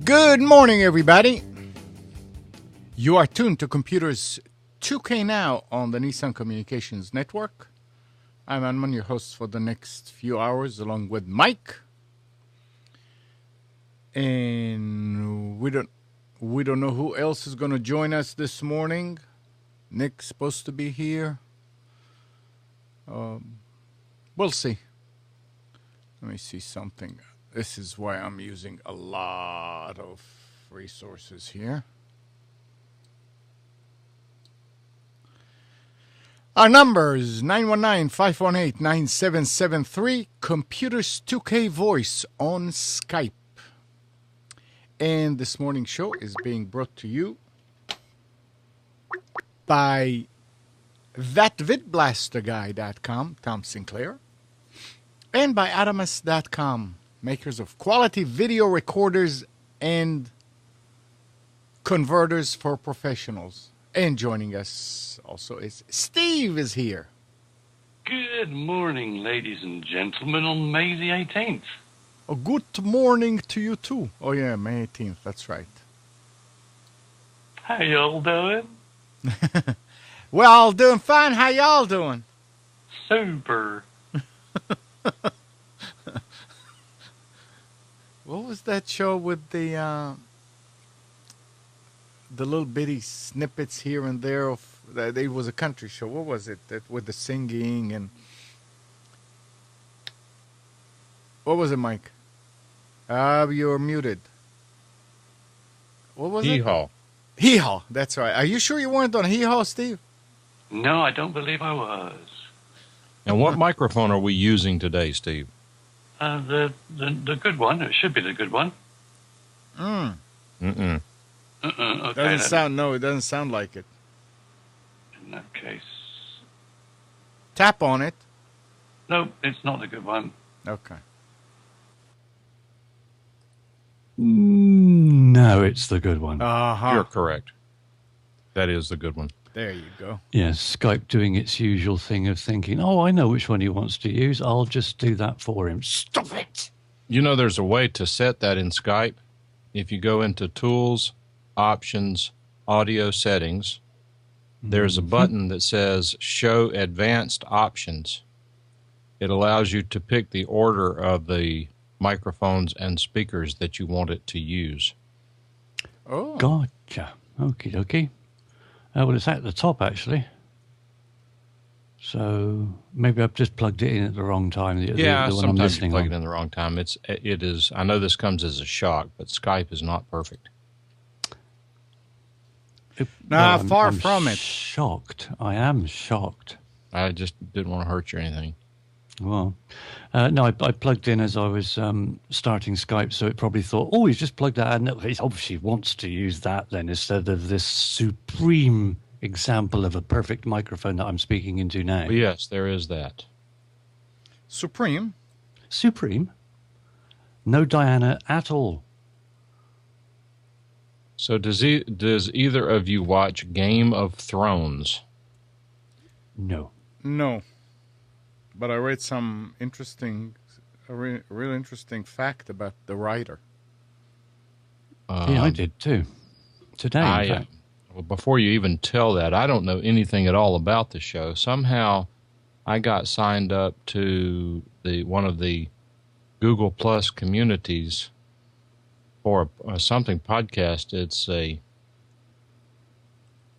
Good morning, everybody. You are tuned to Computers 2K Now on the Nissan Communications Network. I'm Anman, your host for the next few hours, along with Mike. And we don't know who else is going to join us this morning. Nick's supposed to be here. We'll see. Let me see something. This is why I'm using a lot of resources here. Our number is 919-518-9773, Computers 2K Voice on Skype. And this morning's show is being brought to you by ThatVidBlasterGuy.com, Tom Sinclair, and by Adamus.com, makers of quality video recorders and converters for professionals. And joining us also is Steve is here. Good morning, ladies and gentlemen, on May the 18th. A good morning to you too. Oh yeah, May 18th, that's right. How y'all doing? Well, doing fine. How y'all doing? Super. What was that show with the little bitty snippets here and there of that? It was a country show. What was it? That with the singing and what was it, Mike? You're muted. What was it? Hee-haw. Hee-haw. That's right. Are you sure you weren't on Hee-haw, Steve? No, I don't believe I was. And what microphone are we using today, Steve? The good one. It should be the good one. Mm. Mm-mm. Okay. Doesn't sound. No, it doesn't sound like it. In that case. Tap on it. No, it's not the good one. Okay. No, it's the good one. Uh-huh. You're correct. That is the good one. There you go. Yes, Skype doing its usual thing of thinking, oh, I know which one he wants to use. I'll just do that for him. Stop it! You know, there's a way to set that in Skype. If you go into Tools, Options, Audio Settings, there's a button that says Show Advanced Options. It allows you to pick the order of the microphones and speakers that you want it to use. Oh. Gotcha. Okie dokie. Well, it's at the top, actually. So maybe I've just plugged it in at the wrong time. The one I'm sometimes listening you plug on. it in the wrong time. It is. I know this comes as a shock, but Skype is not perfect. Nah, far from it. Shocked. I am shocked. I just didn't want to hurt you or anything. Well, no, I plugged in as I was starting Skype, so it probably thought, oh, he's just plugged that in. He obviously wants to use that then instead of this supreme example of a perfect microphone that I'm speaking into now. But yes, there is that. Supreme. Supreme? No Diana at all. So does either of you watch Game of Thrones? No. No. But I read some a real interesting fact about the writer. Yeah, I did too. Today, in fact. Well, before you even tell that, I don't know anything at all about the show. Somehow I got signed up to one of the Google Plus communities for something podcast. It's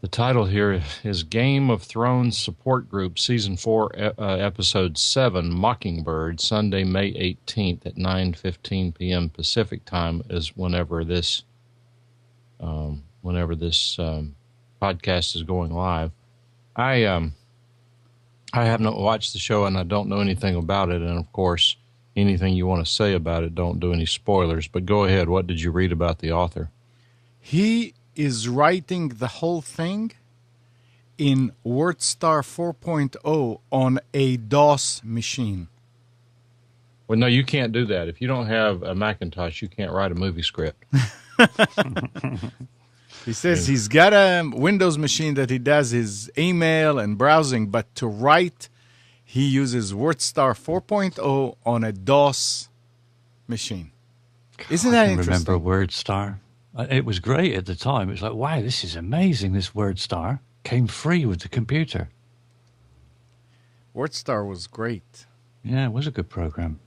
The title here is Game of Thrones Support Group, Season 4, Episode 7, Mockingbird, Sunday, May 18th at 9:15 p.m. Pacific Time is whenever this podcast is going live. I have not watched the show and I don't know anything about it. And, of course, anything you want to say about it, don't do any spoilers. But go ahead. What did you read about the author? He is writing the whole thing in WordStar 4.0 on a DOS machine. Well, no, you can't do that. If you don't have a Macintosh, you can't write a movie script. He says he's got a Windows machine that he does his email and browsing, but to write, he uses WordStar 4.0 on a DOS machine. Isn't that interesting? I remember WordStar. It was great at the time. It was like, wow, this is amazing. This WordStar came free with the computer. WordStar was great. Yeah, it was a good program.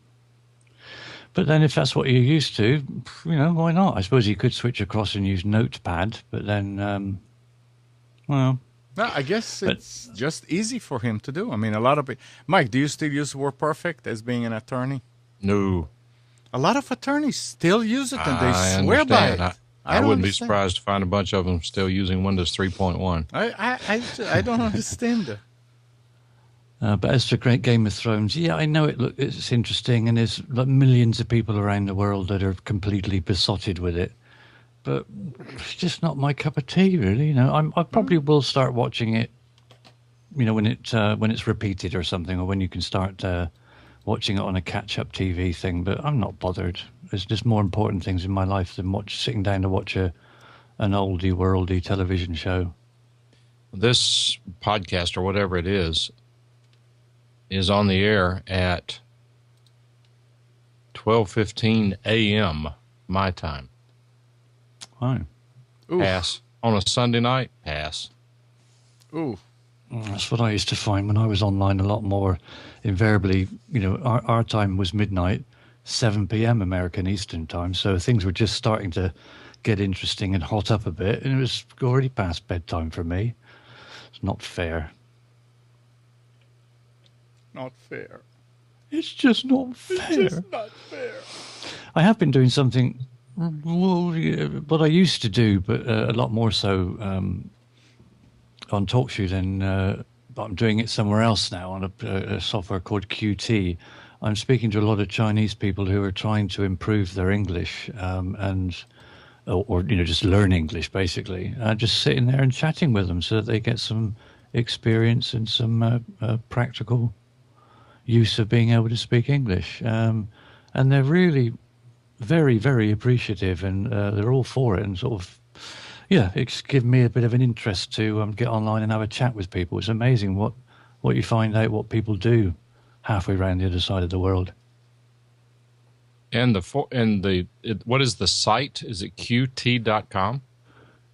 But then if that's what you're used to, why not? I suppose you could switch across and use Notepad, but then, No, I guess it's just easy for him to do. I mean, a lot of people... Mike, do you still use WordPerfect as being an attorney? No. A lot of attorneys still use it, and they swear by it. I wouldn't be surprised to find a bunch of them still using Windows 3.1. I don't understand. But as for Game of Thrones, yeah, I know it's interesting, and there's like millions of people around the world that are completely besotted with it. But it's just not my cup of tea, really. I probably will start watching it, when it's repeated or something, or when you can start watching it on a catch-up TV thing. But I'm not bothered. There's just more important things in my life than sitting down to watch an oldie worldy television show. This podcast, or whatever it is on the air at 12:15 a.m. my time. Wow. Pass. On a Sunday night, pass. Ooh. That's what I used to find when I was online a lot more. Invariably, our time was midnight, 7 p.m. American Eastern Time, so things were just starting to get interesting and hot up a bit, and it was already past bedtime for me. It's not fair. Not fair. It's just not fair. It's just not fair. I have been doing something, what I used to do, but a lot more so on TalkShoe than I'm doing it somewhere else now on a software called Qt. I'm speaking to a lot of Chinese people who are trying to improve their English or just learn English basically. Just sitting there and chatting with them so that they get some experience and some practical use of being able to speak English. And they're really very, very appreciative, and they're all for it, and sort of, it's given me a bit of an interest to get online and have a chat with people. It's amazing what you find out, what people do halfway around the other side of the world. And what is the site? Is it qt.com?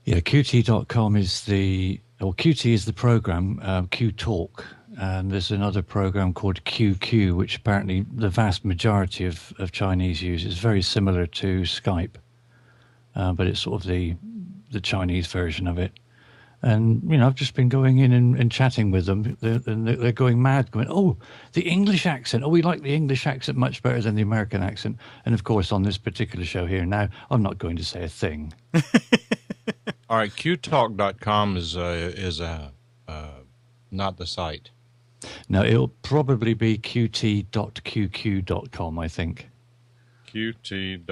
Yeah, qt.com is Qt is the program, QTalk, and there's another program called QQ, which apparently the vast majority of Chinese use. Is very similar to Skype, but it's sort of the Chinese version of it. And, I've just been going in and chatting with them, and they're going mad, going, oh, the English accent. Oh, we like the English accent much better than the American accent. And, of course, on this particular show here now, I'm not going to say a thing. All right, qtalk.com is not the site. No, it'll probably be qt.qq.com, I think. qt-.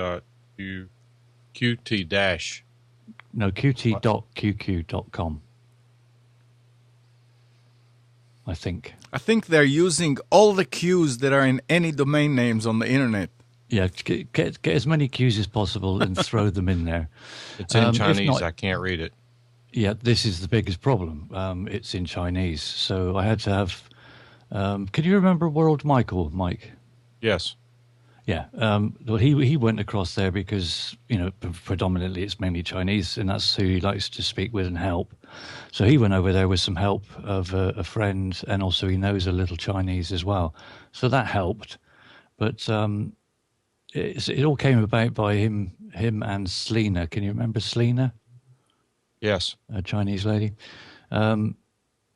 No, qt.qq.com. I think. I think they're using all the Qs that are in any domain names on the internet. Yeah, get as many Qs as possible and throw them in there. It's in Chinese. I can't read it. Yeah, this is the biggest problem. It's in Chinese. So I had to have... can you remember World Michael, Mike? Yes. Yeah. Well, he went across there because, predominantly it's mainly Chinese, and that's who he likes to speak with and help. So he went over there with some help of a friend, and also he knows a little Chinese as well. So that helped. But it all came about by him and Selena. Can you remember Selena? Yes. a Chinese lady,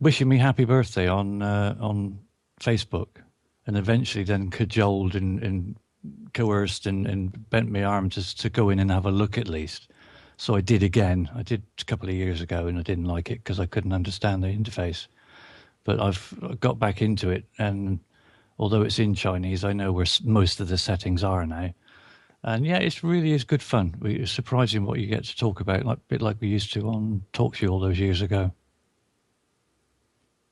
wishing me happy birthday on Facebook, and eventually then cajoled and coerced and bent my arm to go in and have a look at least. So I did again. I did a couple of years ago, and I didn't like it because I couldn't understand the interface. But I've got back into it, and although it's in Chinese, I know where most of the settings are now. And yeah, it really is good fun. It's surprising what you get to talk about, like a bit like we used to on TalkShoe all those years ago.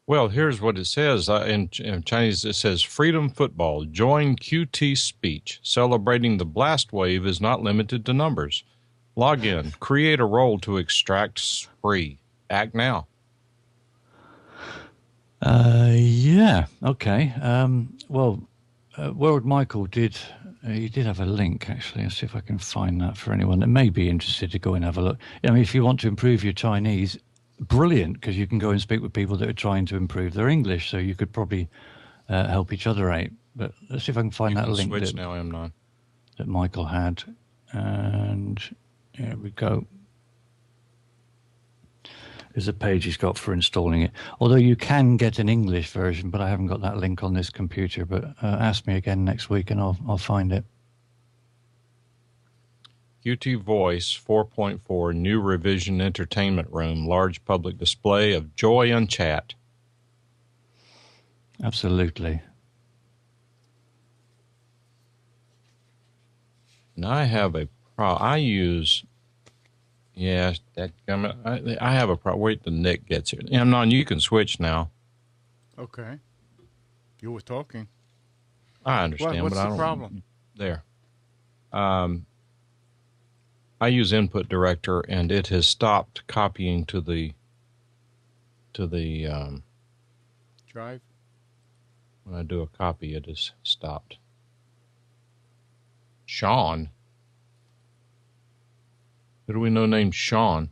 Well, here's what it says. In Chinese, it says, Freedom Football. Join QT Speech. Celebrating the blast wave is not limited to numbers. Log in. Create a role to extract spree. Act now. Yeah, okay. World Michael did... he did have a link, actually. Let's see if I can find that for anyone that may be interested to go and have a look. I mean, if you want to improve your Chinese, brilliant, because you can go and speak with people that are trying to improve their English, so you could probably help each other out. But let's see if I can find that link switch now, M9. That Michael had. And here we go. There's a page he's got for installing it. Although you can get an English version, but I haven't got that link on this computer. But ask me again next week and I'll find it. QT Voice 4.4 New Revision Entertainment Room. Large public display of joy and chat. Absolutely. Now I have a I use... Yeah, I have a problem. Wait till Nick gets here. Amnon, you can switch now. Okay. You were talking. I understand, What's but I the don't. problem? There. I use Input Director, and it has stopped copying to the Drive. When I do a copy, it is stopped. Sean. Who do we know named Sean?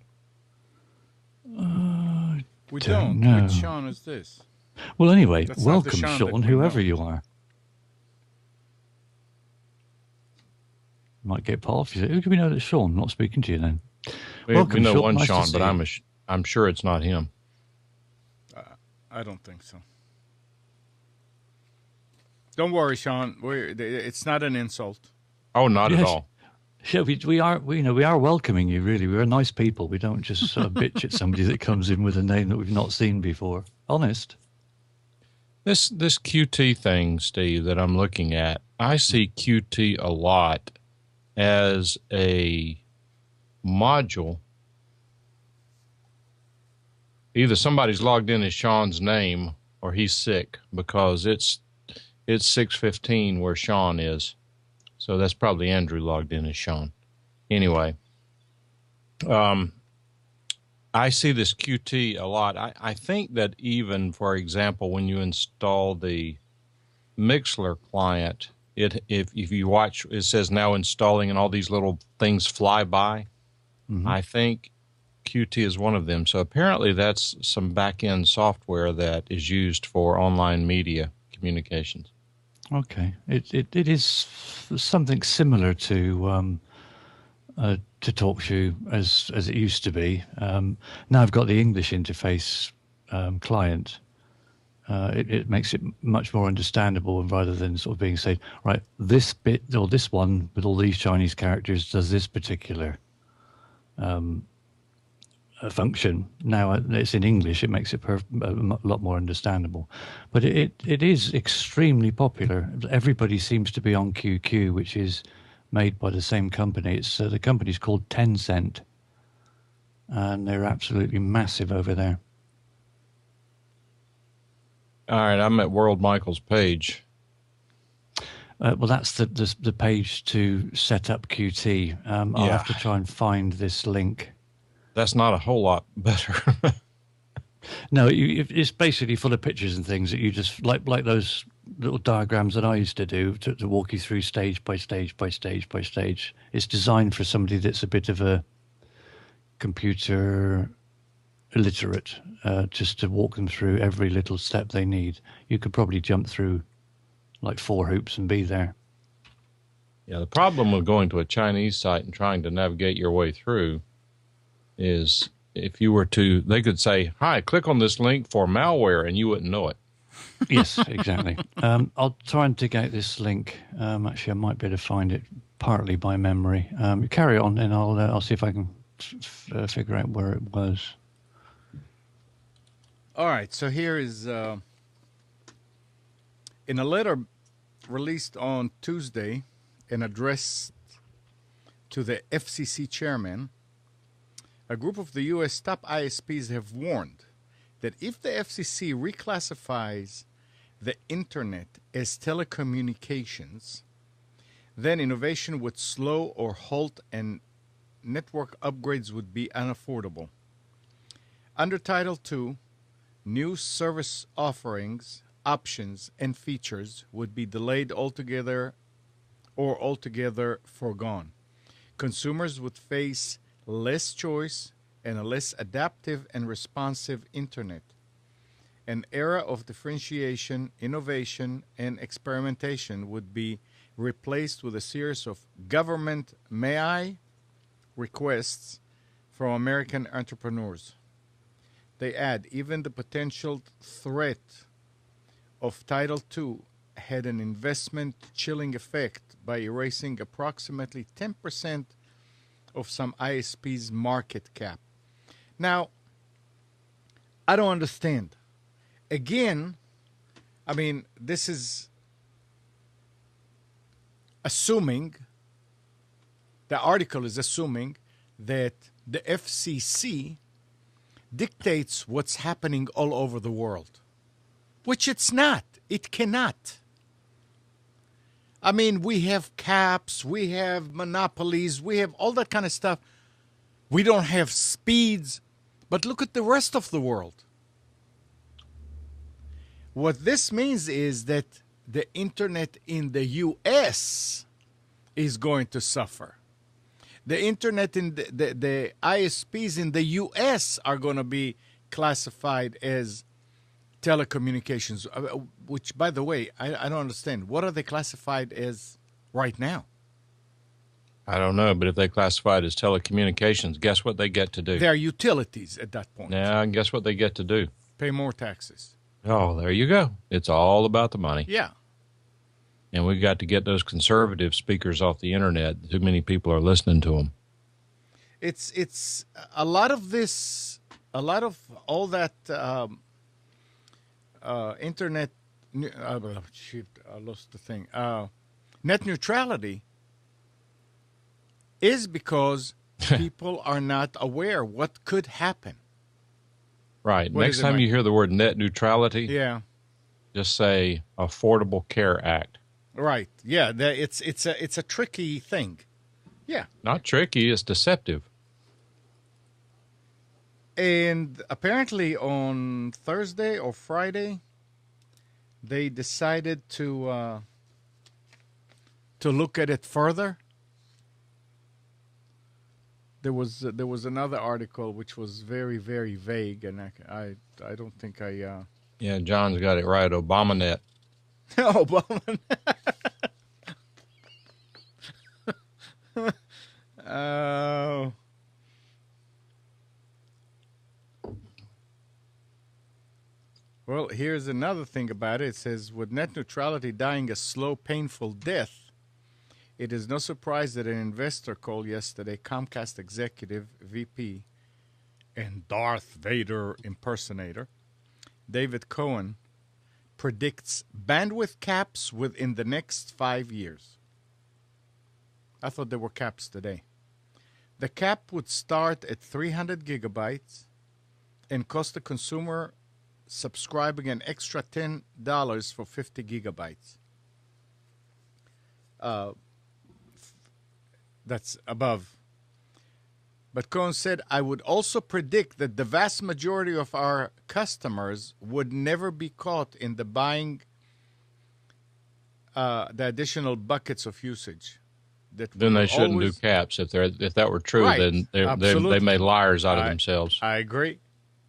We don't. know. Which Sean is this? Well, anyway, That's not the welcome, Sean that Sean, we whoever know. you are. Might get put off. You say, who do we know that's Sean? I'm not speaking to you then. We Welcome, know Sean. one Nice to Sean, see but you. I'm sure it's not him. I don't think so. Don't worry, Sean. It's not an insult. Oh, not at Yes. all. Yeah, we are welcoming you. Really, we're nice people. We don't just sort of bitch at somebody that comes in with a name that we've not seen before. Honest. This QT thing, Steve, that I'm looking at, I see QT a lot as a module. Either somebody's logged in as Sean's name or he's sick, because it's 6:15 where Sean is. So that's probably Andrew logged in as Sean. Anyway, I see this QT a lot. I think that even, for example, when you install the Mixler client, if you watch, it says now installing and all these little things fly by. Mm-hmm. I think QT is one of them. So apparently that's some back-end software that is used for online media communications. Okay, it is something similar to TalkShoe as it used to be. Now I've got the English interface client. It makes it much more understandable, and rather than sort of being said, right, this bit or this one with all these Chinese characters does this particular function. Now it's in English. It makes it a lot more understandable. But it is extremely popular. Everybody seems to be on QQ, which is made by the same company. It's the company's called Tencent, and they're absolutely massive over there. All right, I'm at World Michael's page. Well, that's the page to set up QT. I'll have to try and find this link. That's not a whole lot better. No, it's basically full of pictures and things that you just like those little diagrams that I used to do to walk you through stage by stage by stage by stage. It's designed for somebody that's a bit of a computer illiterate, just to walk them through every little step they need. You could probably jump through like 4 hoops and be there. Yeah, the problem with going to a Chinese site and trying to navigate your way through is if you were to, they could say, "Hi, click on this link for malware," and you wouldn't know it. Yes, exactly. I'll try and dig out this link. Actually, I might be able to find it partly by memory. Carry on, and I'll see if I can figure out where it was. All right, so here is in a letter released on Tuesday and addressed to the FCC chairman, a group of the U.S. top ISPs have warned that if the FCC reclassifies the Internet as telecommunications, then innovation would slow or halt and network upgrades would be unaffordable. Under Title II, new service offerings, options, and features would be delayed altogether or altogether foregone. Consumers would face less choice and a less adaptive and responsive Internet. An era of differentiation, innovation, and experimentation would be replaced with a series of government may I requests from American entrepreneurs. They add, even the potential threat of Title II had an investment chilling effect by erasing approximately 10% of some ISP's market cap. Now, I don't understand. Again, I mean, this is assuming, the article is assuming that the FCC dictates what's happening all over the world, which it's not. It cannot. I mean, we have caps, we have monopolies, we have all that kind of stuff. We don't have speeds, but look at the rest of the world. What this means is that the Internet in the U.S. is going to suffer. The Internet in the ISPs in the U.S. are going to be classified as telecommunications, which, by the way, I don't understand. What are they classified as right now? I don't know, but if they classify it as telecommunications, guess what they get to do? They're utilities at that point. Yeah, and guess what they get to do? Pay more taxes. Oh, there you go. It's all about the money. Yeah. And we've got to get those conservative speakers off the internet. Too many people are listening to them. It's a lot of this, a lot of all that internet. Shoot, I lost the thing. Net neutrality is because people are not aware what could happen. Right. What Next is it, time Mike? you hear the word net neutrality, Yeah. just say Affordable Care Act. Right. Yeah. It's a tricky thing. Yeah. Not tricky, it's deceptive. And apparently on Thursday or Friday, they decided to look at it further. There was another article which was very, very vague, and I don't think I. Yeah, John's got it right. ObamaNet. Obama. Oh. Well, here's another thing about it. It says, with net neutrality dying a slow, painful death, it is no surprise that an investor call yesterday, Comcast executive VP and Darth Vader impersonator, David Cohen, predicts bandwidth caps within the next 5 years. I thought there were caps today. The cap would start at 300 gigabytes and cost the consumer subscribing an extra $10 for 50 gigabytes. That's above. But Cohen said, I would also predict that the vast majority of our customers would never be caught in the buying the additional buckets of usage. Then they shouldn't do caps. If that were true, Right. then they made liars out of themselves. I agree.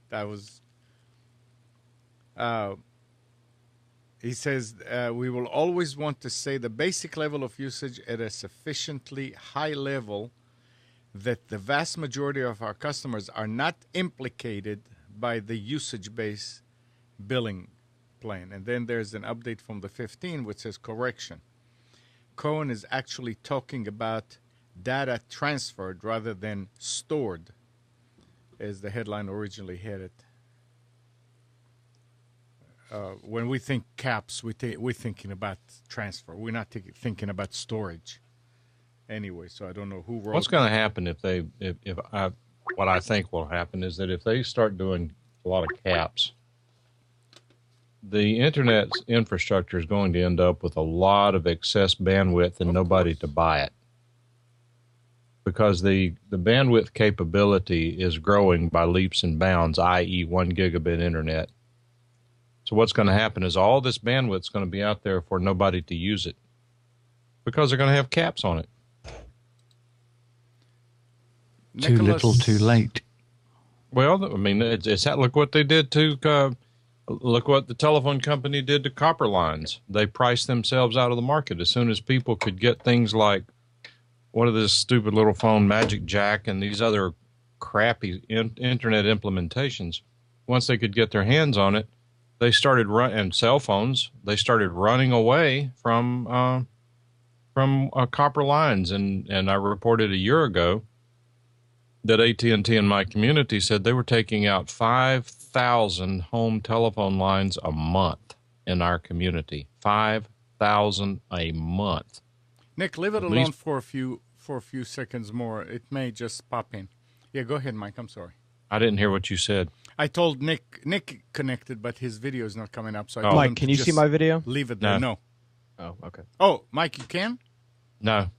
That was. He says we will always want to say the basic level of usage at a sufficiently high level that the vast majority of our customers are not implicated by the usage-based billing plan. And then there's an update from the 15 which says correction. Cohen is actually talking about data transferred rather than stored, as the headline originally had it. When we think caps, we're thinking about transfer. We're not thinking about storage. Anyway, so I don't know who wrote. What's going to happen what I think will happen is that if they start doing a lot of caps, the internet's infrastructure is going to end up with a lot of excess bandwidth and nobody to buy it. Because the bandwidth capability is growing by leaps and bounds, i.e. 1 gigabit internet. So what's going to happen is all this bandwidth is going to be out there for nobody to use it because they're going to have caps on it. Too little, too late. Well, I mean, it's look what they did to look what the telephone company did to copper lines. They priced themselves out of the market as soon as people could get things like what are this stupid little phone, Magic Jack, and these other crappy internet implementations. Once they could get their hands on it, they started and cell phones. They started running away from copper lines, and I reported a year ago that AT&T in my community said they were taking out 5,000 home telephone lines a month in our community. 5,000 a month. Nick, leave it alone for a few seconds more. It may just pop in. Yeah, go ahead, Mike. I'm sorry. I didn't hear what you said. I told Nick connected, but his video is not coming up. So Mike, can you see my video? Leave it there. No. Oh, okay. Oh, Mike, you can? No.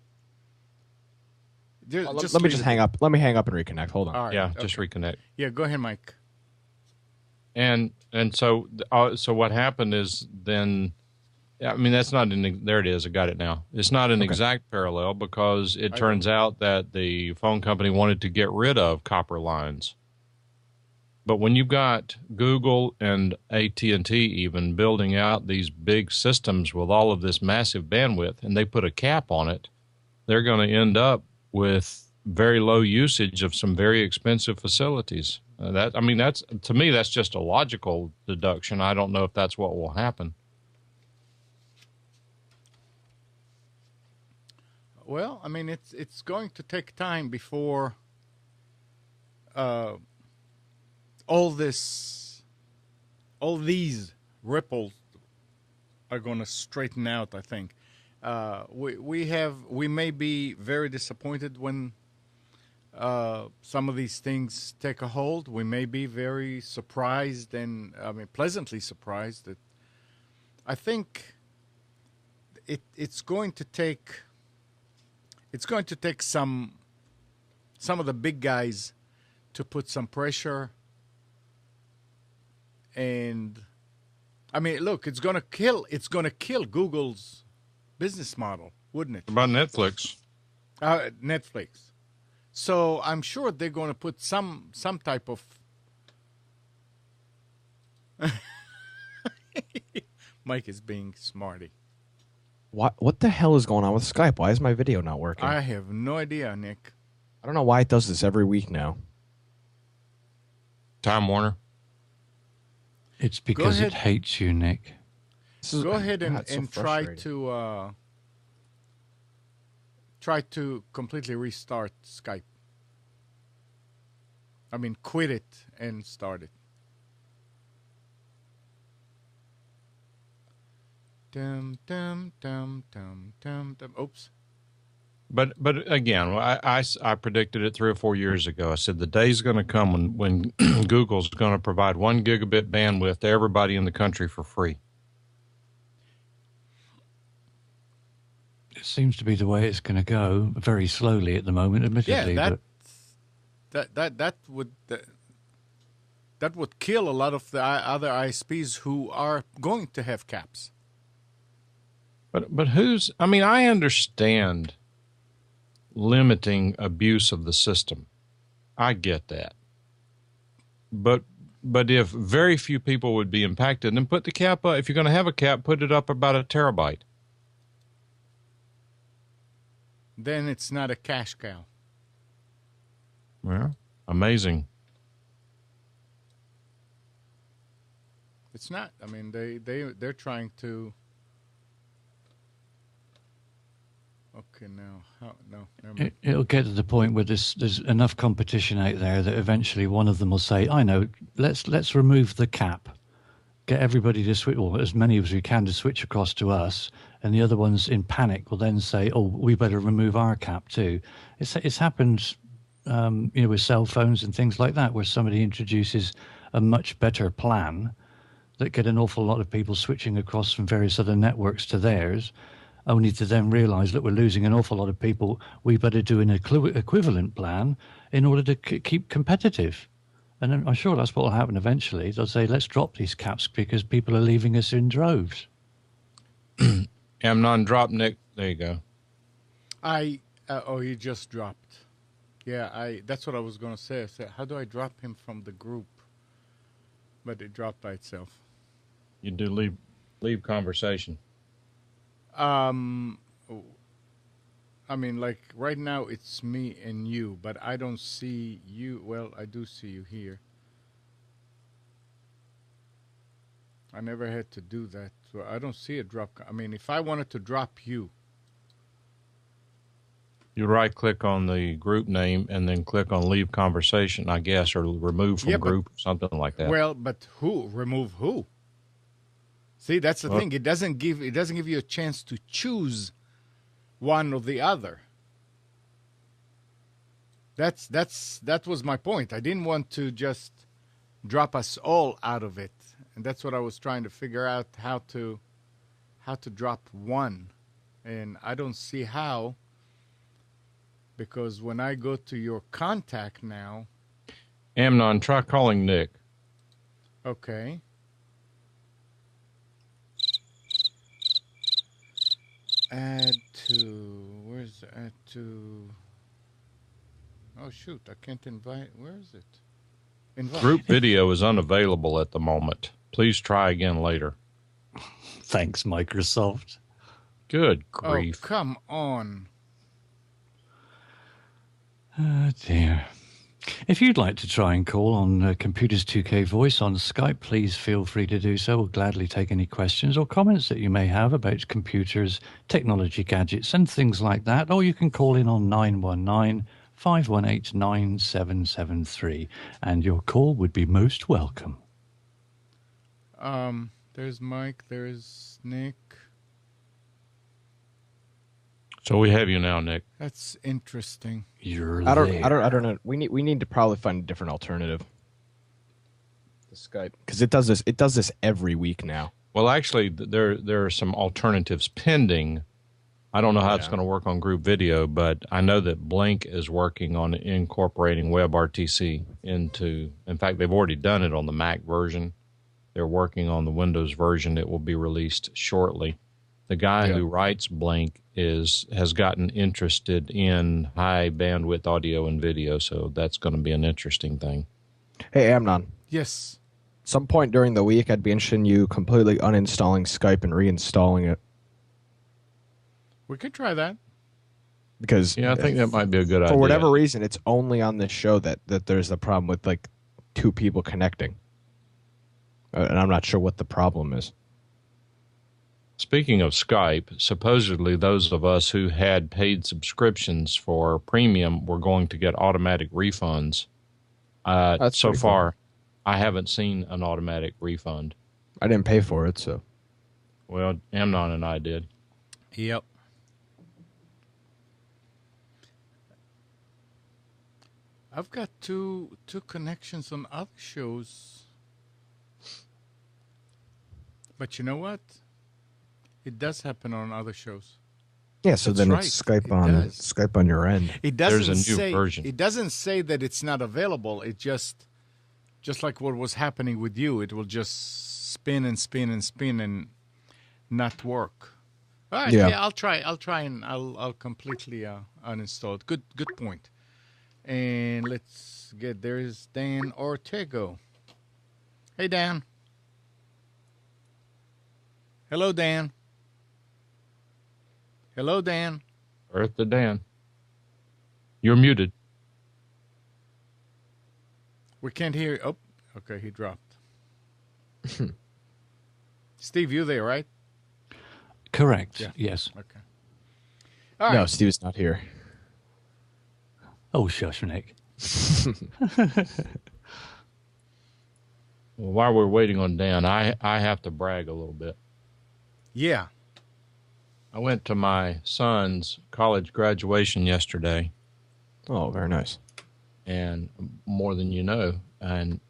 Let me just hang up. Let me hang up and reconnect. Hold on. All right, yeah, just reconnect. Yeah, go ahead, Mike. And so what happened is then, I mean, that's not there it is. I got it now. It's not an exact parallel because it turns out that the phone company wanted to get rid of copper lines. But when you've got Google and AT&T even building out these big systems with all of this massive bandwidth and they put a cap on it, they're going to end up with very low usage of some very expensive facilities. That's to me, that's just a logical deduction. I don't know if that's what will happen. Well, I mean, it's going to take time before all these ripples are going to straighten out, I think. We may be very disappointed when some of these things take a hold. We may be very surprised and pleasantly surprised. That I think it's going to take some of the big guys to put some pressure. And I mean, look, it's going to kill Google's business model, wouldn't it? About Netflix. Netflix. So I'm sure they're going to put some type of. Mike is being smarty. What the hell is going on with Skype? Why is my video not working? I have no idea, Nick. I don't know why it does this every week now. Time Warner. It's because it hates you, Nick. Go ahead and try to completely restart Skype. I mean, quit it and start it. Dum dum dum dum dum dum. Oops. But again, I predicted it 3 or 4 years ago. I said the day's going to come when Google's going to provide 1 gigabit bandwidth to everybody in the country for free. It seems to be the way it's going to go, very slowly at the moment, admittedly. Yeah, that would kill a lot of the other ISPs who are going to have caps. But who's? I mean, I understand limiting abuse of the system. I get that. But if very few people would be impacted, then put the cap up. If you're going to have a cap, put it up about a terabyte. Then it's not a cash cow. Well, amazing. It's not. I mean, they're trying to. Okay, now how? No, never mind. It'll get to the point where there's enough competition out there that eventually one of them will say, "I know, let's remove the cap, get everybody to switch, or as many as we can to switch across to us," and the other ones in panic will then say, "Oh, we better remove our cap too." It's happened, with cell phones and things like that, where somebody introduces a much better plan that get an awful lot of people switching across from various other networks to theirs, only to then realize that we're losing an awful lot of people. We better do an equivalent plan in order to keep competitive. And I'm sure that's what will happen eventually. They'll say, let's drop these caps because people are leaving us in droves. Amnon, drop Nick. There you go. He just dropped. Yeah, that's what I was going to say. I said, how do I drop him from the group? But it dropped by itself. You do leave conversation. I mean, like right now it's me and you, but I don't see you. Well, I do see you here. I never had to do that. So I don't see a drop. I mean, if I wanted to drop you. You right-click on the group name and then click on leave conversation, I guess, or remove from group or something like that. Well, but who? Remove who? See, that's the thing. It doesn't give you a chance to choose one or the other. That was my point. I didn't want to just drop us all out of it, and that's what I was trying to figure out how to drop one, and I don't see how, because when I go to your contact now. Amnon, try calling Nick. Okay. Add to, oh shoot, I can't invite, where is it? Invite. Group video is unavailable at the moment. Please try again later. Thanks, Microsoft. Good grief. Oh, come on. Oh, dear. If you'd like to try and call on Computers 2K Voice on Skype, please feel free to do so. We'll gladly take any questions or comments that you may have about computers, technology gadgets, and things like that. Or you can call in on 919-518-9773, and your call would be most welcome. There's Mike, there's Nick. So we have you now, Nick. That's interesting. I don't know. We need to probably find a different alternative to Skype, because it does this every week now. Well, actually, there are some alternatives pending. I don't know how it's going to work on group video, but I know that Blink is working on incorporating WebRTC into. In fact, they've already done it on the Mac version. They're working on the Windows version that will be released shortly. The guy who writes Blink has gotten interested in high bandwidth audio and video, so that's going to be an interesting thing. Hey, Amnon. Yes. Some point during the week, I'd be interested in you completely uninstalling Skype and reinstalling it. We could try that. Because I think that might be a good idea. For whatever reason, it's only on this show that there's a problem with like two people connecting. And I'm not sure what the problem is. Speaking of Skype, supposedly those of us who had paid subscriptions for premium were going to get automatic refunds. So far, I haven't seen an automatic refund. I didn't pay for it, so. Well, Amnon and I did. Yep. I've got two connections on other shows. But you know what? It does happen on other shows. Yeah, so That's then right. it's Skype on your end. It doesn't There's a new say version. It doesn't say that it's not available. It just like what was happening with you, it will just spin and spin and spin and not work. All right, yeah, I'll try and I'll completely uninstall it. Good point. And let's get there's Dan Ortego. Hey Dan. Hello Dan. Hello Dan. Earth to Dan. You're muted. We can't hear. Oh, okay, he dropped. Steve, you there, right? Correct. Yeah. Yes. Okay. All No, right. Steve's not here. Oh, shush, Nick. Well, while we're waiting on Dan, I have to brag a little bit. Yeah. I went to my son's college graduation yesterday, Oh, very nice. and more than you know, and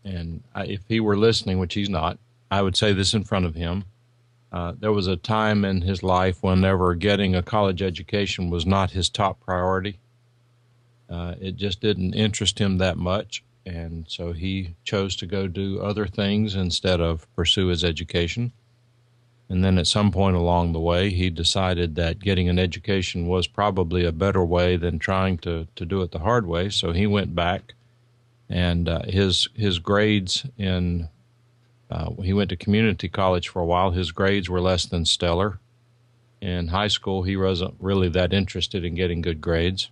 if he were listening, which he's not, I would say this in front of him. There was a time in his life whenever getting a college education was not his top priority. It just didn't interest him that much, and so he chose to go do other things instead of pursue his education. And then at some point along the way, he decided that getting an education was probably a better way than trying to do it the hard way. So he went back, and his grades in he went to community college for a while. His grades were less than stellar. In high school, he wasn't really that interested in getting good grades.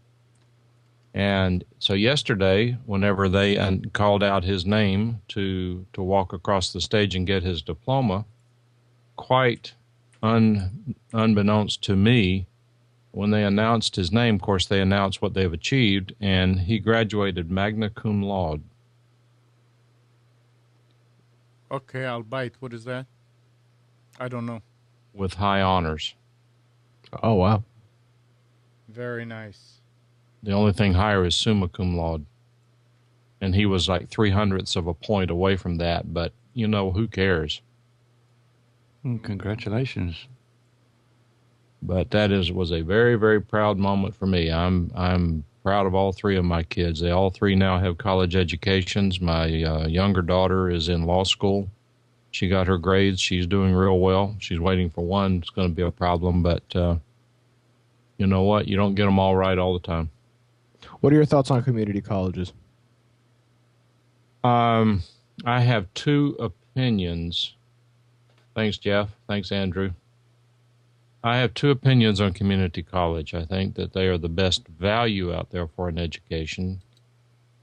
And so yesterday, whenever they called out his name to walk across the stage and get his diploma, quite unbeknownst to me, when they announced his name, of course, they announced what they've achieved, and he graduated magna cum laude. Okay, I'll bite. What is that? I don't know. With high honors. Oh, wow. Very nice. The only thing higher is summa cum laude. And he was like 0.03 of a point away from that, but, you know, who cares? Congratulations. But that was a very, very proud moment for me. I'm proud of all three of my kids. They all three now have college educations. My younger daughter is in law school. She got her grades. She's doing real well. She's waiting for one. It's going to be a problem, but you know what? You don't get them all right all the time. What are your thoughts on community colleges? I have two opinions. Thanks, Jeff. Thanks, Andrew. I have two opinions on community college. I think that they are the best value out there for an education.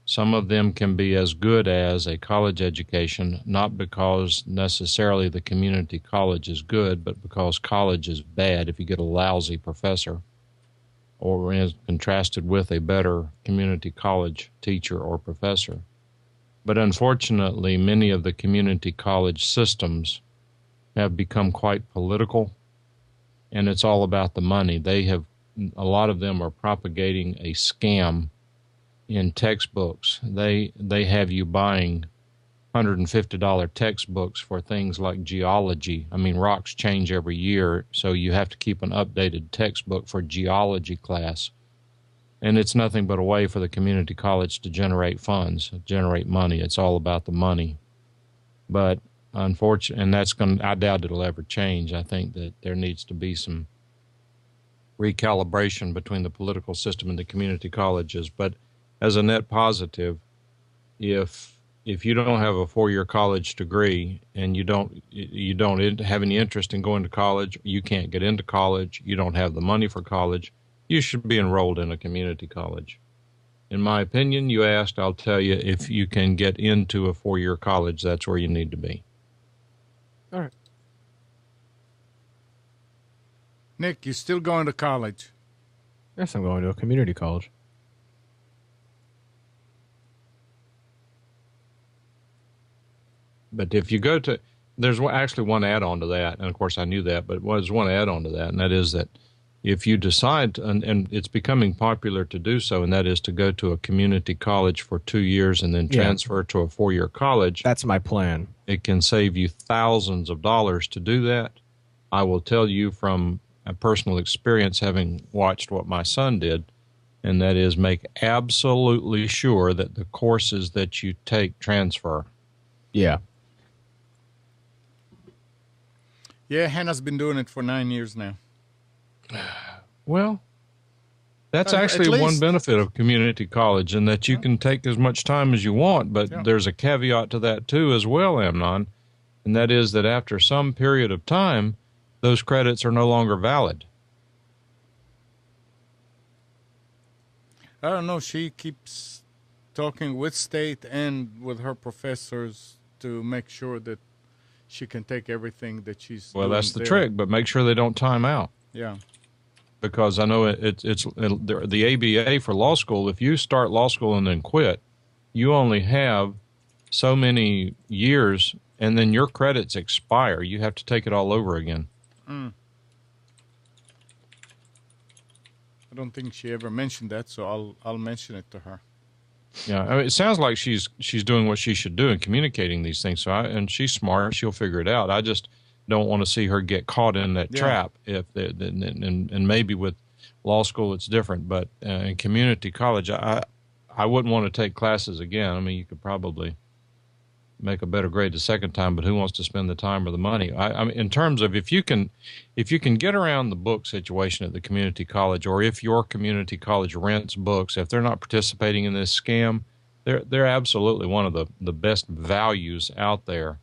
Some of them can be as good as a college education, not because necessarily the community college is good, but because college is bad if you get a lousy professor, or is contrasted with a better community college teacher or professor. But unfortunately, many of the community college systems have become quite political, and it's all about the money. A lot of them are propagating a scam in textbooks. They have you buying $150 textbooks for things like geology. I mean, rocks change every year, so you have to keep an updated textbook for geology class. And it's nothing but a way for the community college to generate funds, generate money. It's all about the money. But unfortunately, and I doubt it'll ever change. I think that there needs to be some recalibration between the political system and the community colleges. But as a net positive, if you don't have a 4-year college degree and you don't have any interest in going to college, you can't get into college, you don't have the money for college, you should be enrolled in a community college. In my opinion, you asked, I'll tell you, if you can get into a 4-year college, that's where you need to be. All right. Nick, you still going to college? Yes, I'm going to a community college. But if you go to, there's actually one add-on to that, and of course I knew that, but there's one add-on to that, and that is that if you decide, and it's becoming popular to do so, and that is to go to a community college for 2 years and then transfer to a 4-year college. That's my plan. It can save you thousands of dollars to do that. I will tell you from a personal experience, having watched what my son did, and that is make absolutely sure that the courses that you take transfer. Yeah. Yeah, Hannah's been doing it for 9 years now. Well, that's At actually least. one benefit of community college, in that you can take as much time as you want, but there's a caveat to that too as well, Amnon, and that is that after some period of time, those credits are no longer valid. I don't know. She keeps talking with state and with her professors to make sure that she can take everything that she's Well, doing that's the there. trick, but make sure they don't time out. Yeah. Because I know the ABA for law school, if you start law school and then quit, you only have so many years, and then your credits expire. You have to take it all over again. I don't think she ever mentioned that, so I'll mention it to her. Yeah, I mean, it sounds like she's doing what she should do in communicating these things. So, and she's smart; she'll figure it out. I just don't want to see her get caught in that trap. And maybe with law school it's different, but in community college, I wouldn't want to take classes again. I mean, you could probably make a better grade the second time, but who wants to spend the time or the money? I mean, in terms of if you can get around the book situation at the community college, or if your community college rents books, if they're not participating in this scam, they're absolutely one of the best values out there.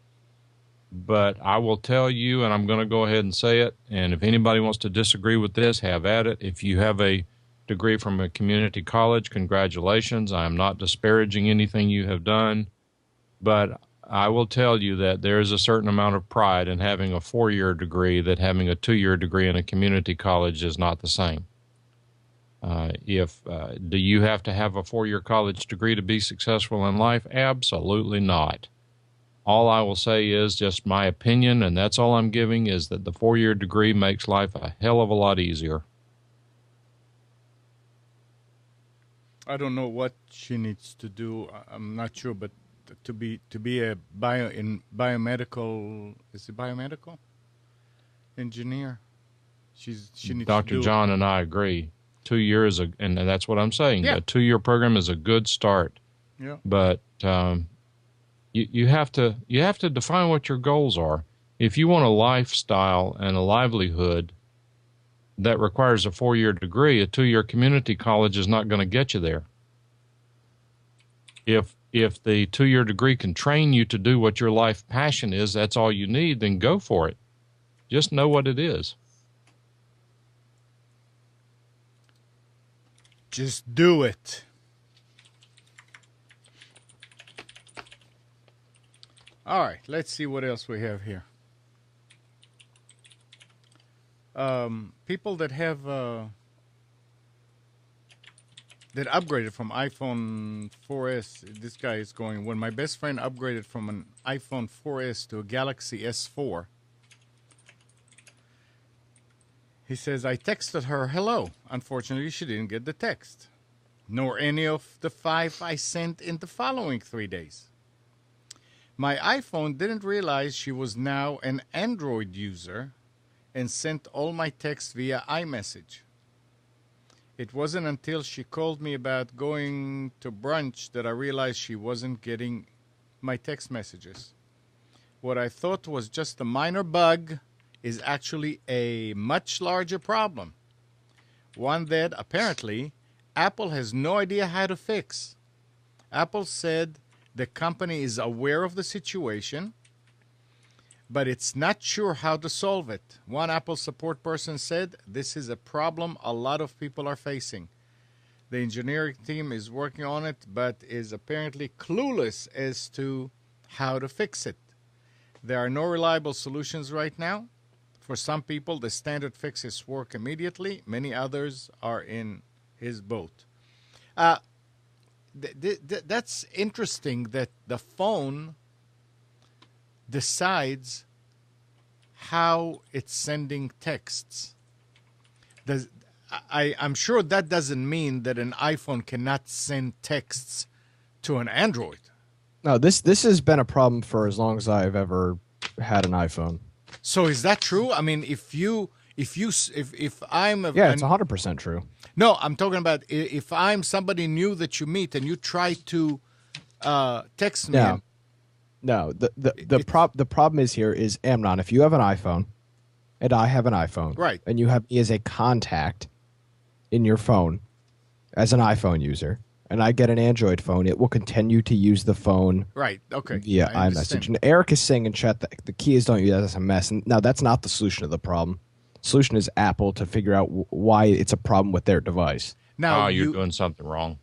But I will tell you, and I'm going to go ahead and say it, and if anybody wants to disagree with this, have at it. If you have a degree from a community college, congratulations. I am not disparaging anything you have done, but I will tell you that there is a certain amount of pride in having a 4-year degree that having a 2-year degree in a community college is not the same. Do you have to have a 4-year college degree to be successful in life? Absolutely not. All I will say is just my opinion, and that's all I'm giving, is that the 4-year degree makes life a hell of a lot easier. I don't know what she needs to do. I'm not sure, but to be a biomedical, is it biomedical engineer? She needs Dr. to do. John and I agree. 2 years, and that's what I'm saying. Yeah. A 2-year program is a good start. Yeah. But you have to define what your goals are. If you want a lifestyle and a livelihood that requires a 4-year degree, a 2-year community college is not going to get you there. If the 2-year degree can train you to do what your life passion is, that's all you need, then go for it. Just know what it is. Just do it. All right, let's see what else we have here. People that have that upgraded from iPhone 4S. This guy is going, when my best friend upgraded from an iPhone 4S to a Galaxy S4, he says, I texted her hello. Unfortunately, she didn't get the text, nor any of the 5 I sent in the following 3 days. My iPhone didn't realize she was now an Android user and sent all my texts via iMessage. It wasn't until she called me about going to brunch that I realized she wasn't getting my text messages. What I thought was just a minor bug is actually a much larger problem, one that apparently Apple has no idea how to fix. Apple said the company is aware of the situation, but it's not sure how to solve it. One Apple support person said, this is a problem a lot of people are facing. The engineering team is working on it, but is apparently clueless as to how to fix it. There are no reliable solutions right now. For some people, the standard fixes work immediately. Many others are in his boat. That's interesting that the phone decides how it's sending texts. I'm sure that doesn't mean that an iPhone cannot send texts to an Android. No, this has been a problem for as long as I've ever had an iPhone. So is that true? I mean, if I'm yeah, it's 100% true. No, I'm talking about if I'm somebody new that you meet and you try to text me. No, the problem is here is, Amnon, if you have an iPhone and I have an iPhone, right, and you have me as a contact in your phone as an iPhone user, and I get an Android phone, it will continue to use the phone right, okay, via iMessage. And Eric is saying in chat that the key is don't use SMS. And now that's not the solution to the problem. The solution is Apple to figure out why it's a problem with their device. Now you're doing something wrong.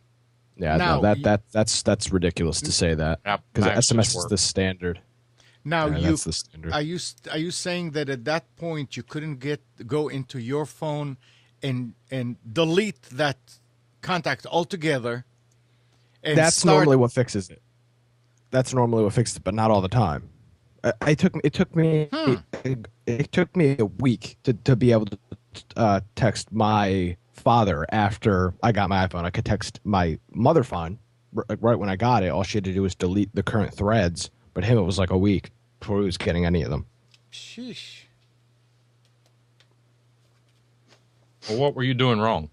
Yeah, Now, no, that's ridiculous to say that because Max SMS just is work. the standard. Now Yeah, you that's the standard. are you saying that at that point you couldn't go into your phone and delete that contact altogether? And That's start, normally what fixes it. That's normally what fixes it, but not all the time. It took me a week to be able to text my father after I got my iPhone. I could text my mother fine right when I got it. All she had to do was delete the current threads, but him it was like a week before he was getting any of them. Sheesh. Well, what were you doing wrong?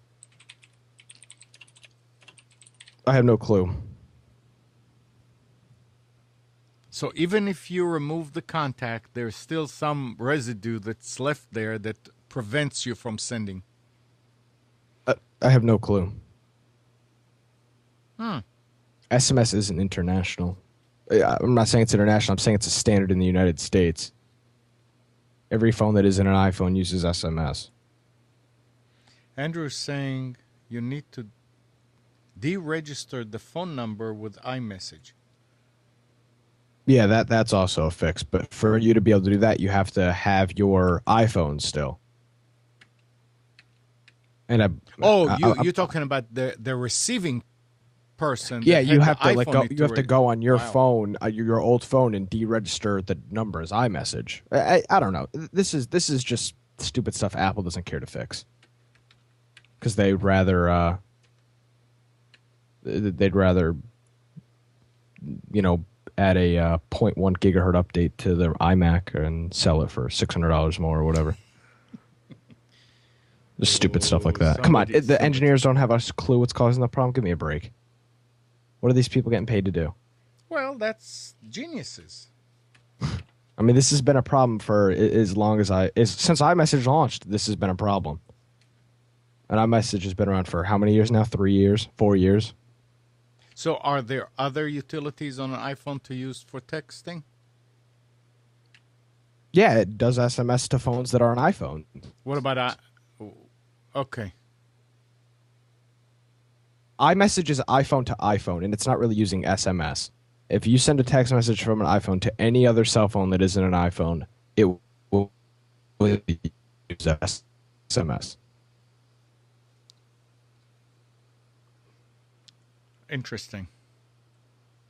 I have no clue. So even if you remove the contact, there's still some residue that's left there that prevents you from sending. I have no clue. Hmm. SMS isn't international. I'm not saying it's international. I'm saying it's a standard in the United States. Every phone that isn't an iPhone uses SMS. Andrew's saying you need to deregister the phone number with iMessage. Yeah, that's also a fix. But for you to be able to do that, you have to have your iPhone still. And you're talking about the receiving person. yeah, that you had have the to like go. iPhone You have to go on your Wow. phone, your old phone, and deregister the number as iMessage. I don't know. This is just stupid stuff Apple doesn't care to fix because they'd rather add a 0.1 gigahertz update to their iMac and sell it for $600 more or whatever. Just stupid stuff like that. Come on, the engineers don't have a clue what's causing the problem. Give me a break. What are these people getting paid to do? Well, that's geniuses. I mean, this has been a problem for as long as since iMessage launched. This has been a problem, and iMessage has been around for how many years now? 3 years, 4 years. So are there other utilities on an iPhone to use for texting? Yeah, it does SMS to phones that are an iPhone. What about okay. iMessage is iPhone to iPhone, and it's not really using SMS. If you send a text message from an iPhone to any other cell phone that isn't an iPhone, it will use SMS. Interesting.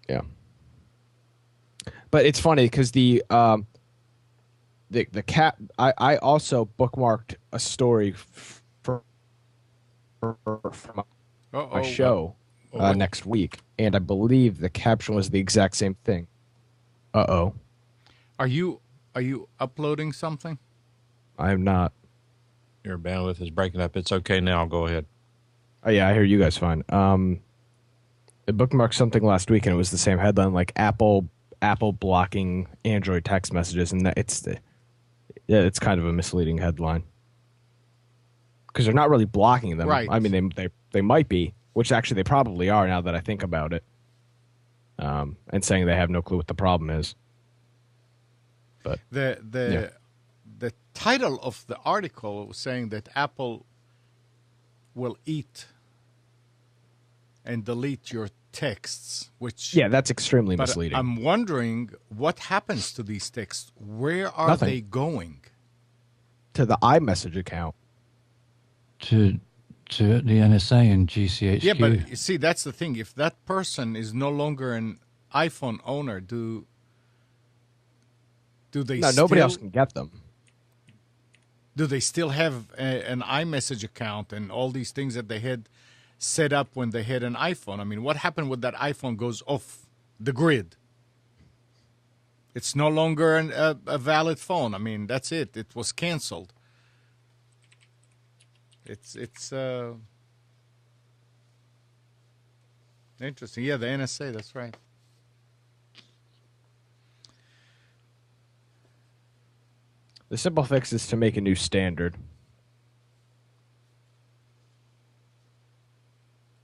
Yeah. But it's funny because the cat. I also bookmarked a story from my show next week, and I believe the caption was the exact same thing. Uh-oh. Are you uploading something? I am not. Your bandwidth is breaking up. It's okay now. Go ahead. Oh yeah, I hear you guys fine. I bookmarked something last week, and it was the same headline, like Apple blocking Android text messages, and it's kind of a misleading headline because they're not really blocking them. Right. I mean, they might be, which actually they probably are now that I think about it. And saying they have no clue what the problem is. But The title of the article was saying that Apple will eat and delete your texts, which yeah, that's extremely but misleading. I'm wondering what happens to these texts. Where are Nothing. they going? To the iMessage account. To the NSA and GCHQ. Yeah, but you see, that's the thing. If that person is no longer an iPhone owner, do they? No, nobody else can get them. Do they still have an iMessage account and all these things that they had set up when they had an iPhone? I mean, what happened when that iPhone goes off the grid? It's no longer a valid phone. I mean, that's it. It was canceled. It's interesting. Yeah, the NSA. That's right. The simple fix is to make a new standard.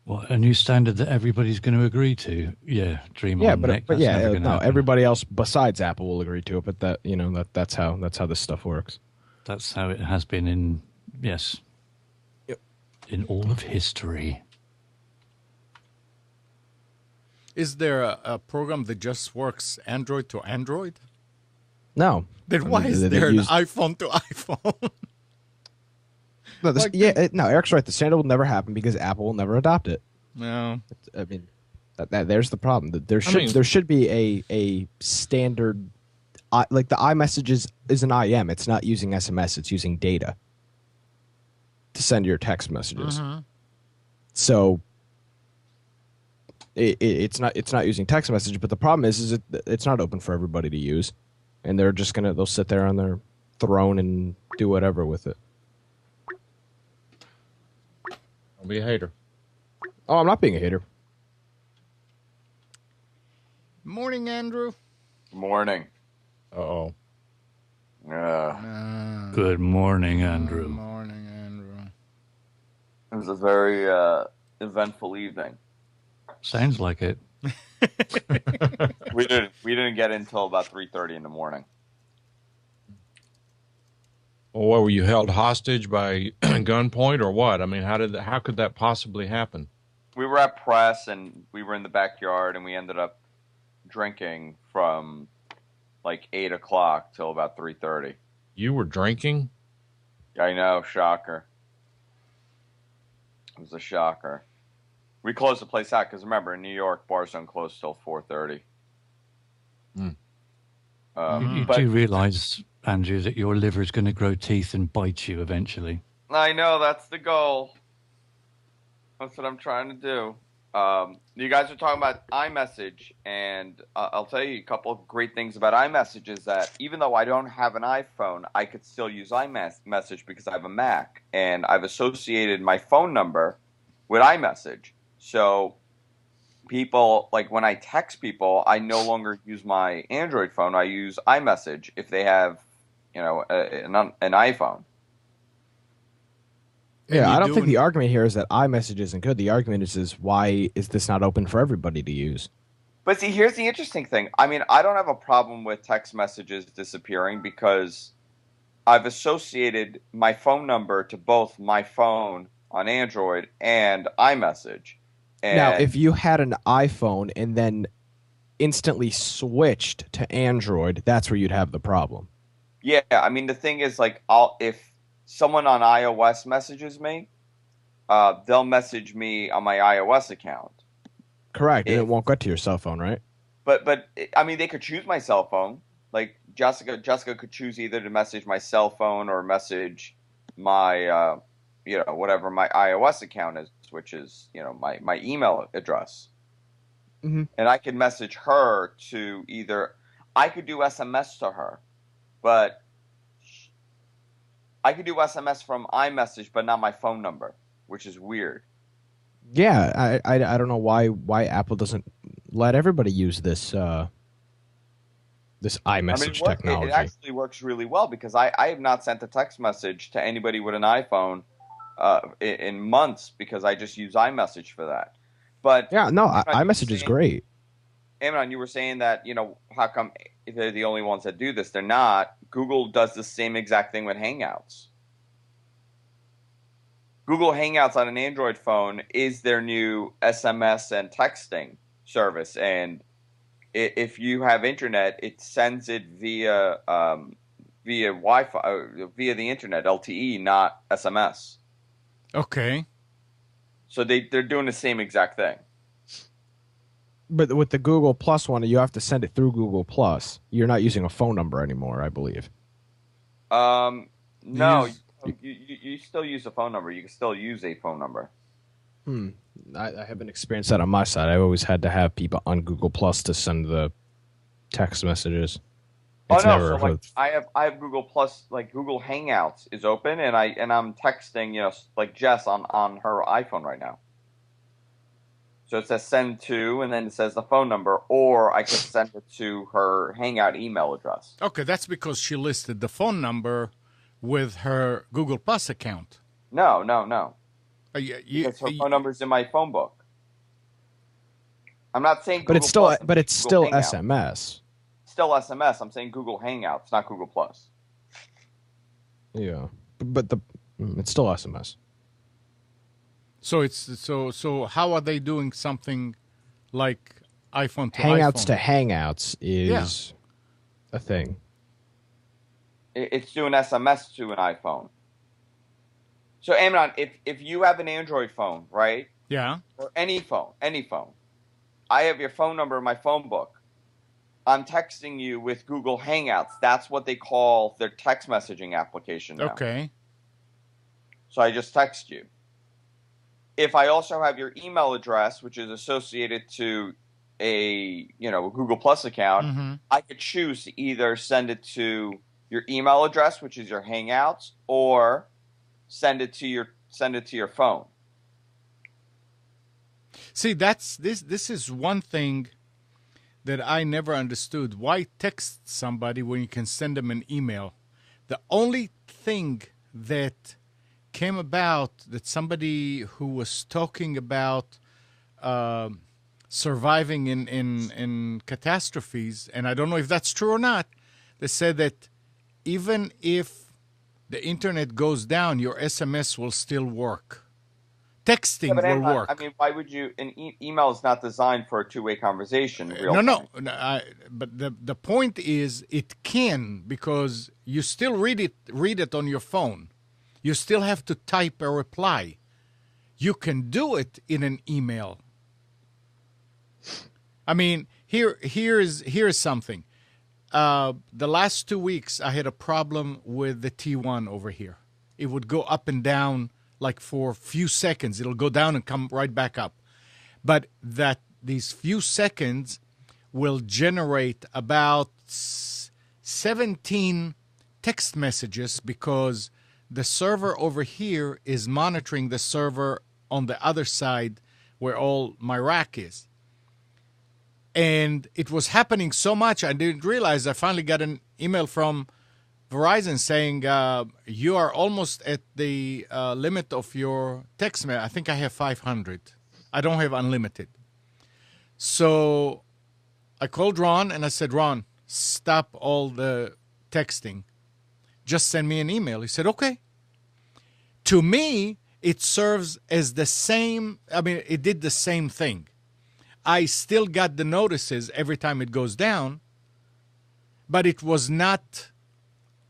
What, a new standard that everybody's going to agree to? Yeah, dream Yeah, on, Nick. but That's never yeah, gonna no, happen. everybody else besides Apple will agree to it. But that's how this stuff works. That's how it has been in Yep. in all of history. Is there a program that just works Android to Android? No. Then why is there an iPhone to iPhone? No, no, Eric's right. The standard will never happen because Apple will never adopt it. No. I mean, there's the problem. There should be a standard, like the iMessage is an IM. It's not using SMS. It's using data to send your text messages. So it's not using text message. But the problem is it's not open for everybody to use, and they'll sit there on their throne and do whatever with it. Don't be a hater. Oh, I'm not being a hater. Morning, Andrew. Morning. Uh-oh. Good morning, Andrew. Morning, Andrew. It was a very eventful evening. Sounds like it. We didn't get in until about 3:30 in the morning. Well, what, were you held hostage by gunpoint or what? I mean, how could that possibly happen? We were at press and we were in the backyard and we ended up drinking from like 8 o'clock till about 3:30. You were drinking? I know, shocker. It was a shocker. We closed the place out because remember, in New York, bars don't close till 4:30. You do realize, Andrew, that your liver is going to grow teeth and bite you eventually. I know, that's the goal. That's what I'm trying to do. You guys are talking about iMessage, and I'll tell you a couple of great things about iMessage is that even though I don't have an iPhone, I could still use iMessage because I have a Mac, and I've associated my phone number with iMessage. So people, like when I text people, I no longer use my Android phone. I use iMessage if they have, an iPhone. Yeah, I don't think the argument here is that iMessage isn't good. The argument is why is this not open for everybody to use? But see, here's the interesting thing. I mean, I don't have a problem with text messages disappearing because I've associated my phone number to both my phone on Android and iMessage. And now, if you had an iPhone and then instantly switched to Android, that's where you'd have the problem. Yeah, I mean, the thing is, like, if someone on iOS messages me, they'll message me on my iOS account. Correct, and it won't get to your cell phone, right? But I mean, they could choose my cell phone. Like Jessica could choose either to message my cell phone or message my, whatever my iOS account is, which is, my email address. Mm-hmm. And I could message her to I could do SMS to her, but I could do SMS from iMessage, but not my phone number, which is weird. Yeah, I don't know why Apple doesn't let everybody use this this iMessage technology. It actually works really well because I have not sent a text message to anybody with an iPhone in months because I just use iMessage for that. But yeah, no, iMessage is great. Amnon, you were saying that, how come they're the only ones that do this? They're not. Google does the same exact thing with Hangouts. Google Hangouts on an Android phone is their new SMS and texting service. And if you have internet, it sends it via Wi-Fi, via the internet, LTE, not SMS. Okay. So they're doing the same exact thing. But with the Google Plus one, you have to send it through Google Plus. You're not using a phone number anymore, I believe. No, you still use a phone number. You can still use a phone number. I haven't experienced that on my side. I've always had to have people on Google Plus to send the text messages. I have Google Plus, like Google Hangouts is open, and I'm texting, like Jess on her iPhone right now. So it says send to, and then it says the phone number, or I could send it to her Hangout email address. Okay, that's because she listed the phone number with her Google Plus account. No. Because her phone number's in my phone book. I'm not saying Google Plus, but it's still Hangout. SMS. Still SMS. I'm saying Google Hangouts, not Google Plus. Yeah, but it's still SMS. So it's so how are they doing something like iPhone to Hangouts iPhone. to Hangouts is a thing. It's doing SMS to an iPhone. So, Amnon, if you have an Android phone, right? Yeah. Or any phone, I have your phone number in my phone book. I'm texting you with Google Hangouts. That's what they call their text messaging application now. Okay. So I just text you. If I also have your email address, which is associated to a Google Plus account, Mm-hmm. I could choose to either send it to your email address, which is your Hangouts, or send it to your phone. See, this is one thing that I never understood. Why text somebody when you can send them an email? The only thing that came about that somebody who was talking about surviving in catastrophes, and I don't know if that's true or not, they said that even if the internet goes down, your SMS will still work. Texting But will work. I mean, why would you? An email is not designed for a two-way conversation. Real No. time. But the point is, it can, because you still read it on your phone. You still have to type a reply. You can do it in an email. I mean, here's something. The last 2 weeks, I had a problem with the T1 over here. It would go up and down like for a few seconds. It'll go down and come right back up. But these few seconds will generate about 17 text messages, because the server over here is monitoring the server on the other side where all my rack is. And it was happening so much, I didn't realize. I finally got an email from Verizon saying, you are almost at the limit of your text. I think I have 500. I don't have unlimited. So I called Ron and I said, Ron, stop all the texting. Just send me an email. He said, okay. To me, it serves as the same. I mean, it did the same thing. I still got the notices every time it goes down, but it was not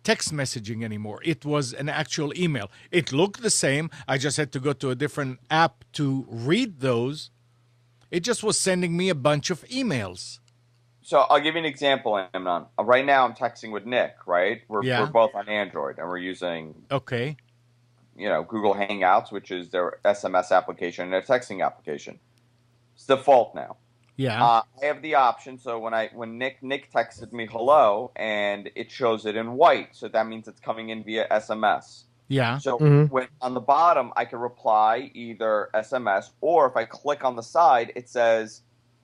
text messaging anymore. It was an actual email. It looked the same. I just had to go to a different app to read those. It just was sending me a bunch of emails. So I'll give you an example, Amnon. Right now I'm texting with Nick, right? We're both on Android, and we're using Okay. Google Hangouts, which is their SMS application and their texting application. It's default now. Yeah. I have the option. So when Nick texted me hello, and it shows it in white, so that means it's coming in via SMS. Yeah. So when on the bottom, I can reply either SMS, or if I click on the side, it says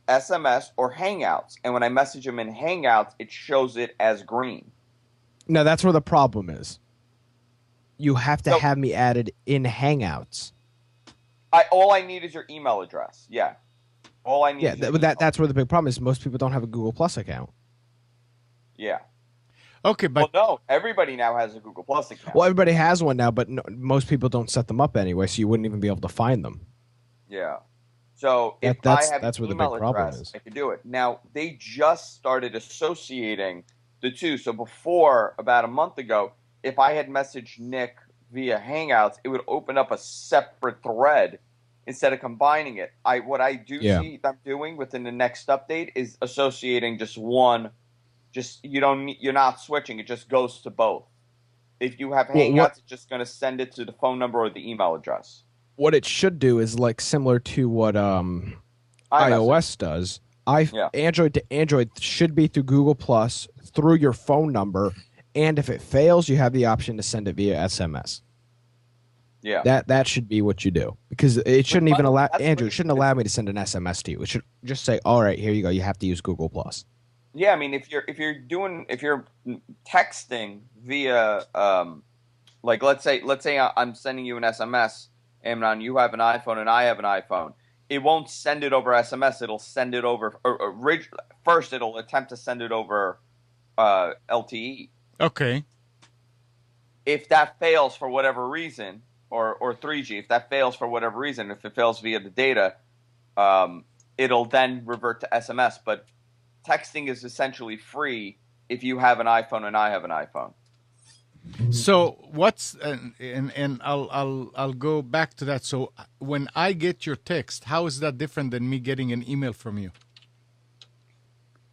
SMS or Hangouts. And when I message him in Hangouts, it shows it as green. No, that's where the problem is. You have to have me added in Hangouts. All I need is your email address. Yeah. All I need. Yeah, that's where the big problem is. Most people don't have a Google Plus account. Yeah. Okay, but no, everybody now has a Google Plus account. Well, everybody has one now, but most people don't set them up anyway, so you wouldn't even be able to find them. Yeah. So if that's I have where the email big problem address, is. I can do it. Now, they just started associating the two. So before, about a month ago, if I had messaged Nick via Hangouts, it would open up a separate thread instead of combining it. What I do see them doing within the next update is associating just one. You're not switching. It just goes to both. If you have Hangouts, it's just going to send it to the phone number or the email address. What it should do is like similar to what iOS does. Android to Android should be through Google Plus through your phone number, and if it fails, you have the option to send it via SMS. Yeah, that should be what you do, because it shouldn't even allow Android shouldn't allow me to send an SMS to you. It should just say, "All right, here you go. You have to use Google Plus." Yeah, I mean, if you're texting via like let's say I'm sending you an SMS, Amnon, you have an iPhone and I have an iPhone. It won't send it over SMS. It'll send it over. First, it'll attempt to send it over LTE. Okay. If that fails for whatever reason, or 3G, if that fails for whatever reason, if it fails via the data, it'll then revert to SMS. But texting is essentially free if you have an iPhone and I have an iPhone. So what's and I'll go back to that. So when I get your text, how is that different than me getting an email from you?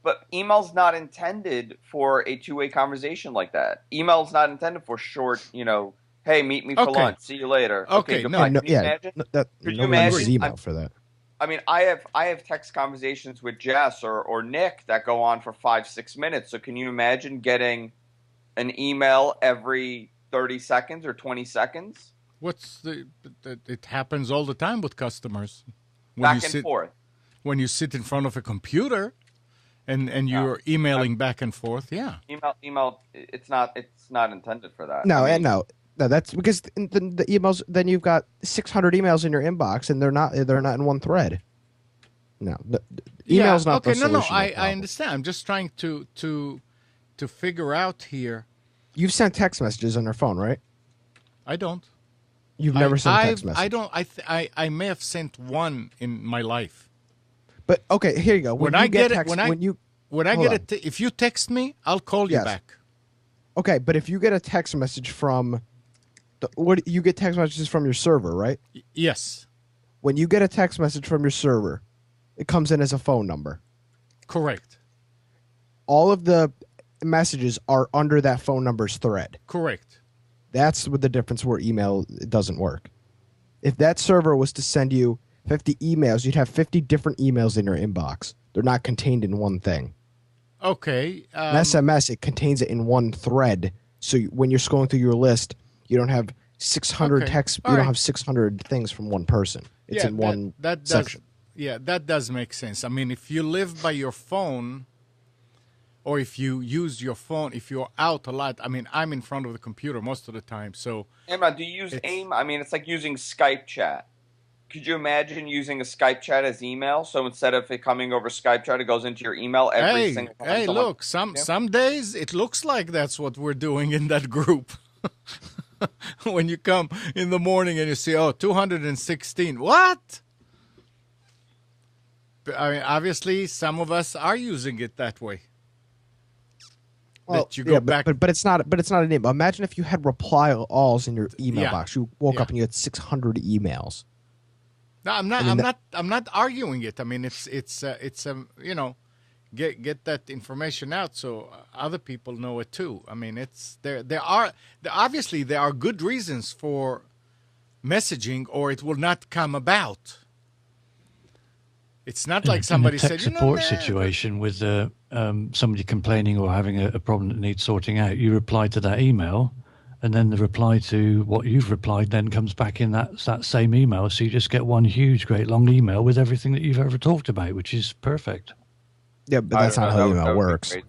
But email's not intended for a two-way conversation like that. Email's not intended for short, hey, meet me for Okay. lunch. See you later. Okay, goodbye. no, Can you imagine? That, Could you no one uses imagine? email for that. I mean, I have text conversations with Jess or Nick that go on for 5-6 minutes. So can you imagine getting an email every 30 seconds or 20 seconds? It happens all the time with customers. Back and forth. When you sit in front of a computer and you're emailing back and forth, yeah. Email. It's not intended for that. No, I mean, and no, that's because the emails. Then you've got 600 emails in your inbox, and they're not in one thread. No, email's not the solution. No, to the I problem. understand. I'm just trying to figure out here. You've sent text messages on your phone, right? I don't. You've never sent text messages. I don't. I may have sent one in my life. But okay, here you go. When I get it, if you text me, I'll call you Yes. back. Okay, but if you get a text message from, you get text messages from your server, right? Yes, When you get a text message from your server, it comes in as a phone number. correct. All of the messages are under that phone number's thread. Correct. That's what the difference where email doesn't work. If that server was to send you 50 emails, you'd have 50 different emails in your inbox. They're not contained in one thing. Okay. An SMS, it contains it in one thread. So when you're scrolling through your list, you don't have 600 Okay. texts. All You don't right. have 600 things from one person. It's in one that section. that does make sense. I mean, if you live by your phone, or if you use your phone, if you're out a lot. I mean, I'm in front of the computer most of the time, so Emma, do you use It's- AIM? I mean, it's like using Skype chat. Could you imagine using a Skype chat as email? So instead of it coming over Skype chat, it goes into your email every single time. hey, someone- look, some days it looks like that's what we're doing in that group. When you come in the morning and you see, 216, what? I mean, obviously, some of us are using it that way. That you go back. but it's not an email. Imagine if you had reply alls in your email Yeah. box. You woke Yeah. up and you had 600 emails. No, I'm not. I mean, I'm not arguing it. I mean, it's get that information out so other people know it too. I mean, it's obviously there are good reasons for messaging, or it will not come about. It's not like somebody in a tech said, support situation with somebody complaining or having a problem that needs sorting out. You reply to that email, and then the reply to what you've replied then comes back in that same email. So you just get one huge, great long email with everything that you've ever talked about, which is perfect. Yeah, but I that's don't not know, how that email would be works. great.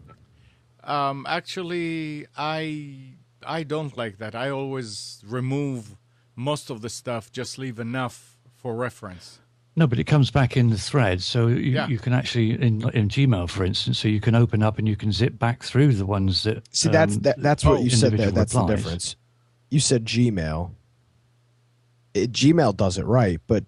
Actually, I don't like that. I always remove most of the stuff, just leave enough for reference. No, but it comes back in the thread, so Yeah. you can actually in Gmail, for instance, so you can open up and you can zip back through the ones that. See, that's what you said there. individual That's the replies. difference. You said Gmail. Gmail does it right, but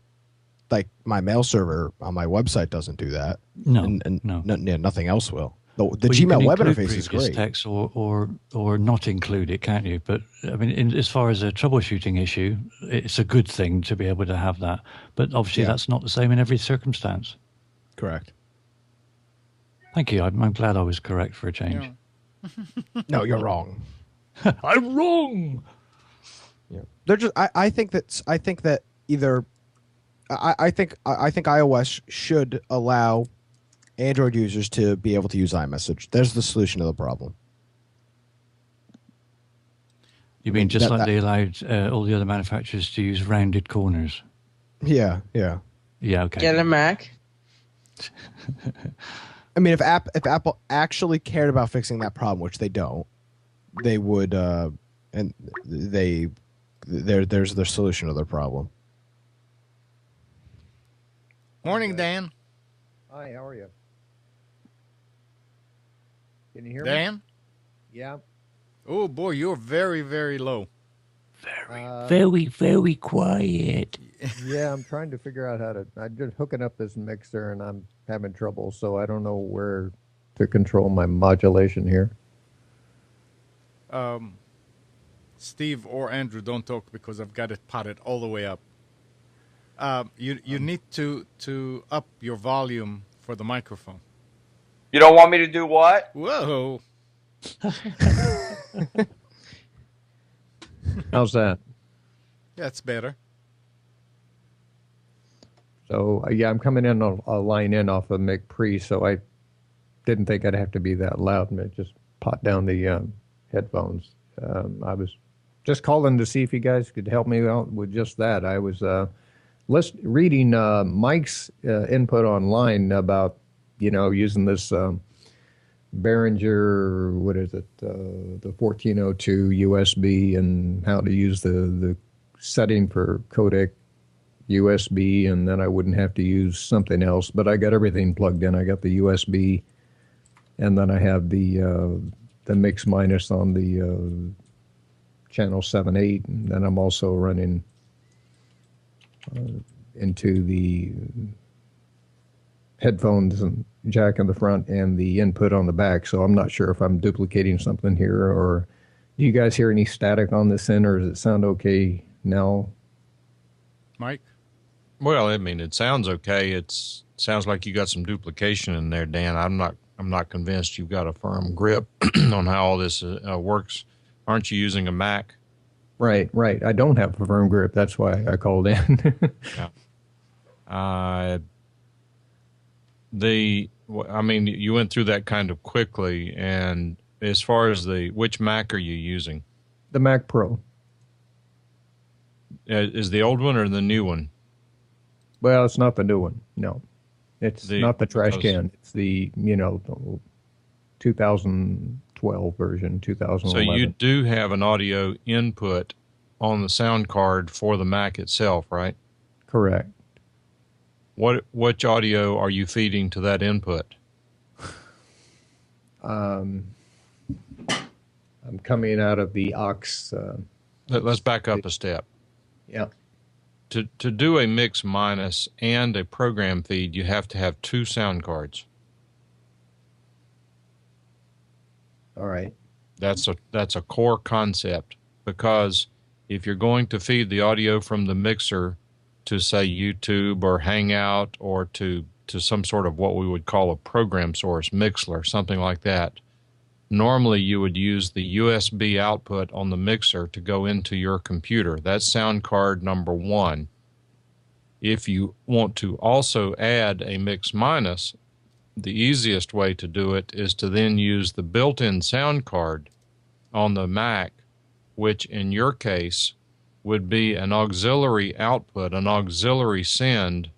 like my mail server on my website doesn't do that. No, and no. Nothing else will. The Well, you Gmail can web include interface is previous great. text or not include it, can't you? But I mean, as far as a troubleshooting issue, it's a good thing to be able to have that. But obviously, Yeah. that's not the same in every circumstance. Correct. Thank you. I'm glad I was correct for a change. Yeah. No, you're wrong. I'm wrong. Yeah. They're just. I think that either. I think iOS should allow Android users to be able to use iMessage. There's the solution to the problem. You mean just that- like they allowed all the other manufacturers to use rounded corners? Yeah, yeah. Yeah. Okay. Get a Mac. I mean, if Apple actually cared about fixing that problem, which they don't, they would. And there's their solution to their problem. Morning, Dan. Hi, how are you? Can you hear me? Dan? Yeah. Oh, boy, you're very, very low. Very, very quiet. Yeah, I'm trying to figure out how to. I'm just hooking up this mixer and I'm having trouble, so I don't know where to control my modulation here. Steve or Andrew, don't talk because I've got it potted all the way up. You need to up your volume for the microphone. You don't want me to do what? Whoa. How's that? That's better. So yeah, I'm coming in on a line in off of Mic Pre, so I didn't think I'd have to be that loud, and it just pot down the headphones. I was just calling to see if you guys could help me out with just that. I was reading Mike's input online about using this Behringer, what is it, the 1402 USB, and how to use the setting for codec USB, and then I wouldn't have to use something else. But I got everything plugged in. I got the USB, and then I have the mix minus on the channel 7/8, and then I'm also running into the headphones and jack in the front and the input on the back. So I'm not sure if I'm duplicating something here, or do you guys hear any static on this end, or does it sound okay now? Mike? Well, I mean, it sounds okay. It sounds like you got some duplication in there, Dan. I'm not convinced you've got a firm grip on how all this works. Aren't you using a Mac? Right. I don't have a firm grip. That's why I called in. Yeah. I mean, you went through that kind of quickly. And as far as which Mac are you using? The Mac Pro. Is the old one or the new one? Well, it's not the new one. No, it's not the trash can. It's the 2012 version, 2011. So you do have an audio input on the sound card for the Mac itself, right? Correct. Which audio are you feeding to that input? I'm coming out of the aux. Let's back up a step. Yeah. To do a mix minus and a program feed, you have to have two sound cards. All right. That's a core concept, because if you're going to feed the audio from the mixer to, say, YouTube or Hangout, or to some sort of what we would call a program source, Mixler, something like that, normally you would use the USB output on the mixer to go into your computer. That's sound card number one. If you want to also add a mix minus, the easiest way to do it is to then use the built-in sound card on the Mac, which in your case would be an auxiliary output, an auxiliary send,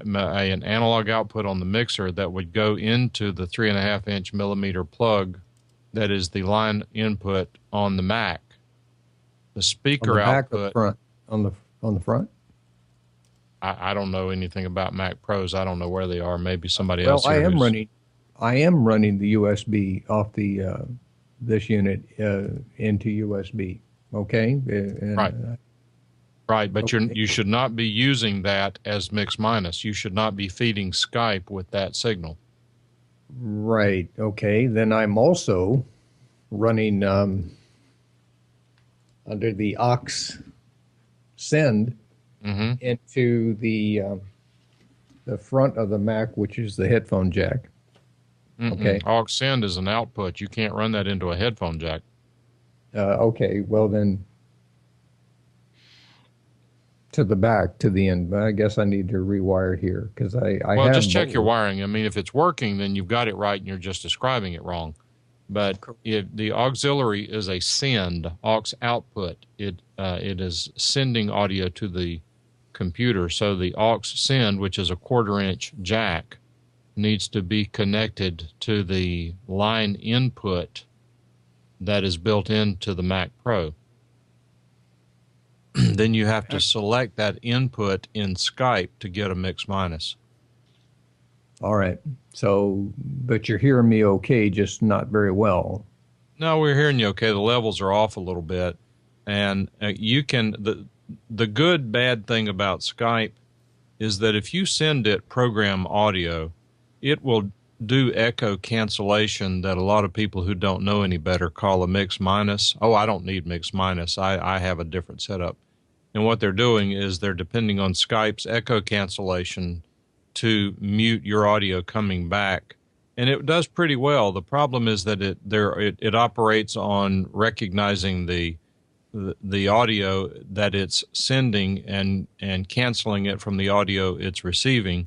an analog output on the mixer that would go into the 3.5-inch millimeter plug that is the line input on the Mac. The speaker output on the front. I don't know anything about Mac Pros. I don't know where they are. Maybe somebody else. Well, I am running the USB off the this unit into USB. Okay. Right. Right, but okay. You should not be using that as mix minus. You should not be feeding Skype with that signal. Right. Okay. Then I'm also running under the aux send into the front of the Mac, which is the headphone jack. Okay. Aux send is an output. You can't run that into a headphone jack. Okay. Well, then to the back, to the end. But I guess I need to rewire here, because I well, just check your wiring. I mean, if it's working, then you've got it right and you're just describing it wrong. But if the auxiliary is a send, aux output, it is sending audio to the computer. So the aux send, which is a 1/4-inch jack, needs to be connected to the line input that is built into the Mac Pro. Then you have to select that input in Skype to get a mix minus. All right. So, but you're hearing me okay, just not very well. No, we're hearing you okay. The levels are off a little bit. And you can, the good bad thing about Skype is that if you send it program audio, it will do echo cancellation that a lot of people who don't know any better call a mix minus. Oh, I don't need mix minus. I have a different setup. And what they're doing is they're depending on Skype's echo cancellation to mute your audio coming back. And it does pretty well. The problem is that it operates on recognizing the audio that it's sending and canceling it from the audio it's receiving.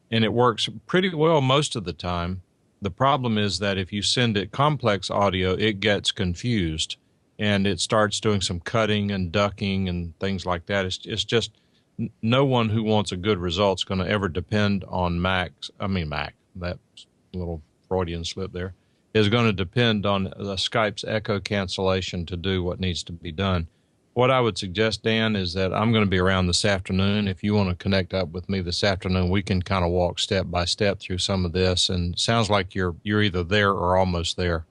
And it works pretty well most of the time. The problem is that if you send it complex audio, it gets confused and it starts doing some cutting and ducking and things like that. It's just no one who wants a good result is going to ever depend on Mac, that little Freudian slip there, is going to depend on the Skype's echo cancellation to do what needs to be done. What I would suggest, Dan, is that I'm going to be around this afternoon. If you want to connect up with me this afternoon, we can kind of walk step by step through some of this. And it sounds like you're either there or almost there.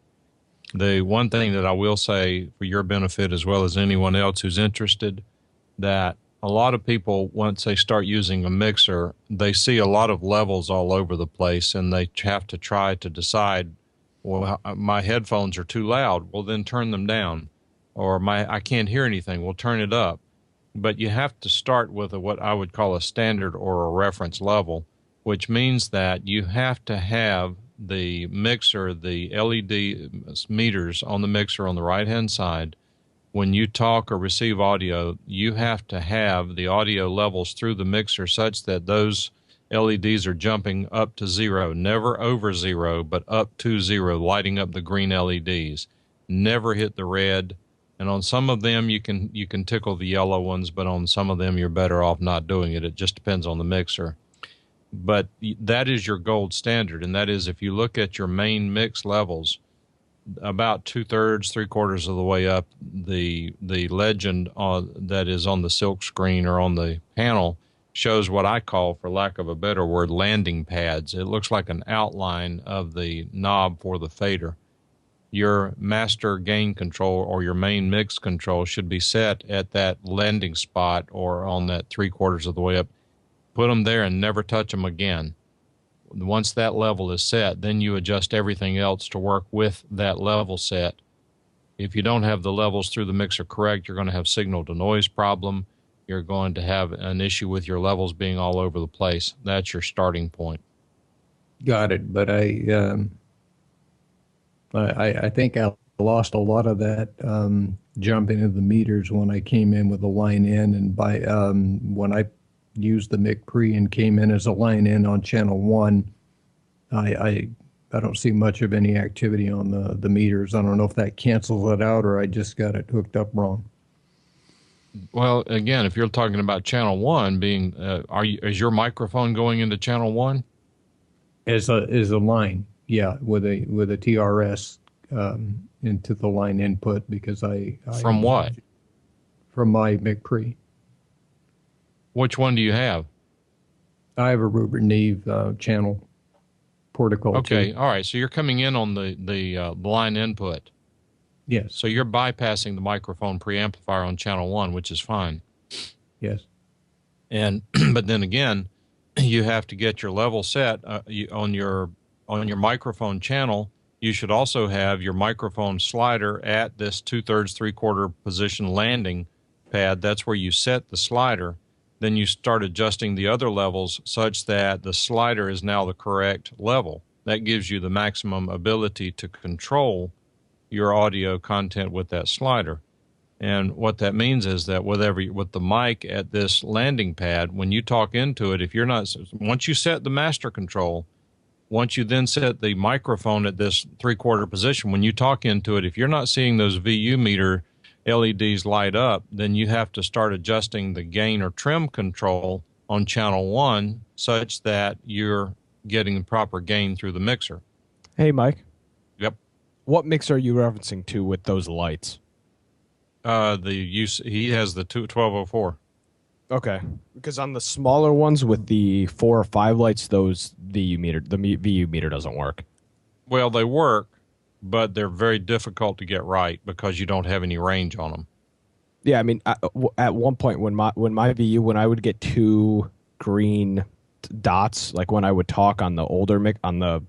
The one thing that I will say for your benefit as well as anyone else who's interested, that a lot of people, once they start using a mixer, they see a lot of levels all over the place and they have to try to decide, well, my headphones are too loud. Well, then turn them down. Or I can't hear anything. Well, turn it up. But you have to start with what I would call a standard or a reference level, which means that you have to have the mixer, the LED meters on the mixer on the right-hand side. When you talk or receive audio, you have to have the audio levels through the mixer such that those LEDs are jumping up to 0, never over 0, but up to 0, lighting up the green LEDs. Never hit the red. And on some of them, you can tickle the yellow ones, but on some of them, you're better off not doing it. It just depends on the mixer. But that is your gold standard, and that is if you look at your main mix levels, about 2/3, 3/4 of the way up, the legend that is on the silk screen or on the panel shows what I call, for lack of a better word, landing pads. It looks like an outline of the knob for the fader. Your master gain control or your main mix control should be set at that landing spot or on that 3/4 of the way up. Put them there and never touch them again. Once that level is set, then you adjust everything else to work with that level set. If you don't have the levels through the mixer correct, you're going to have signal to noise problem. You're going to have an issue with your levels being all over the place. That's your starting point. Got it. But I think I lost a lot of that jumping of the meters when I came in with a line in, and when I used the mic pre and came in as a line in on channel 1, I don't see much of any activity on the meters. I don't know if that cancels it out or I just got it hooked up wrong. Well, again, if you're talking about channel 1 being, is your microphone going into channel 1? As a line. Yeah, with a TRS into the line input because I From what? From my mic pre. Which one do you have? I have a Rupert Neve channel protocol. Okay, too. all right. So you're coming in on the line input. Yes. So you're bypassing the microphone preamplifier on channel 1, which is fine. Yes. And but then again, you have to get your level set on your microphone channel. You should also have your microphone slider at this 2/3, 3/4 position landing pad. That's where you set the slider. Then you start adjusting the other levels such that the slider is now the correct level. That gives you the maximum ability to control your audio content with that slider. And what that means is that with the mic at this landing pad, when you talk into it, once you set the master control, once you then set the microphone at this 3/4 position, when you talk into it, if you're not seeing those VU meter LEDs light up, then you have to start adjusting the gain or trim control on channel 1 such that you're getting the proper gain through the mixer. Hey, Mike. Yep. What mix are you referencing to with those lights? He has the 1204. Okay, because on the smaller ones with the 4 or 5 lights, the VU meter doesn't work. Well, they work, but they're very difficult to get right because you don't have any range on them. Yeah, I mean, at one point when my VU, when I would get two green dots, like when I would talk on the older mic, on the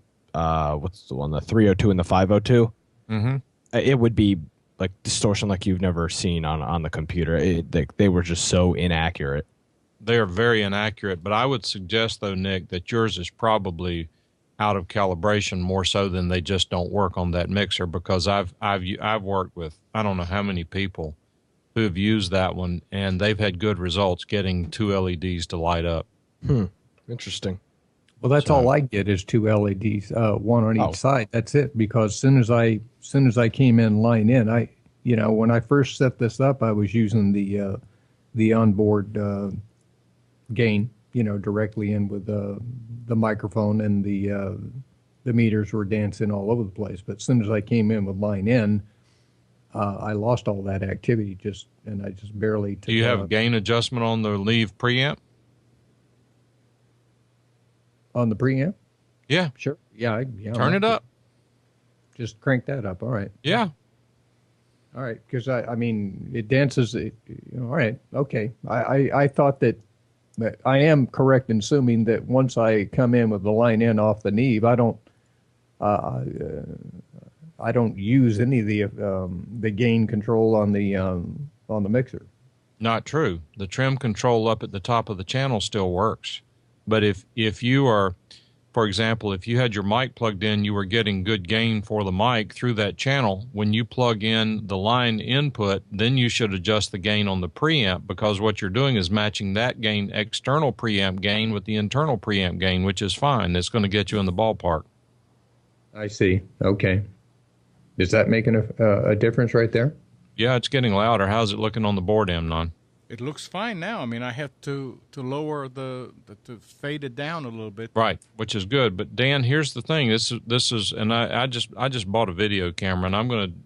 what's the one, the 302 and the 502, it would be like distortion like you've never seen on the computer. They were just so inaccurate. They are very inaccurate, but I would suggest though, Nick, that yours is probably out of calibration more so than they just don't work on that mixer, because I've worked with I don't know how many people who have used that one, and they've had good results getting two LEDs to light up. Interesting. Well, that's all I get is two LEDs, one on each side. That's it. Because soon as I came in line in, when I first set this up, I was using the onboard gain, directly in with the microphone, and the meters were dancing all over the place. But as soon as I came in with line in, I lost all that activity and I just barely. Do you have gain adjustment on the Neve preamp? On the preamp? Yeah. Sure. Yeah. Turn it up. Just crank that up. All right. Yeah. All right. Because I mean, it dances. All right. Okay. I thought that I am correct in assuming that once I come in with the line in off the Neve, I don't use any of the gain control on the mixer. Not true. The trim control up at the top of the channel still works. But if you are, for example, if you had your mic plugged in, you were getting good gain for the mic through that channel. When you plug in the line input, then you should adjust the gain on the preamp, because what you're doing is matching that gain, external preamp gain, with the internal preamp gain, which is fine. It's going to get you in the ballpark. I see. Okay. Is that making a difference right there? Yeah, it's getting louder. How's it looking on the board, Amnon? It looks fine now. I mean, I have to lower to fade it down a little bit. Right, which is good. But Dan, here's the thing. This is, and I just bought a video camera, and I'm going to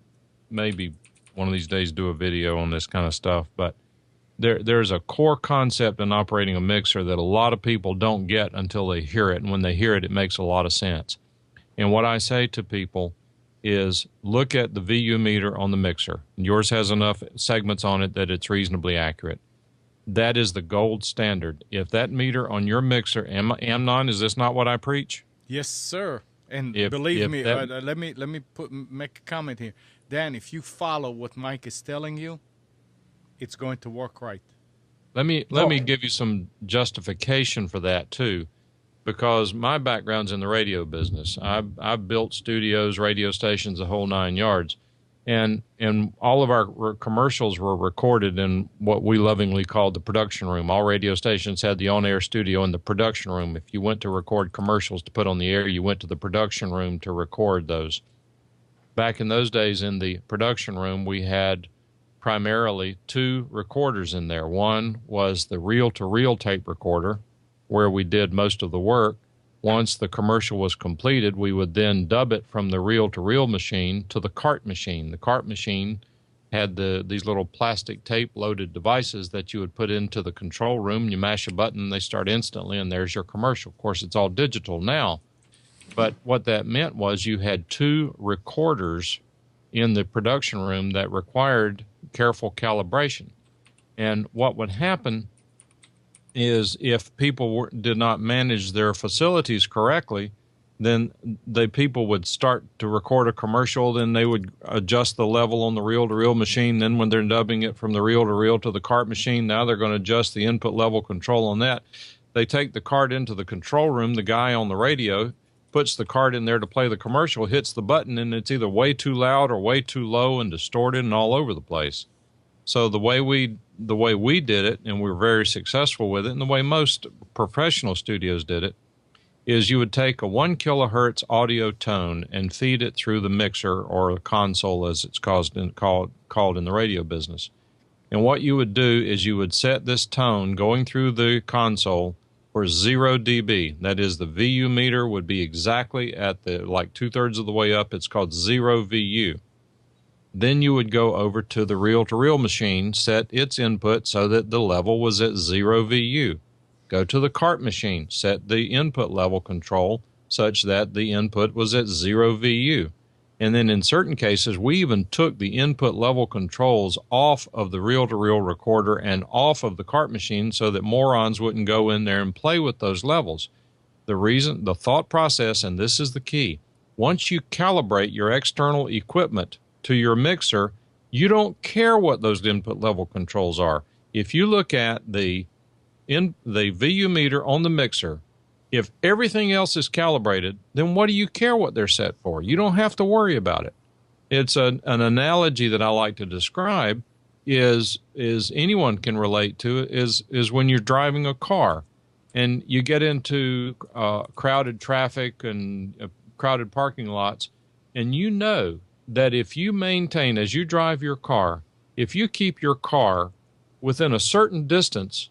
maybe one of these days do a video on this kind of stuff. But there's a core concept in operating a mixer that a lot of people don't get until they hear it, and when they hear it, it makes a lot of sense. And what I say to people is look at the VU meter on the mixer. Yours has enough segments on it that it's reasonably accurate. That is the gold standard. If that meter on your mixer, Amnon, is this not what I preach? Yes, sir. And believe me, let me make a comment here. Dan, if you follow what Mike is telling you, it's going to work right. Let me give you some justification for that too. Because my background's in the radio business. I've built studios, radio stations, the whole 9 yards. And all of our commercials were recorded in what we lovingly called the production room. All radio stations had the on-air studio in the production room. If you went to record commercials to put on the air, you went to the production room to record those. Back in those days in the production room, we had primarily two recorders in there. One was the reel-to-reel tape recorder, where we did most of the work. Once the commercial was completed, we would then dub it from the reel-to-reel machine to the cart machine. The cart machine had these little plastic tape-loaded devices that you would put into the control room. You mash a button, they start instantly, and there's your commercial. Of course, it's all digital now. But what that meant was you had two recorders in the production room that required careful calibration. And what would happen is if people did not manage their facilities correctly, then the people would start to record a commercial, then they would adjust the level on the reel-to-reel machine. Then when they're dubbing it from the reel-to-reel to the cart machine, now they're going to adjust the input level control on that. They take the cart into the control room, the guy on the radio puts the cart in there to play the commercial, hits the button, and it's either way too loud or way too low and distorted and all over the place. So the way we did it, and we were very successful with it, and the way most professional studios did it, is you would take a 1 kilohertz audio tone and feed it through the mixer, or the console as it's called in the radio business. And what you would do is you would set this tone going through the console for 0 dB. That is, the VU meter would be exactly at like 2/3 of the way up. It's called 0 VU. Then you would go over to the reel-to-reel machine, set its input so that the level was at 0 VU. Go to the cart machine, set the input level control such that the input was at 0 VU. And then in certain cases, we even took the input level controls off of the reel-to-reel recorder and off of the cart machine so that morons wouldn't go in there and play with those levels. The thought process, and this is the key, once you calibrate your external equipment to your mixer, you don't care what those input level controls are. If you look at the VU meter on the mixer, if everything else is calibrated, then what do you care what they're set for? You don't have to worry about it. It's an analogy that I like to describe is anyone can relate to it is when you're driving a car and you get into crowded traffic and crowded parking lots, and you know that if you maintain, as you drive your car, if you keep your car within a certain distance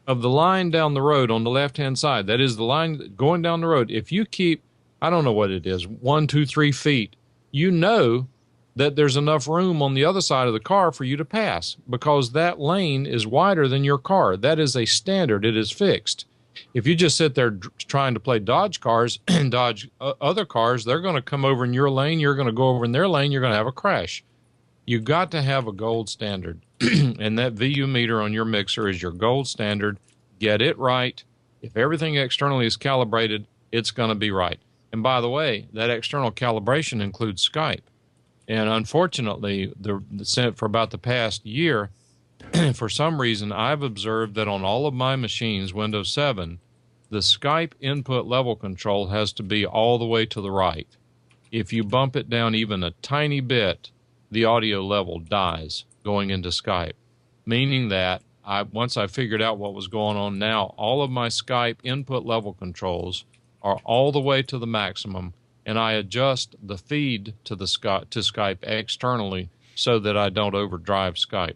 of the line down the road on the left-hand side, that is the line going down the road, if you keep, I don't know what it is, 1, 2, 3 feet, you know that there's enough room on the other side of the car for you to pass because that lane is wider than your car. That is a standard. It is fixed. If you just sit there trying to play dodge cars and dodge other cars, they're going to come over in your lane. You're going to go over in their lane. You're going to have a crash. You got to have a gold standard. And that VU meter on your mixer is your gold standard. Get it right. If everything externally is calibrated, it's going to be right. And by the way, that external calibration includes Skype. And unfortunately, for about the past year, for some reason, I've observed that on all of my machines, Windows 7, the Skype input level control has to be all the way to the right. If you bump it down even a tiny bit, the audio level dies going into Skype, meaning that once I figured out what was going on now, all of my Skype input level controls are all the way to the maximum, and I adjust the feed to Skype externally so that I don't overdrive Skype.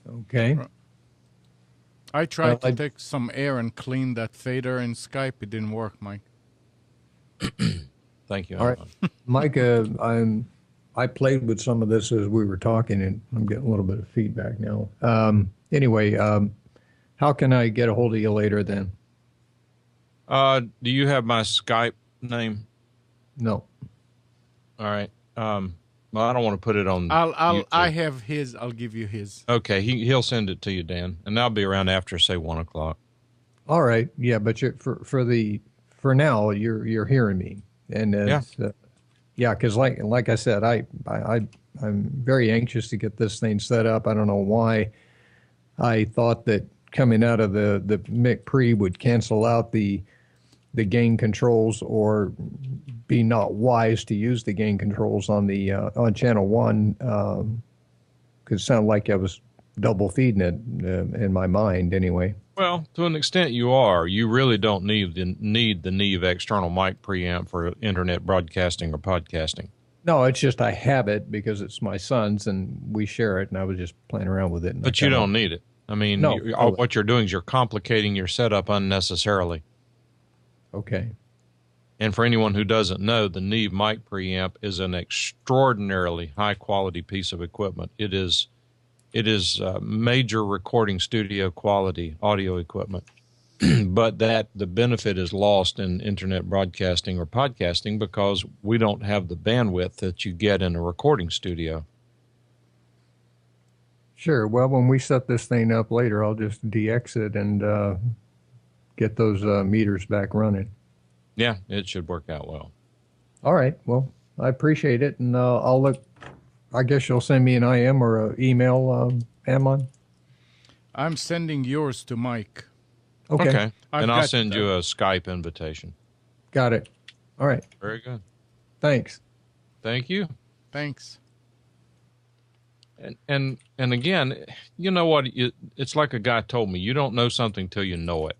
Okay. I tried to take some air and clean that fader in Skype. It didn't work, Mike. Thank you. All right. Mike, I played with some of this as we were talking, and I'm getting a little bit of feedback now. Anyway, how can I get a hold of you later then? Do you have my Skype name? No. All right. Well, I don't want to put it on. I have his. I'll give you his. Okay, he'll send it to you, Dan, and I'll be around after say 1 o'clock. All right. Yeah, but for now you're hearing me, and yeah, because like I said, I'm very anxious to get this thing set up. I don't know why I thought that coming out of the Mic Pre would cancel out the gain controls or be not wise to use the gain controls on the on channel 1 because it sounded like I was double feeding it in my mind anyway. Well, to an extent you are. You really don't need the Neve external mic preamp for internet broadcasting or podcasting. No, it's just I have it because it's my son's and we share it, and I was just playing around with it. But you don't need it. I mean, no, what you're doing is you're complicating your setup unnecessarily. Okay. And for anyone who doesn't know, the Neve mic preamp is an extraordinarily high-quality piece of equipment. It is major recording studio quality audio equipment. But the benefit is lost in internet broadcasting or podcasting because we don't have the bandwidth that you get in a recording studio. Sure. Well, when we set this thing up later, I'll just de-exit and get those meters back running. Yeah, it should work out well. All right. Well, I appreciate it, and I'll look. I guess you'll send me an IM or an email, Amon? I'm sending yours to Mike. Okay. And I'll send you a Skype invitation. Got it. All right. Very good. Thanks. Thank you. Thanks. And again, you know what? It's like a guy told me, you don't know something till you know it.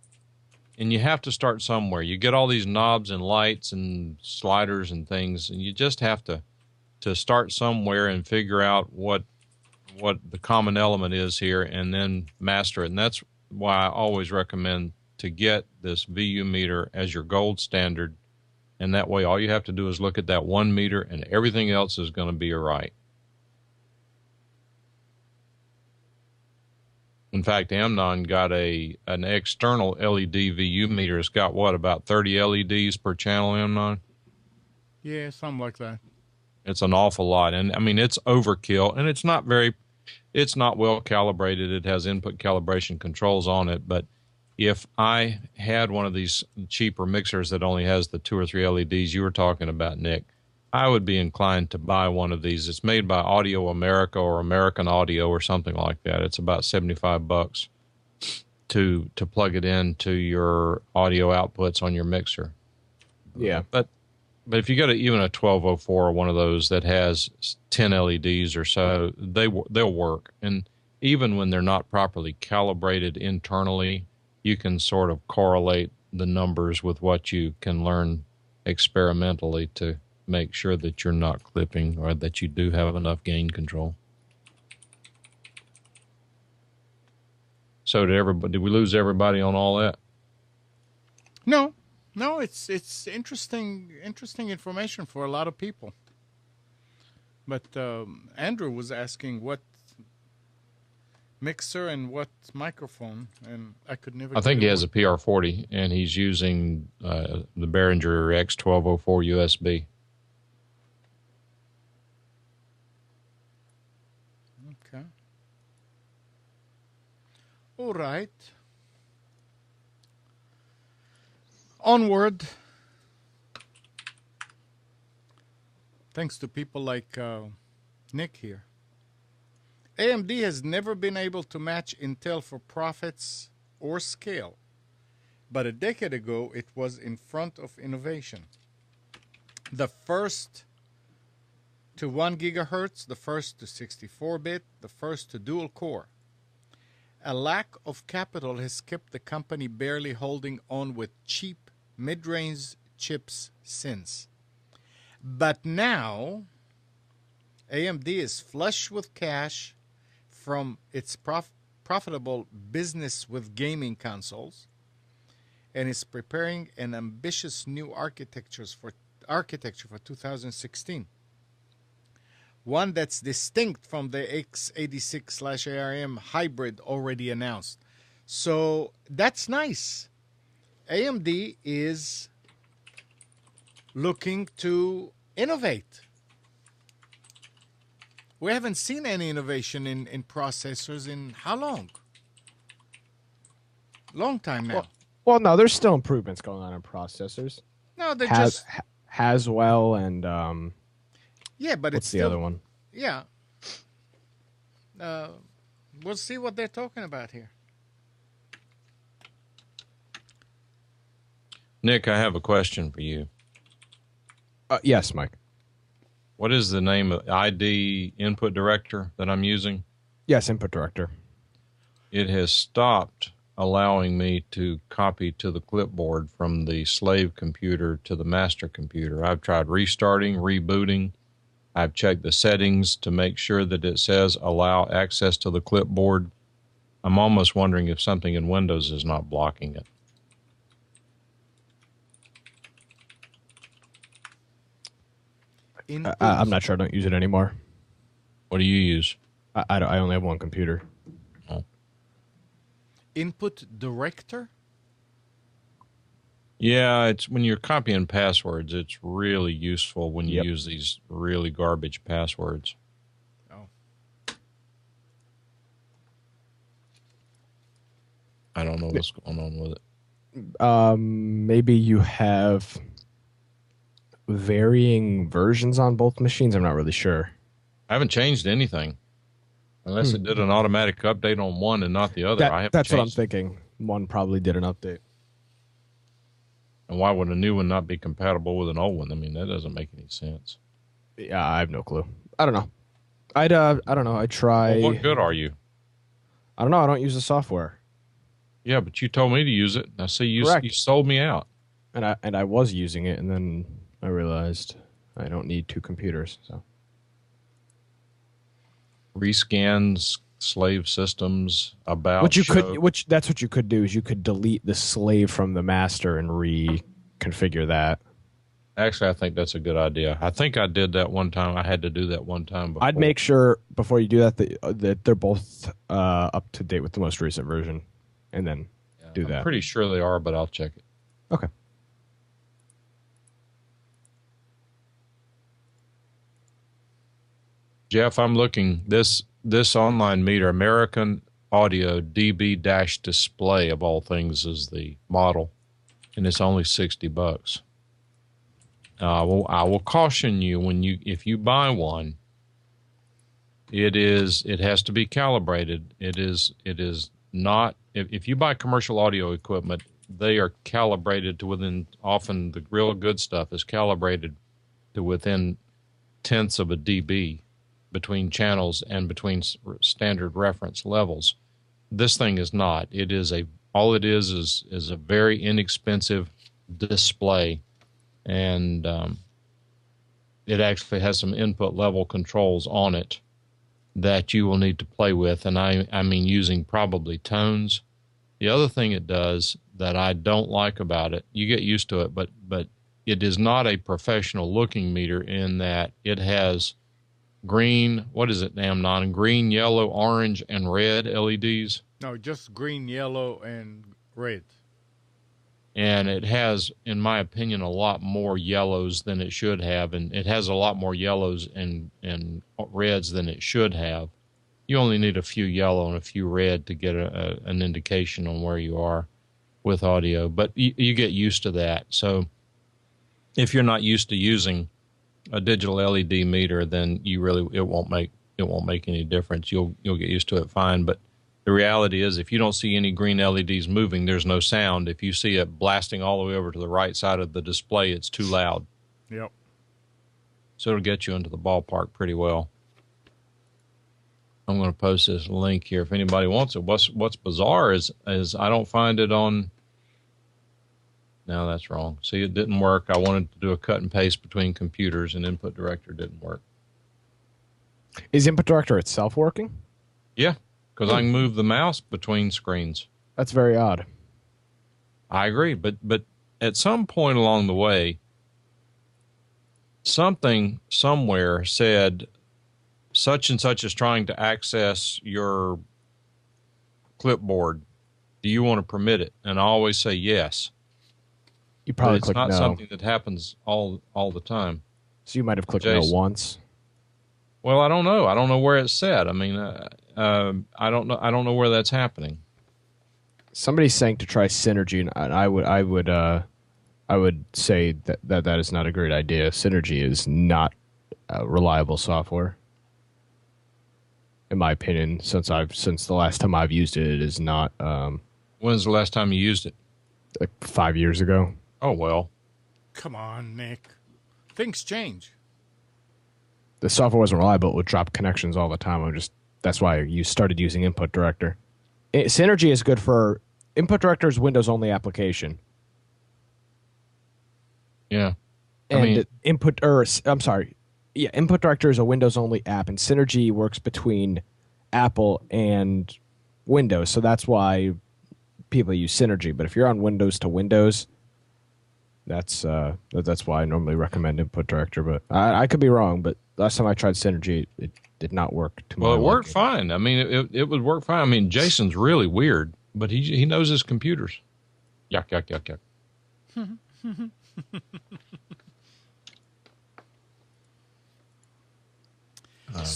And you have to start somewhere. You get all these knobs and lights and sliders and things, and you just have to start somewhere and figure out what the common element is here and then master it. And that's why I always recommend to get this VU meter as your gold standard. And that way all you have to do is look at that 1 meter and everything else is going to be all right. In fact, Amnon got an external LED VU meter. It's got, about 30 LEDs per channel, Amnon? Yeah, something like that. It's an awful lot. And I mean, it's overkill, and it's not well calibrated. It has input calibration controls on it. But if I had one of these cheaper mixers that only has the 2 or 3 LEDs you were talking about, Nick, I would be inclined to buy one of these. It's made by Audio America or American Audio or something like that. It's about $75 to plug it into your audio outputs on your mixer. Yeah. But if you get even a 1204 or one of those that has 10 LEDs or so, they'll work. And even when they're not properly calibrated internally, you can sort of correlate the numbers with what you can learn experimentally to make sure that you're not clipping or that you do have enough gain control. So did we lose everybody on all that? No, it's interesting information for a lot of people. But Andrew was asking what mixer and what microphone, and I could never. I think he has a PR40, and he's using the Behringer X1204 USB. Okay. All right. Onward. Thanks to people like Nick here. AMD has never been able to match Intel for profits or scale, but a decade ago it was in front of innovation. The first to 1 gigahertz, the first to 64-bit, the first to dual core. A lack of capital has kept the company barely holding on with cheap mid-range chips since. But now, AMD is flush with cash from its profitable business with gaming consoles and is preparing an ambitious new architecture for 2016. One that's distinct from the x86/ARM hybrid already announced. So that's nice. AMD is looking to innovate. We haven't seen any innovation in processors in how long? Long time now. Well, no, there's still improvements going on in processors. No, they're just Haswell and yeah, but what's it's the still, other one? Yeah. We'll see what they're talking about here. Nick, I have a question for you. Yes, Mike. What is the name of ID input director that I'm using? Yes, input director. It has stopped allowing me to copy to the clipboard from the slave computer to the master computer. I've tried restarting, rebooting. I've checked the settings to make sure that it says allow access to the clipboard. I'm almost wondering if something in Windows is not blocking it. I'm not sure. I don't use it anymore. What do you use? I only have one computer. Oh. Input director? Yeah, it's when you're copying passwords, it's really useful when you Yep. use these really garbage passwords. Oh. I don't know what's going on with it. Maybe you have varying versions on both machines. I'm not really sure. I haven't changed anything. Unless it did an automatic update on one and not the other. I haven't That's what I'm changed. thinking. One probably did an update. And why would a new one not be compatible with an old one? I mean, that doesn't make any sense. Yeah, I have no clue. I don't know. I don't know. I try. Well, what good are you? I don't know. I don't use the software, Yeah, but you told me to use it. Now, see, you Correct. sold me out. and I was using it, and then I realized I don't need two computers. So Rescans, slave systems, about that's what you could do is you could delete the slave from the master and reconfigure that. Actually, I think that's a good idea. I think I did that one time. I had to do that one time before. I'd make sure before you do that they're both up to date with the most recent version, and then do that. I'm pretty sure they are, but I'll check it. Okay. Jeff, I'm looking this online meter, American Audio DB-display of all things is the model, and it's only $60. I will caution you if you buy one, it has to be calibrated. It is not if you buy commercial audio equipment, they are calibrated to within, often the real good stuff is calibrated to within tenths of a dB between channels and between standard reference levels. This thing is not. All it is a very inexpensive display, and it actually has some input level controls on it that you will need to play with, and I mean using probably tones. The other thing it does that I don't like about it, you get used to it, but it is not a professional looking meter in that it has green, what is it, Non? Green, yellow, orange, and red LEDs. No, just green, yellow, and red. And it has, in my opinion, a lot more yellows than it should have, and it has a lot more yellows and reds than it should have. You only need a few yellow and a few red to get an indication on where you are with audio, but you get used to that. So if you're not used to using a digital LED meter, then it won't make any difference. You'll get used to it fine. But the reality is, if you don't see any green LEDs moving, there's no sound. If you see it blasting all the way over to the right side of the display, it's too loud. Yep. So it'll get you into the ballpark pretty well. I'm going to post this link here if anybody wants it. What's bizarre is I don't find it on. No, that's wrong. See, it didn't work. I wanted to do a cut and paste between computers, and Input Director didn't work. Is Input Director itself working? Yeah, because I can move the mouse between screens. That's very odd. I agree, but at some point along the way, something somewhere said such and such is trying to access your clipboard. Do you want to permit it? And I always say yes. You probably but it's not no. something that happens all the time. So you might have clicked no once. Well, I don't know. I don't know where it's set. I mean, I don't know. I don't know where that's happening. Somebody's saying to try Synergy, and I would say that is not a great idea. Synergy is not reliable software, in my opinion. Since the last time I've used it, it is not. When's the last time you used it? Like 5 years ago. Oh well. Come on, Nick. Things change. The software wasn't reliable. It would drop connections all the time. That's why you started using Input Director. Synergy is good for Input Director's Windows only application. Yeah. And Input Director is a Windows only app, and Synergy works between Apple and Windows. So that's why people use Synergy. But if you're on Windows to Windows, that's why I normally recommend Input Director. But I could be wrong. But last time I tried Synergy, it did not work. Well, it worked fine. I mean, it would work fine. I mean, Jason's really weird, but he knows his computers. Yuck, yuck, yuck, yuck.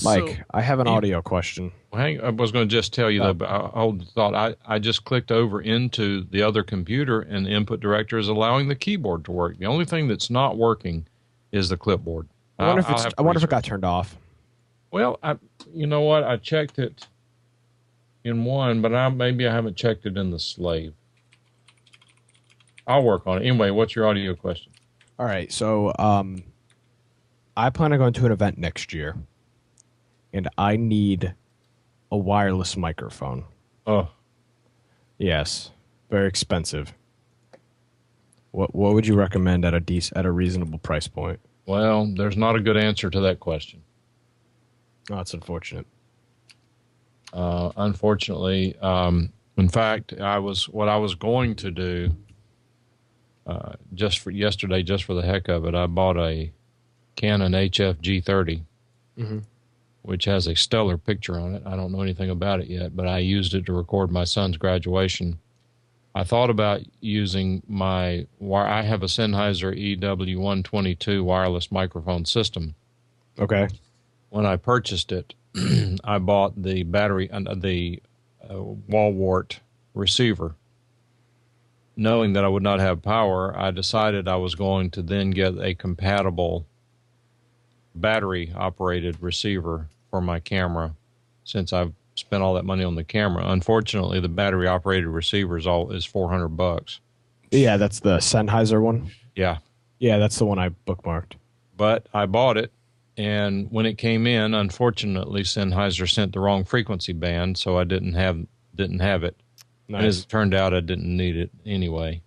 Mike, I have an audio question. Well, I was going to just tell you, though, but I hold the thought. I just clicked over into the other computer, and the Input Director is allowing the keyboard to work. The only thing that's not working is the clipboard. I wonder if it got turned off. Well, you know what? I checked it in one, but maybe I haven't checked it in the slave. I'll work on it. Anyway, what's your audio question? All right, so I plan on going to an event next year, and I need a wireless microphone. Oh. Yes, very expensive. What would you recommend at a reasonable price point? Well, there's not a good answer to that question. Oh, that's unfortunate. Unfortunately, in fact, what I was going to do just for yesterday, just for the heck of it, I bought a Canon HF G30, which has a stellar picture on it. I don't know anything about it yet, but I used it to record my son's graduation. I thought about using I have a Sennheiser EW122 wireless microphone system. Okay. when I purchased it, I bought the battery, the wall wart receiver. Knowing that I would not have power, I decided I was going to then get a compatible battery-operated receiver for my camera, since I've spent all that money on the camera. Unfortunately, the battery-operated receiver is $400. Yeah, that's the Sennheiser one. Yeah. Yeah, that's the one I bookmarked. But I bought it, and when it came in, unfortunately, Sennheiser sent the wrong frequency band, so I didn't have it. Nice. And as it turned out, I didn't need it anyway.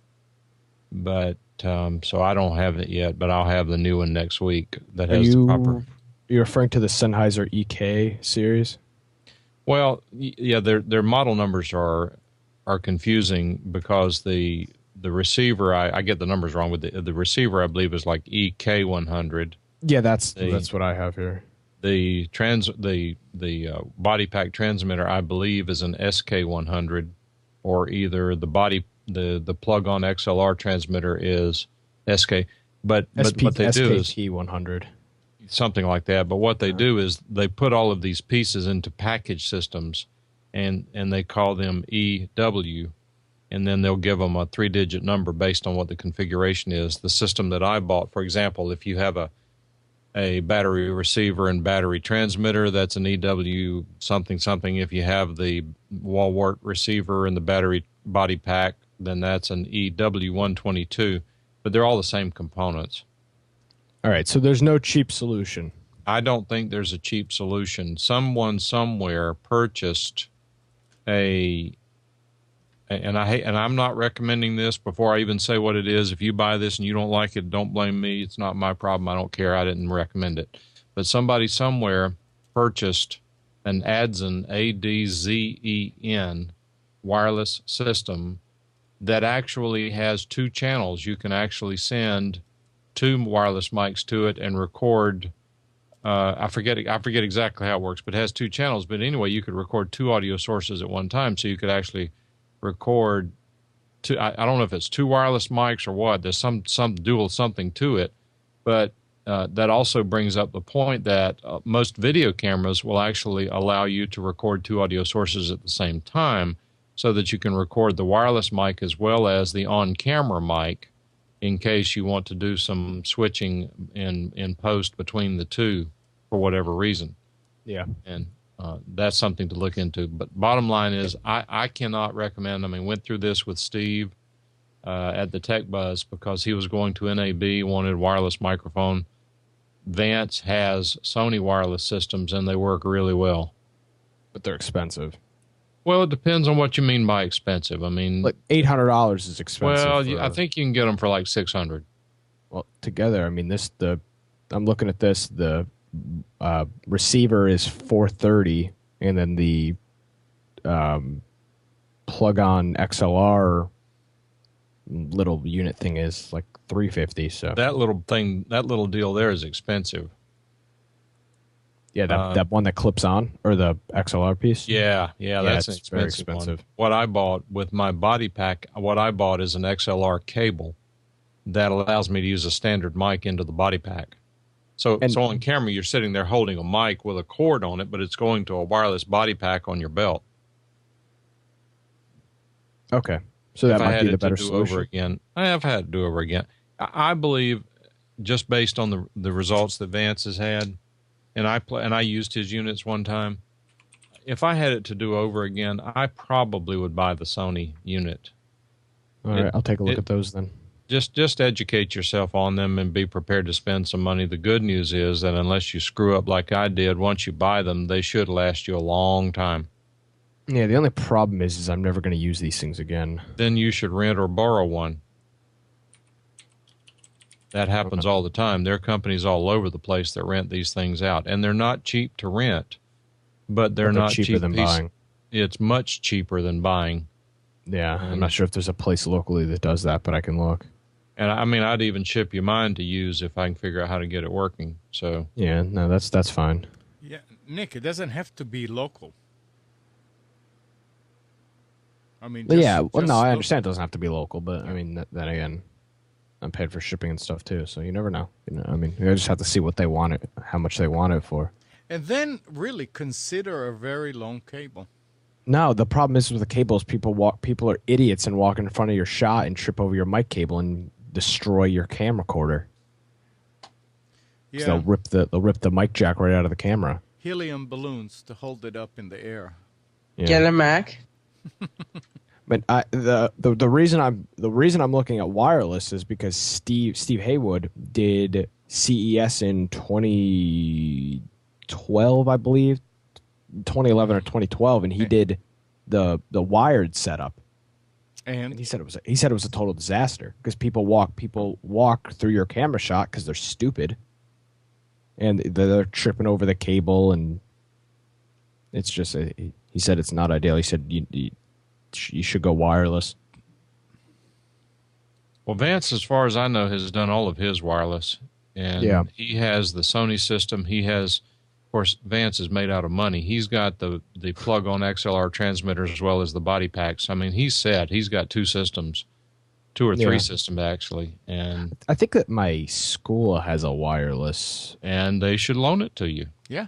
But so I don't have it yet, but I'll have the new one next week that has the proper. You're referring to the Sennheiser EK series? Well, yeah, their model numbers are confusing because the receiver, I get the numbers wrong, but the receiver I believe is like EK100. Yeah, that's what I have here. The body pack transmitter I believe is an SK100, or either the plug on XLR transmitter is SK. But what they do is SKT100. Something like that. But what they do is they put all of these pieces into package systems, and they call them EW, and then they'll give them a 3-digit number based on what the configuration is. The system that I bought, for example, if you have a battery receiver and battery transmitter, that's an EW something something. If you have the wall wart receiver and the battery body pack, then that's an EW122. But they're all the same components. All right, so there's no cheap solution. I don't think there's a cheap solution. Someone somewhere purchased and I'm not recommending this before I even say what it is. If you buy this and you don't like it, don't blame me. It's not my problem. I don't care. I didn't recommend it. But somebody somewhere purchased an Adzen, ADZEN, wireless system that actually has 2 channels. You can actually send 2 wireless mics to it and record. I forget exactly how it works, but it has 2 channels. But anyway, you could record 2 audio sources at one time, so you could actually record two. I don't know if it's 2 wireless mics or what. There's some dual something to it, but that also brings up the point that most video cameras will actually allow you to record 2 audio sources at the same time, so that you can record the wireless mic as well as the on-camera mic, in case you want to do some switching in post between the two for whatever reason. Yeah. And that's something to look into. But bottom line is, I cannot recommend. I mean, went through this with Steve at the Tech Buzz because he was going to NAB, wanted a wireless microphone. Vance has Sony wireless systems, and they work really well. But they're expensive. Well, it depends on what you mean by expensive. I mean, like $800 is expensive. Well, I think you can get them for like $600. Well, together, I mean, I'm looking at this. The receiver is $430, and then the plug-on XLR little unit thing is like $350. So that little deal there is expensive. Yeah, that one that clips on, or the XLR piece? Yeah, that's an very expensive expensive. one. What I bought with my body pack, what I bought is an XLR cable that allows me to use a standard mic into the body pack. So on camera, you're sitting there holding a mic with a cord on it, but it's going to a wireless body pack on your belt. Okay. So that might be the better solution. Over again, I have had to do over again. I believe, just based on the results that Vance has had, and I used his units one time. If I had it to do over again, I probably would buy the Sony unit. All right, I'll take a look at those then. Just educate yourself on them and be prepared to spend some money. The good news is that unless you screw up like I did, once you buy them, they should last you a long time. Yeah, the only problem is I'm never going to use these things again. Then you should rent or borrow one. That happens all the time. There are companies all over the place that rent these things out, and they're not cheap to rent, but they're not cheaper than buying. It's much cheaper than buying. Yeah, I'm not sure if there's a place locally that does that, but I can look. And I mean, I'd even ship you mine to use if I can figure out how to get it working. So yeah, no, that's fine. Yeah, Nick, it doesn't have to be local. I mean, I understand it doesn't have to be local, but I mean, then again, I'm paid for shipping and stuff too, so you never know. I mean, you just have to see what they want it, how much they want it for. And then really consider a very long cable. No, the problem is with the cables. People are idiots and walk in front of your shot and trip over your mic cable and destroy your camcorder. Yeah. They'll rip the mic jack right out of the camera. Helium balloons to hold it up in the air. Yeah. Get a Mac. But the reason I'm looking at wireless is because Steve Haywood did CES in 2012, I believe, 2011 or 2012, and he did the wired setup. And he said it was a total disaster because people walk through your camera shot because they're stupid, and they're tripping over the cable, and it's just he said it's not ideal. He said you should go wireless. Well, Vance, as far as I know, has done all of his wireless, and he has the Sony system. He has, of course, Vance is made out of money. He's got the plug-on XLR transmitters as well as the body packs. I mean, he's got two systems, two or three systems actually, and I think that my school has a wireless, and they should loan it to you. Yeah.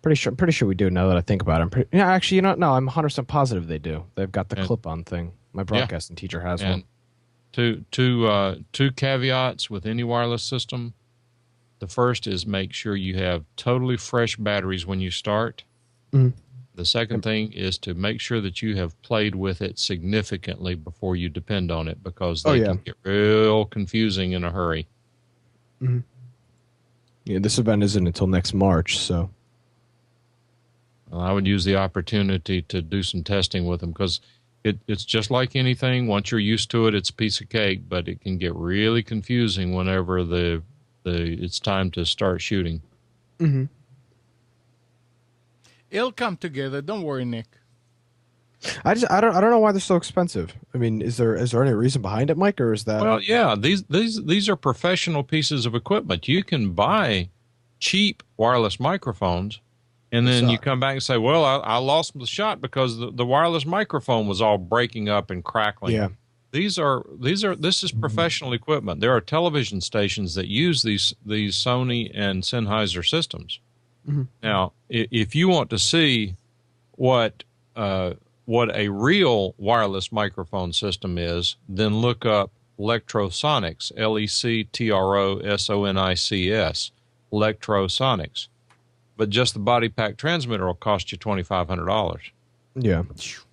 Pretty sure we do. Now that I think about it, actually, no, I'm 100% positive they do. They've got the clip-on thing. My broadcasting teacher has one. Two caveats with any wireless system. The first is make sure you have totally fresh batteries when you start. Mm-hmm. The second thing is to make sure that you have played with it significantly before you depend on it, because they can get real confusing in a hurry. Mm-hmm. Yeah, this event isn't until next March, so. Well, I would use the opportunity to do some testing with them, because it's just like anything. Once you're used to it, it's a piece of cake, but it can get really confusing whenever it's time to start shooting. Mm-hmm. It'll come together. Don't worry, Nick. I don't know why they're so expensive. I mean, is there any reason behind it, Mike, or is that? Well, yeah, these are professional pieces of equipment. You can buy cheap wireless microphones, and then you come back and say, well, I lost the shot because the wireless microphone was all breaking up and crackling. Yeah. This is professional equipment. There are television stations that use these Sony and Sennheiser systems. Mm-hmm. Now, if you want to see what a real wireless microphone system is, then look up Lectrosonics, Lectrosonics, Lectrosonics. But just the body pack transmitter will cost you $2,500. Yeah.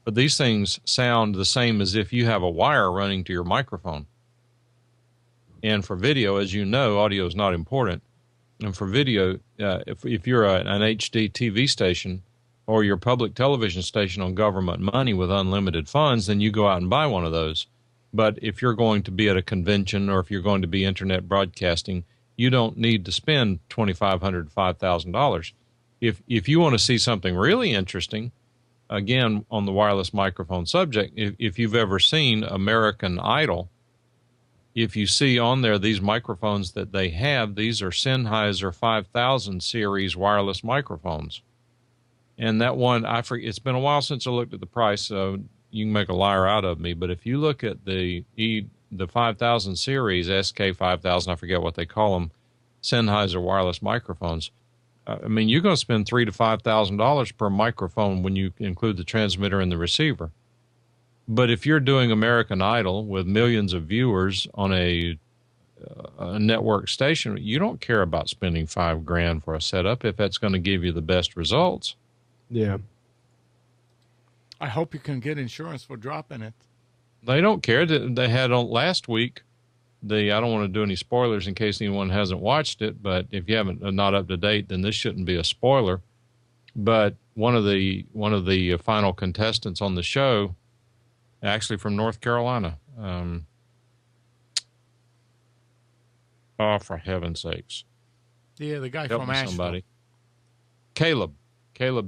But these things sound the same as if you have a wire running to your microphone. And for video, as you know, audio is not important. And for video, if you're an HD TV station or your public television station on government money with unlimited funds, then you go out and buy one of those. But if you're going to be at a convention or if you're going to be internet broadcasting, you don't need to spend $2,500, $5,000. If you want to see something really interesting, again, on the wireless microphone subject, if you've ever seen American Idol, if you see on there these microphones that they have, these are Sennheiser 5000 series wireless microphones. And that one, it's been a while since I looked at the price, so you can make a liar out of me. But if you look at the 5000 series, SK5000, I forget what they call them, Sennheiser wireless microphones, I mean, you're going to spend $3,000 to $5,000 per microphone when you include the transmitter and the receiver. But if you're doing American Idol with millions of viewers on a network station, you don't care about spending $5,000 for a setup if that's going to give you the best results. Yeah. I hope you can get insurance for dropping it. They don't care. They had on last week. I don't want to do any spoilers in case anyone hasn't watched it, but if you haven't, not up to date, then this shouldn't be a spoiler. But one of the final contestants on the show, actually from North Carolina. For heaven's sakes! Yeah, the guy Help from me Asheville. somebody. Caleb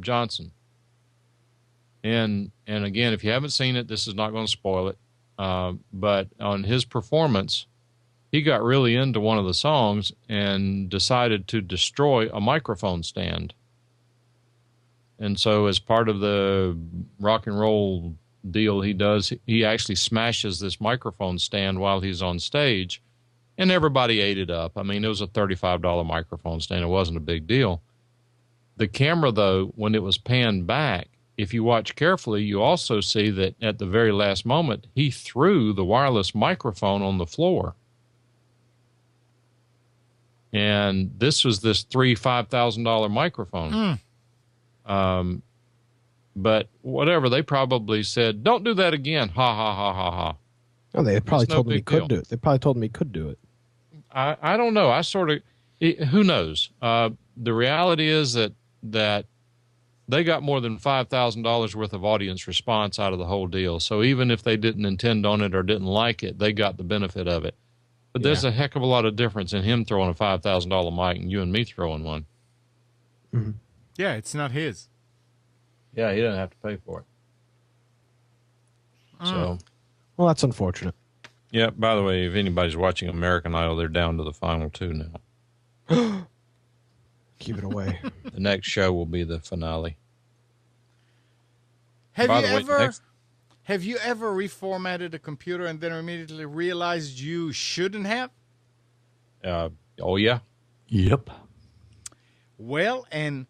Johnson. And again, if you haven't seen it, this is not going to spoil it. But on his performance, he got really into one of the songs and decided to destroy a microphone stand. And so as part of the rock and roll deal he does, he actually smashes this microphone stand while he's on stage, and everybody ate it up. I mean, it was a $35 microphone stand. It wasn't a big deal. The camera, though, when it was panned back, if you watch carefully, you also see that at the very last moment, he threw the wireless microphone on the floor. And this was this $5,000 microphone. But whatever, they probably said, don't do that again. Ha, ha, ha, ha, ha. Oh, they probably told him he could deal. do it. They probably told him he could do it. I don't know. Who knows? The reality is that they got more than $5,000 worth of audience response out of the whole deal. So even if they didn't intend on it or didn't like it, they got the benefit of it. But there's a heck of a lot of difference in him throwing a $5,000 mic and you and me throwing one. Mm-hmm. Yeah, it's not his. Yeah, he didn't have to pay for it. So, well, that's unfortunate. Yeah, by the way, if anybody's watching American Idol, they're down to the final 2 now. Keep it away. The next show will be the finale. Have you ever reformatted a computer and then immediately realized you shouldn't have? Oh, yeah. Yep. Well, an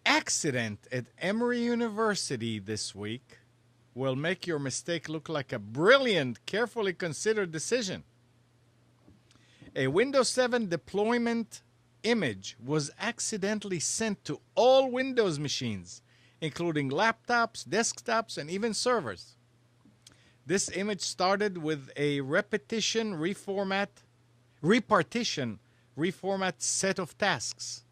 accident at Emory University this week will make your mistake look like a brilliant, carefully considered decision. A Windows 7 deployment image was accidentally sent to all Windows machines, including laptops, desktops, and even servers. This image started with a repartition reformat set of tasks.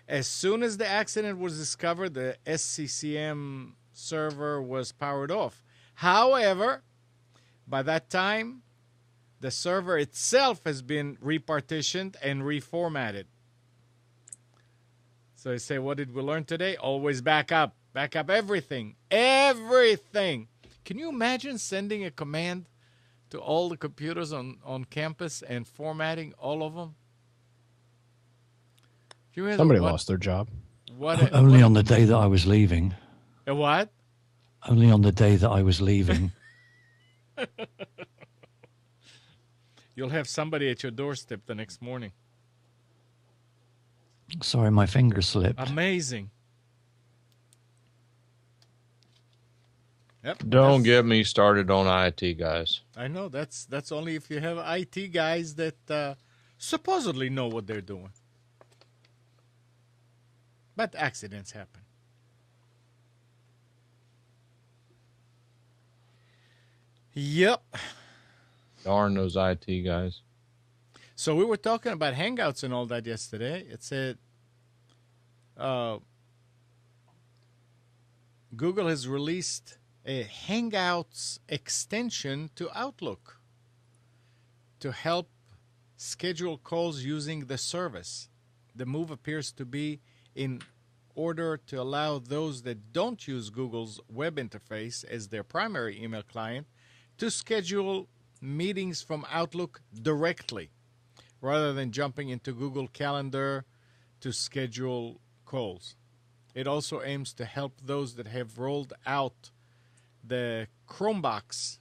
As soon as the accident was discovered, the SCCM server was powered off. However, by that time, the server itself has been repartitioned and reformatted. So you say, what did we learn today? Always back up. Back up everything. Everything. Can you imagine sending a command to all the computers on campus and formatting all of them? Somebody lost their job. Only on the day that I was leaving. A what? Only on the day that I was leaving. You'll have somebody at your doorstep the next morning. Sorry, my finger slipped. Amazing. Yep. Don't get me started on IT, guys. I know that's only if you have IT guys that supposedly know what they're doing. But accidents happen. Yep. Darn those IT guys. So we were talking about Hangouts and all that yesterday. It said Google has released a Hangouts extension to Outlook to help schedule calls using the service. The move appears to be in order to allow those that don't use Google's web interface as their primary email client to schedule meetings from Outlook directly, rather than jumping into Google Calendar to schedule calls. It also aims to help those that have rolled out the Chromebox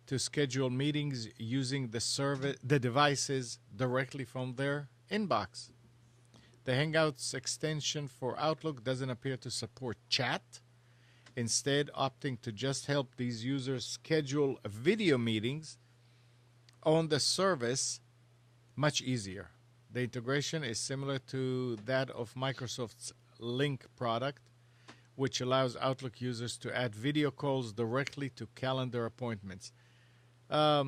to schedule meetings using the devices directly from their inbox. The Hangouts extension for Outlook doesn't appear to support chat, instead opting to just help these users schedule video meetings on the service much easier. The integration is similar to that of Microsoft's Lync product, which allows Outlook users to add video calls directly to calendar appointments. I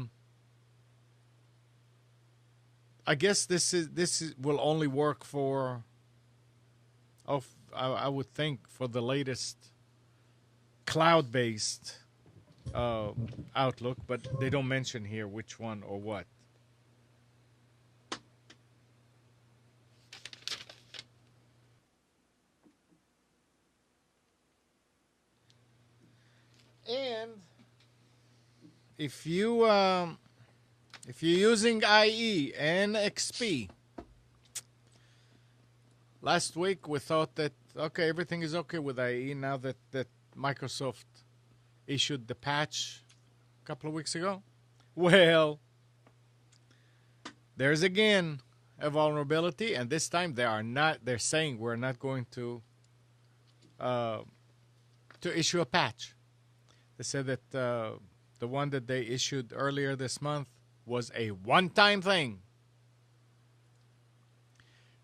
guess this will only work for, I would think, for the latest cloud-based Outlook, but they don't mention here which one or what. And if you're using IE and XP, last week we thought that okay, everything is okay with IE now that Microsoft issued the patch a couple of weeks ago. Well, there's again a vulnerability, and this time they are not. They're saying we're not going to issue a patch. They said that the one that they issued earlier this month was a one-time thing.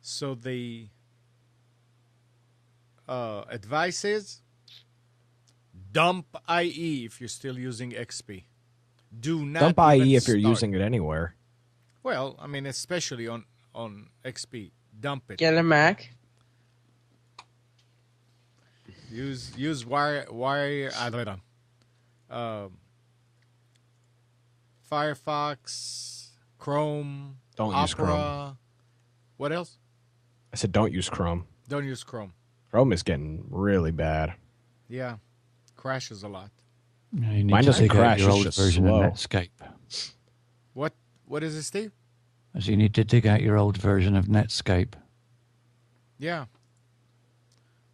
So the advice is dump IE if you're still using XP. Do not Dump even IE if you're start. using it anywhere. Well, I mean, especially on XP, dump it. Get a Mac. Use wire. I don't know. Firefox, Chrome, Don't Opera. use Chrome. What else? I said don't use Chrome. Don't use Chrome. Chrome is getting really bad. Yeah, crashes a lot. You need Mine to doesn't dig out crash, your it's old just version slow. of Netscape. What is it, Steve? So you need to dig out your old version of Netscape. Yeah.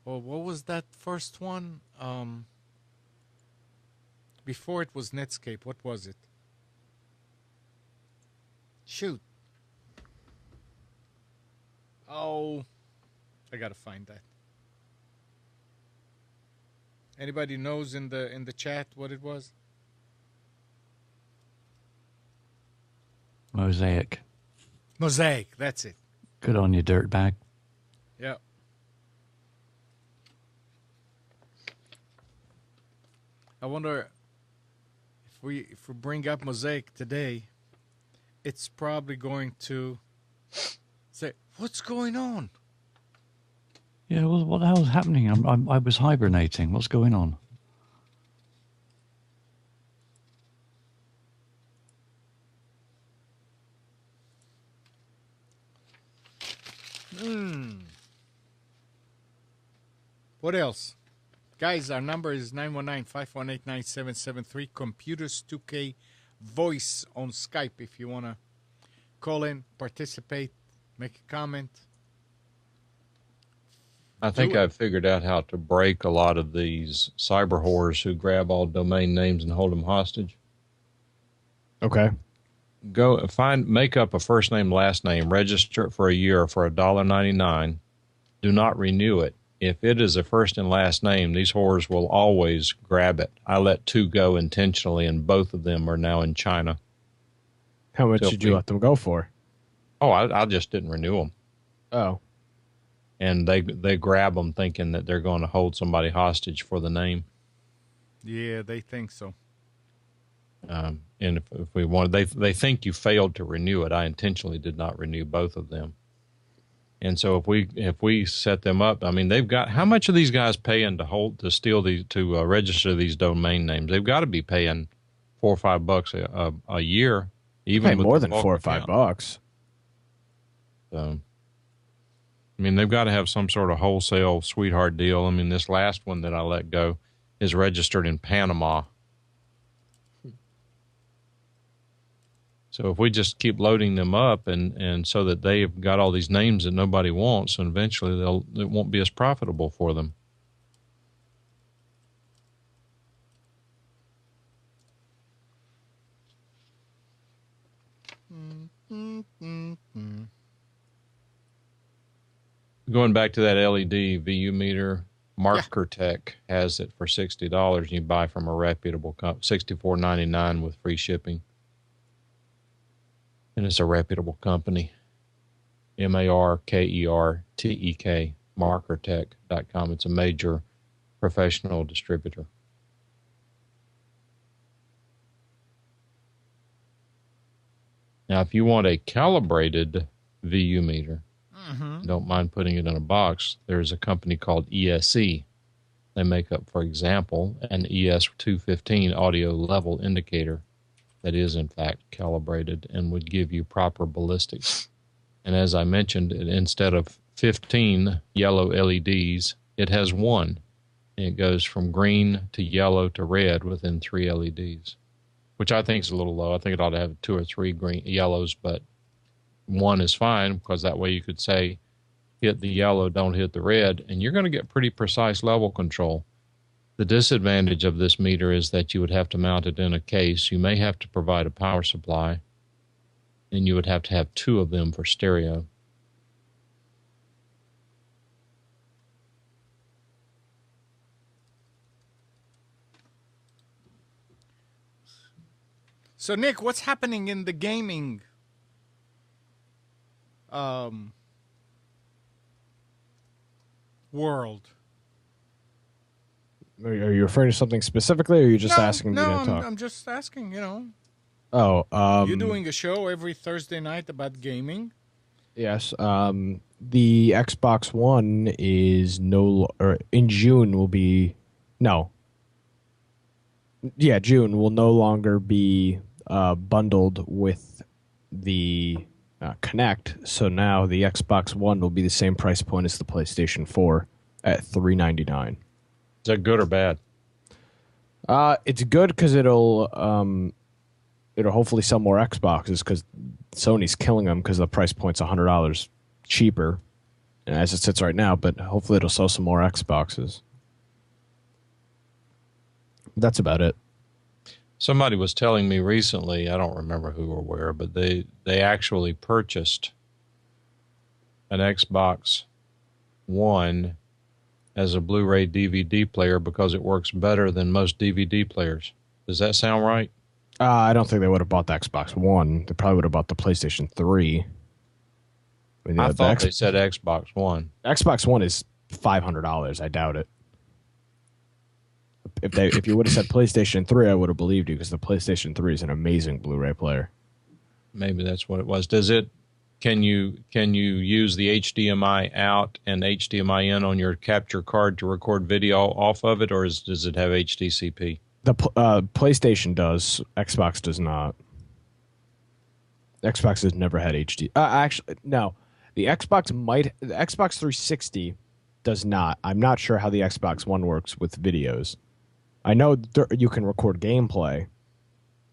Well, what was that first one? Before it was Netscape, what was it? Shoot. Oh, I gotta find that. Anybody knows in the chat what it was? Mosaic. Mosaic, that's it. Good on you, dirtbag. Yeah. I wonder if we bring up Mosaic today, it's probably going to say, "What's going on?" Yeah, well, what the hell's happening? I was hibernating. What's going on? What else? Guys, our number is 919-518-9773. Computers 2K voice on Skype if you want to call in, participate, make a comment. I think I've figured out how to break a lot of these cyber whores who grab all domain names and hold them hostage. Okay. Make up a first name, last name, register it for a year for $1.99. Do not renew it. If it is a first and last name, these whores will always grab it. I let 2 go intentionally, and both of them are now in China. How much did you let them go for? Oh, I just didn't renew them. Oh. And they grab them thinking that they're going to hold somebody hostage for the name. Yeah, they think so. And if we want, they think you failed to renew it. I intentionally did not renew both of them. And so if we set them up, I mean, they've got, how much are these guys paying to register these domain names? They've got to be paying $4 or $5 a year, even with more the than bulk $4 or account. $5. So, I mean, they've got to have some sort of wholesale sweetheart deal. I mean, this last one that I let go is registered in Panama. So if we just keep loading them up and so that they've got all these names that nobody wants, and eventually it won't be as profitable for them. Going back to that LED VU meter, MarkerTech has it for $60, and you buy from a reputable company, $64.99 with free shipping. And it's a reputable company. MarkerTek, markertech.com. It's a major professional distributor. Now, if you want a calibrated VU meter, don't mind putting it in a box, there's a company called ESE. They make up, for example, an ES215 audio level indicator that is, in fact, calibrated and would give you proper ballistics. And as I mentioned, instead of 15 yellow LEDs, it has 1. And it goes from green to yellow to red within 3 LEDs, which I think is a little low. I think it ought to have 2 or 3 green yellows, but 1 is fine, because that way you could say, hit the yellow, don't hit the red, and you're going to get pretty precise level control. The disadvantage of this meter is that you would have to mount it in a case. You may have to provide a power supply, and you would have to have 2 of them for stereo. So, Nick, what's happening in the gaming world? Are you referring to something specifically, or are you just asking me to No, talk? I'm just asking, Oh, you're doing a show every Thursday night about gaming. yes. The Xbox One is in June will be no. Yeah, June will no longer be bundled with the Kinect. So now the Xbox One will be the same price point as the PlayStation 4 at $399. Is that good or bad? It's good because it'll hopefully sell more Xboxes because Sony's killing them because the price point's $100 cheaper as it sits right now. But hopefully it'll sell some more Xboxes. That's about it. Somebody was telling me recently, I don't remember who or where, but they actually purchased an Xbox One as a Blu-ray DVD player because it works better than most DVD players. Does that sound right? I don't think they would have bought the Xbox One. They probably would have bought the PlayStation 3. I thought they said Xbox One. Xbox One is $500. I doubt it. If you would have said PlayStation 3, I would have believed you because the PlayStation 3 is an amazing Blu-ray player. Maybe that's what it was. Can you use the HDMI out and HDMI in on your capture card to record video off of it, or does it have HDCP? The PlayStation does. Xbox does not. Xbox has never had HD. Actually, no. The Xbox 360 does not. I'm not sure how the Xbox One works with videos. I know you can record gameplay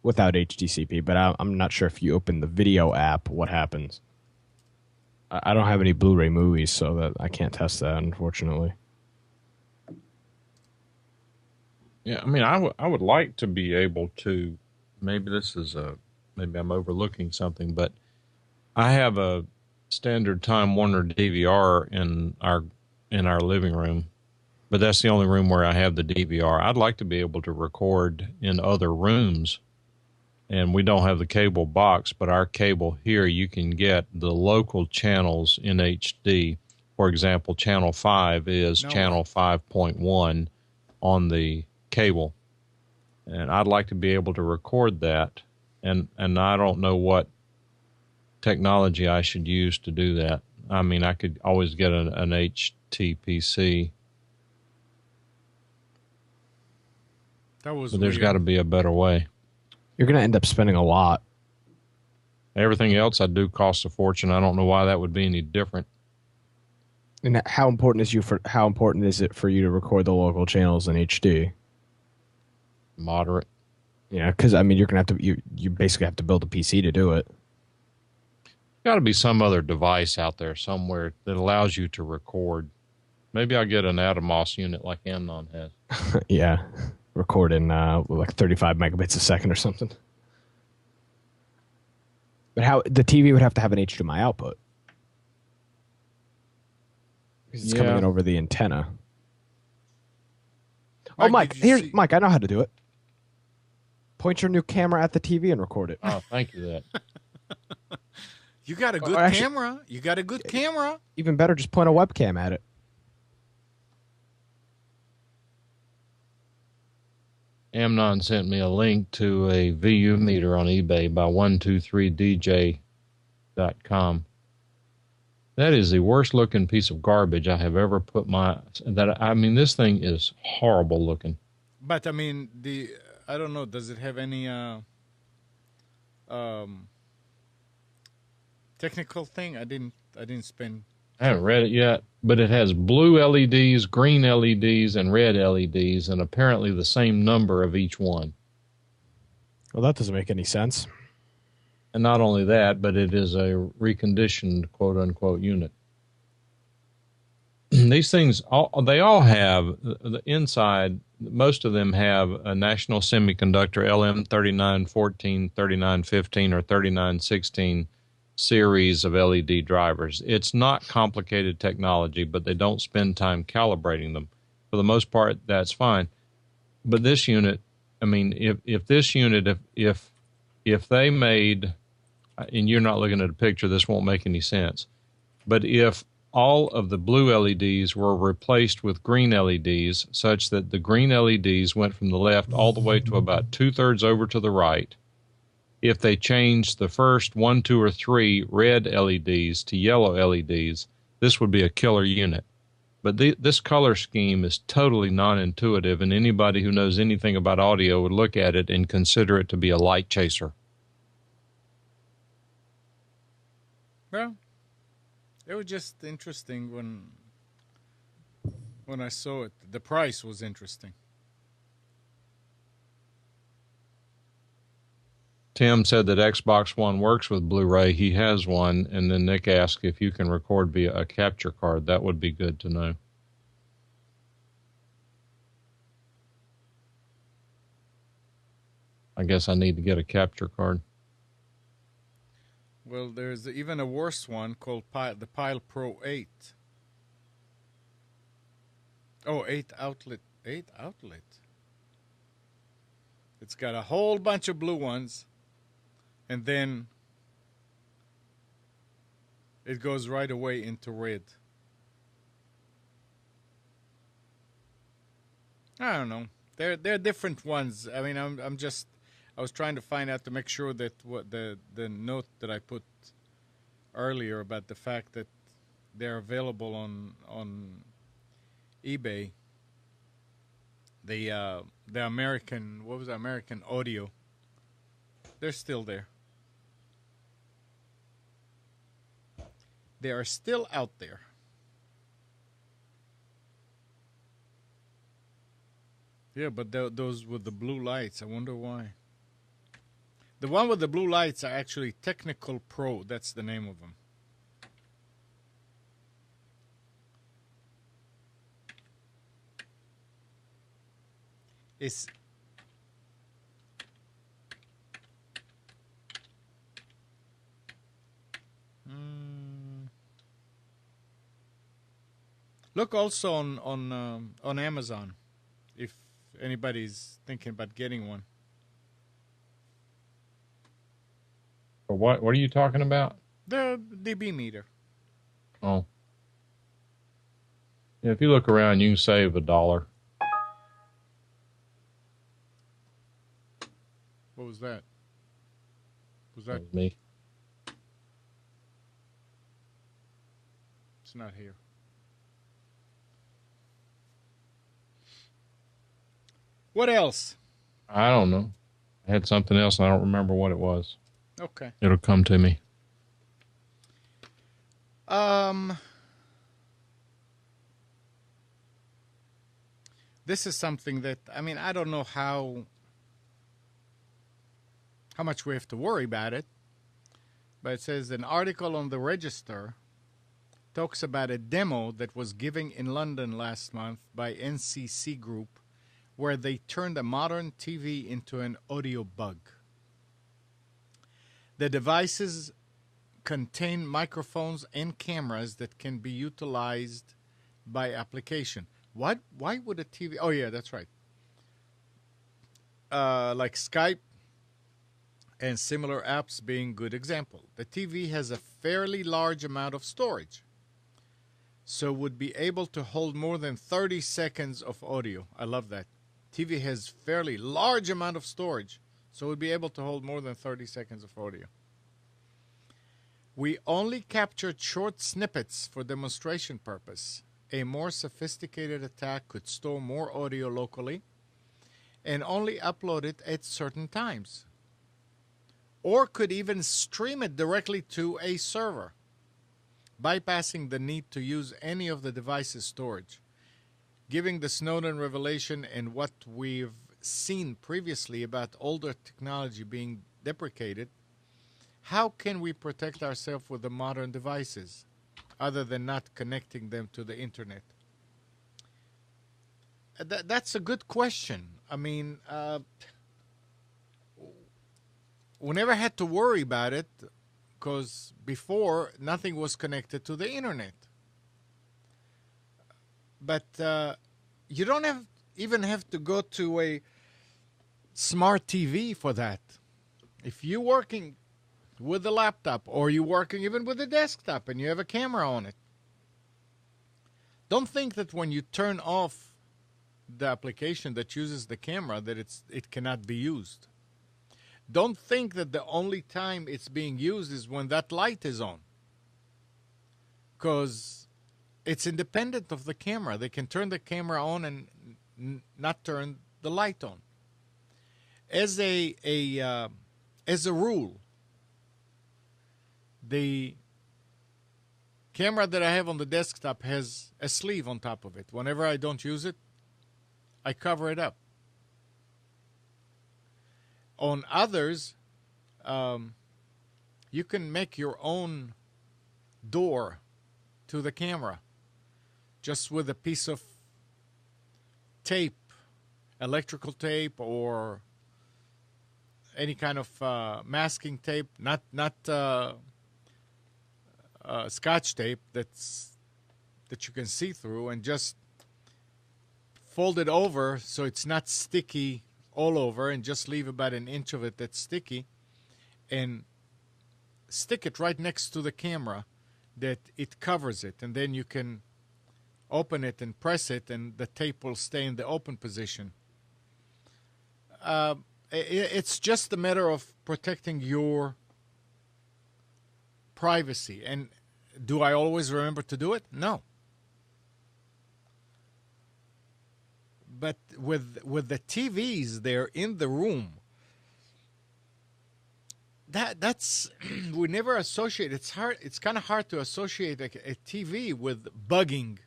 without HDCP, but I'm not sure if you open the video app, what happens. I don't have any Blu-ray movies, so that I can't test that, unfortunately. Yeah, I mean, I would like to be able to. Maybe maybe I'm overlooking something, but I have a standard Time Warner DVR in our living room, but that's the only room where I have the DVR. I'd like to be able to record in other rooms, and we don't have the cable box, but our cable here, you can get the local channels in HD. For example, channel 5 is channel 5.1 on the cable, and I'd like to be able to record that, and I don't know what technology I should use to do that. I mean, I could always get an HTPC. But there's got to be a better way. You're going to end up spending a lot. Everything else I do costs a fortune. I don't know why that would be any different. And how important is it for you to record the local channels in HD? Moderate. Yeah, because I mean, you're gonna have to you basically have to build a PC to do it. Got to be some other device out there somewhere that allows you to record. Maybe I'll get an Atomos unit like Amnon has. Yeah, record in like 35 megabits a second or something. But how the TV would have to have an HDMI output because it's coming in over the antenna. Mike, Mike, I know how to do it. Point your new camera at the TV and record it. Oh, thank you. That. You got a good camera. You got a good camera. Even better, just point a webcam at it. Amnon sent me a link to a VU meter on eBay by 123dj.com. That is the worst looking piece of garbage I have ever put I mean, this thing is horrible looking. But I mean, I don't know, does it have any technical thing? I didn't spend. I haven't read it yet, but it has blue LEDs, green LEDs, and red LEDs, and apparently the same number of each one. Well, that doesn't make any sense. And not only that, but it is a reconditioned quote-unquote unit. These things, they all have, the inside, most of them have a National Semiconductor LM3914, 3915, or 3916 series of LED drivers. It's not complicated technology, but they don't spend time calibrating them. For the most part, that's fine. But this unit, I mean, if if they made, and you're not looking at a picture, this won't make any sense, but if all of the blue LEDs were replaced with green LEDs such that the green LEDs went from the left all the way to about 2/3 over to the right, if they changed the first 1, 2, or 3 red LEDs to yellow LEDs, this would be a killer unit. But this color scheme is totally non-intuitive, and anybody who knows anything about audio would look at it and consider it to be a light chaser. Well, it was just interesting when I saw it. The price was interesting. Tim said that Xbox One works with Blu-ray. He has one, and then Nick asked if you can record via a capture card. That would be good to know. I guess I need to get a capture card. Well, there's even a worse one called the Pile Pro 8. Oh, 8 outlet. 8 outlet. It's got a whole bunch of blue ones, and then it goes right away into red. I don't know. They're different ones. I mean, I was trying to find out to make sure that what the note that I put earlier about the fact that they're available on eBay. The American, what was it, American Audio? They're still there. They are still out there. Yeah, but those with the blue lights, I wonder why. The one with the blue lights are actually Technical Pro. That's the name of them. It's look also on Amazon if anybody's thinking about getting one. What are you talking about? The dB meter. Oh. Yeah, if you look around, you can save $1. What was that? Was That that? was me. It's not here. What else? I don't know. I had something else, and I don't remember what it was. Okay. It'll come to me. This is something that, I mean, I don't know how much we have to worry about it, but it says an article on the Register talks about a demo that was given in London last month by NCC Group, where they turned a modern TV into an audio bug. The devices contain microphones and cameras that can be utilized by application. What? Why would a TV? Oh, yeah, that's right. Like Skype and similar apps being good example. The TV has a fairly large amount of storage, so would be able to hold more than 30 seconds of audio. I love that. TV has fairly large amount of storage, so would be able to hold more than 30 seconds of audio. We only captured short snippets for demonstration purpose. A more sophisticated attack could store more audio locally and only upload it at certain times, or could even stream it directly to a server, bypassing the need to use any of the device's storage. Giving the Snowden revelation and what we've seen previously about older technology being deprecated, how can we protect ourselves with the modern devices other than not connecting them to the internet? That's a good question. I mean, we never had to worry about it because before nothing was connected to the internet. But you don't even have to go to a smart TV for that. if you're working with a laptop or you're working even with a desktop and you have a camera on it, don't think that when you turn off the application that uses the camera that it cannot be used. Don't think that the only time it's being used is when that light is on, because it's independent of the camera. They can turn the camera on and not turn the light on. As a rule, the camera that I have on the desktop has a sleeve on top of it. Whenever I don't use it, I cover it up. On others, you can make your own door to the camera just with a piece of tape, electrical tape, or any kind of masking tape, not Scotch tape that you can see through, and just fold it over so it's not sticky all over, and just leave about an inch of it that's sticky, and stick it right next to the camera that it covers it, and then you can open it and press it, and the tape will stay in the open position. It's just a matter of protecting your privacy. And do I always remember to do it? No. But with the TVs there in the room, that's we never associate. It's hard. It's kind of hard to associate a TV with bugging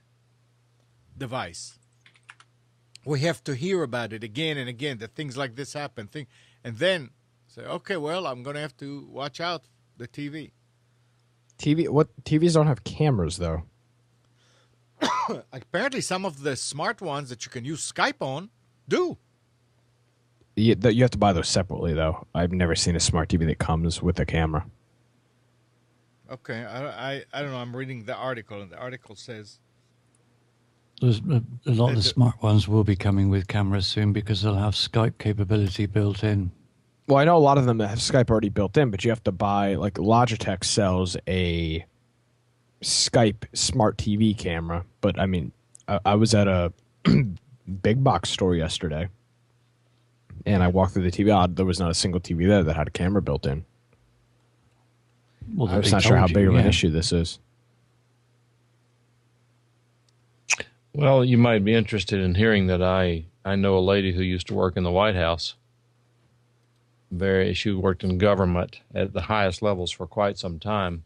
device. We have to hear about it again and again, that things like this happen. And then say, okay, well, I'm going to have to watch out the TV. TVs don't have cameras though. Apparently, some of the smart ones that you can use Skype on do. You have to buy those separately though. I've never seen a smart TV that comes with a camera. Okay, I don't know. I'm reading the article, and the article says There's a lot of the smart ones will be coming with cameras soon because they'll have Skype capability built in. Well, I know a lot of them have Skype already built in, but you have to buy, like Logitech sells a Skype smart TV camera. But I mean, I was at a big box store yesterday, and I walked through the TV. There was not a single TV there that had a camera built in. Well, I'm not sure how big of an issue this is. Well, you might be interested in hearing that I know a lady who used to work in the White House. She worked in government at the highest levels for quite some time.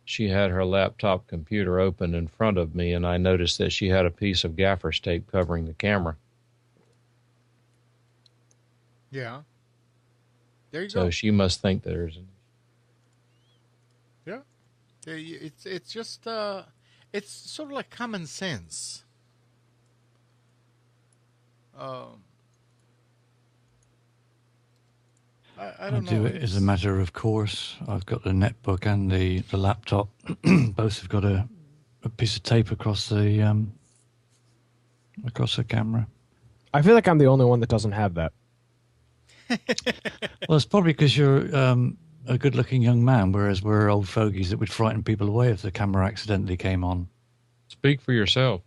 She had her laptop computer open in front of me, and I noticed that she had a piece of gaffer's tape covering the camera. Yeah. There you go. So she must think there's an Yeah. It's just it's sort of like common sense. I don't know. do it as a matter of course. I've got the netbook and the laptop. Both have got a piece of tape across the camera. I feel like I'm the only one that doesn't have that. Well, it's probably because you're a good-looking young man, whereas we're old fogies that would frighten people away if the camera accidentally came on. Speak for yourself.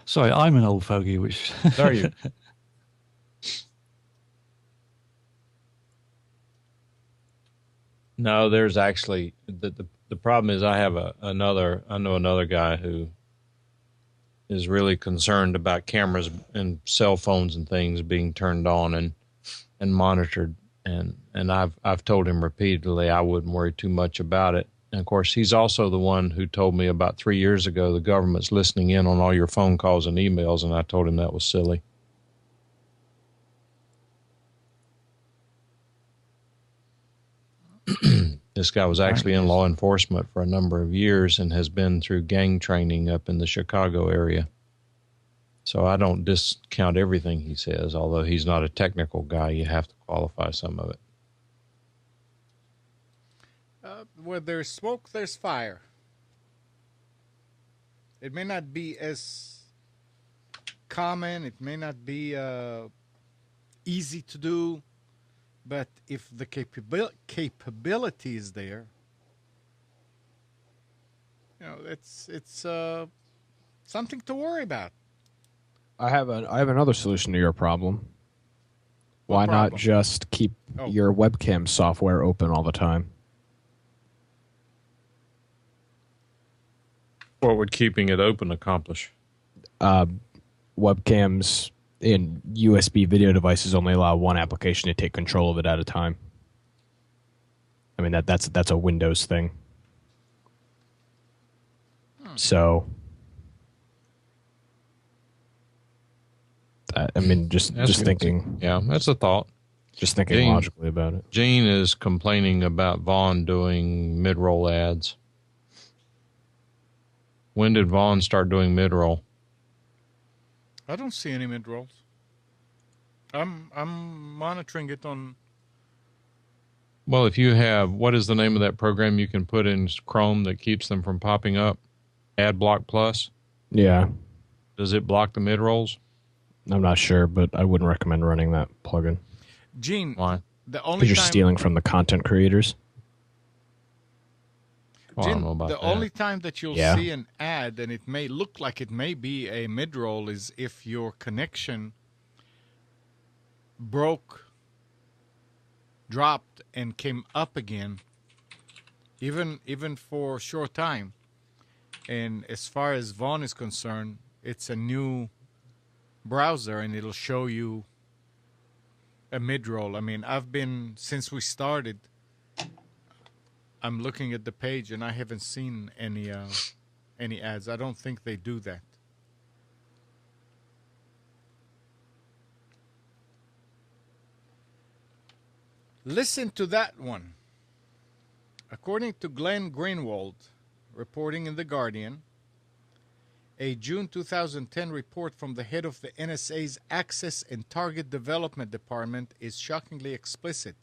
Sorry, I'm an old fogey, which... Are you? No, there's actually the problem is I know another guy who is really concerned about cameras and cell phones and things being turned on and monitored, and I've told him repeatedly I wouldn't worry too much about it. And of course, he's also the one who told me about 3 years ago the government's listening in on all your phone calls and emails, and I told him that was silly. This guy was actually in law enforcement for a number of years and has been through gang training up in the Chicago area. So I don't discount everything he says, although he's not a technical guy. You have to qualify some of it. Where there's smoke, there's fire. It may not be as common. It may not be easy to do. But if the capability is there, it's something to worry about. I have another solution to your problem. What Why problem? not just keep Oh. your webcam software open all the time? What would keeping it open accomplish? Webcams in USB video devices only allow one application to take control of it at a time. I mean that's a Windows thing. So, I mean, just good. thinking, Yeah, that's a thought. just thinking Gene. logically about it. Gene is complaining about Vaughn doing mid-roll ads. When did Vaughn start doing mid-roll? I don't see any mid rolls. I'm monitoring it on. Well, if you have, what is the name of that program you can put in Chrome that keeps them from popping up? AdBlock Plus. Yeah, Does it block the mid-rolls? I'm not sure, but I wouldn't recommend running that plugin Gene, Why? the only because you're time stealing from the content creators. Well, I don't Gene, know about the that. only time that you'll Yeah. see an ad, and it may look like it may be a mid-roll, is if your connection broke, dropped, and came up again, even for a short time. And as far as Vaughn is concerned, it's a new browser, and it'll show you a mid-roll. I mean, since we started, I'm looking at the page, and I haven't seen any ads. I don't think they do that. Listen to that one. According to Glenn Greenwald, reporting in The Guardian, a June 2010 report from the head of the NSA's Access and Target Development Department is shockingly explicit.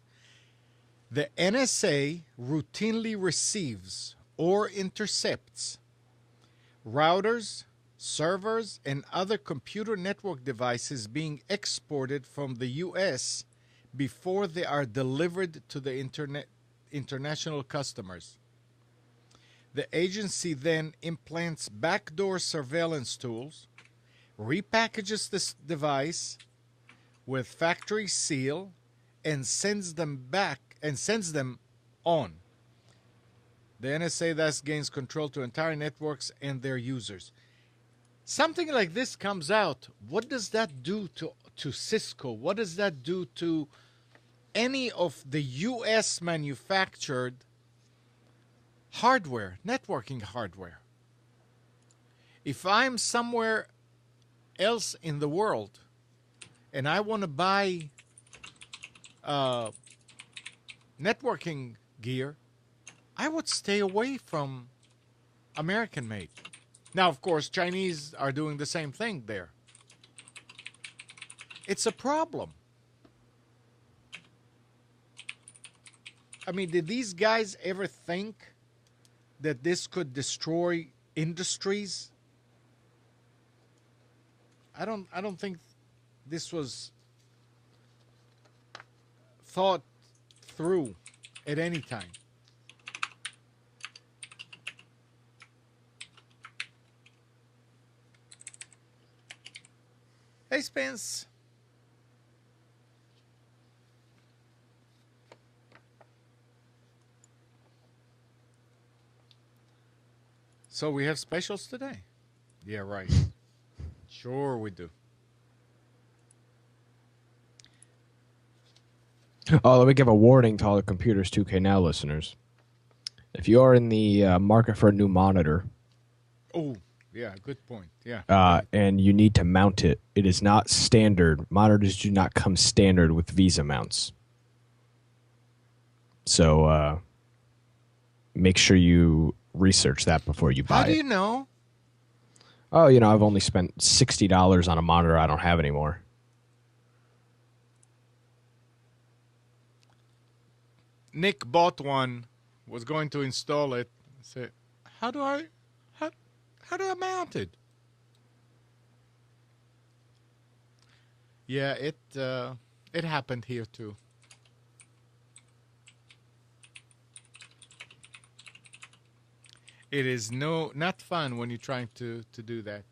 The NSA routinely receives or intercepts routers, servers, and other computer network devices being exported from the U.S. before they are delivered to the international customers. The agency then implants backdoor surveillance tools, repackages this device with factory seal, and sends them on. The NSA thus gains control to entire networks and their users. Something like this comes out. What does that do to Cisco? What does that do to any of the U.S. manufactured hardware, networking hardware? If I'm somewhere else in the world and I want to buy networking gear, I would stay away from American made. Now, of course, Chinese are doing the same thing there. It's a problem. I mean, did these guys ever think that this could destroy industries? I don't think this was thought through at any time. Hey, Spence. So we have specials today? Yeah, right. Sure we do. Oh, let me give a warning to all the Computers 2K Now listeners. If you are in the market for a new monitor, Oh, yeah, good point. Yeah. and you need to mount it, it is not standard. Monitors do not come standard with VESA mounts. So make sure you research that before you buy How do it. you know? Oh, I've only spent $60 on a monitor I don't have anymore. Nick bought one, was going to install it. Said, how do I mount it? Yeah, it happened here too. It is not fun when you're trying to do that.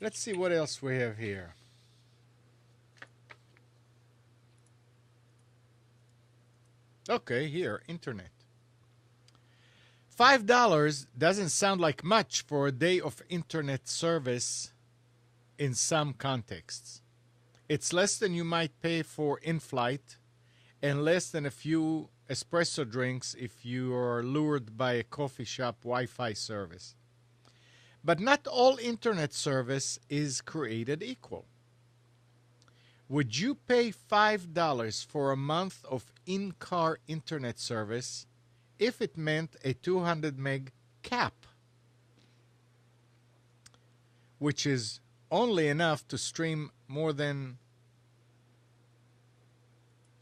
Let's see what else we have here. Okay, here, internet. $5 doesn't sound like much for a day of internet service in some contexts. It's less than you might pay for in-flight and less than a few espresso drinks if you are lured by a coffee shop Wi-Fi service. But not all internet service is created equal. Would you pay $5 for a month of in-car internet service if it meant a 200 meg cap, which is only enough to stream more than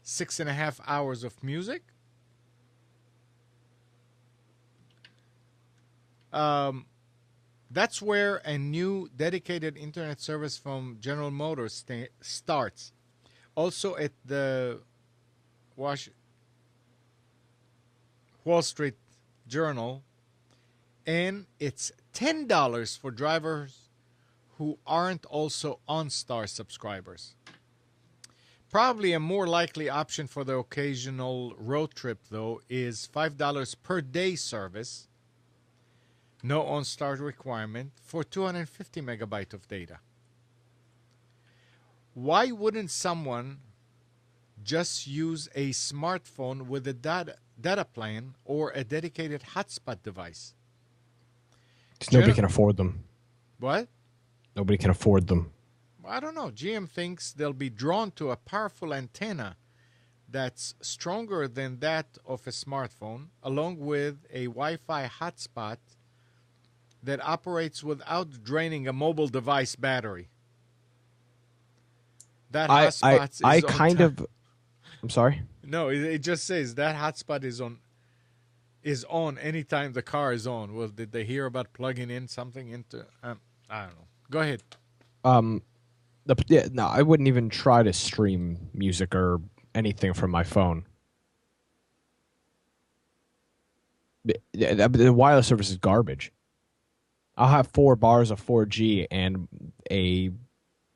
6.5 hours of music? That's where a new dedicated internet service from General Motors starts. Also at the Wall Street Journal, and it's $10 for drivers who aren't also OnStar subscribers. Probably a more likely option for the occasional road trip, though, is $5 per day service, no OnStar requirement, for 250 megabytes of data. Why wouldn't someone just use a smartphone with a data plan or a dedicated hotspot device? Because nobody can afford them. What? Nobody can afford them. I don't know. GM thinks they'll be drawn to a powerful antenna that's stronger than that of a smartphone, along with a Wi-Fi hotspot that operates without draining a mobile device battery. That hotspot is I on kind time. of. I'm sorry. No, it just says that hotspot is on anytime the car is on. Well, did they hear about plugging in something into? I don't know. Go ahead. No, I wouldn't even try to stream music or anything from my phone. The wireless service is garbage. I'll have 4 bars of 4G and a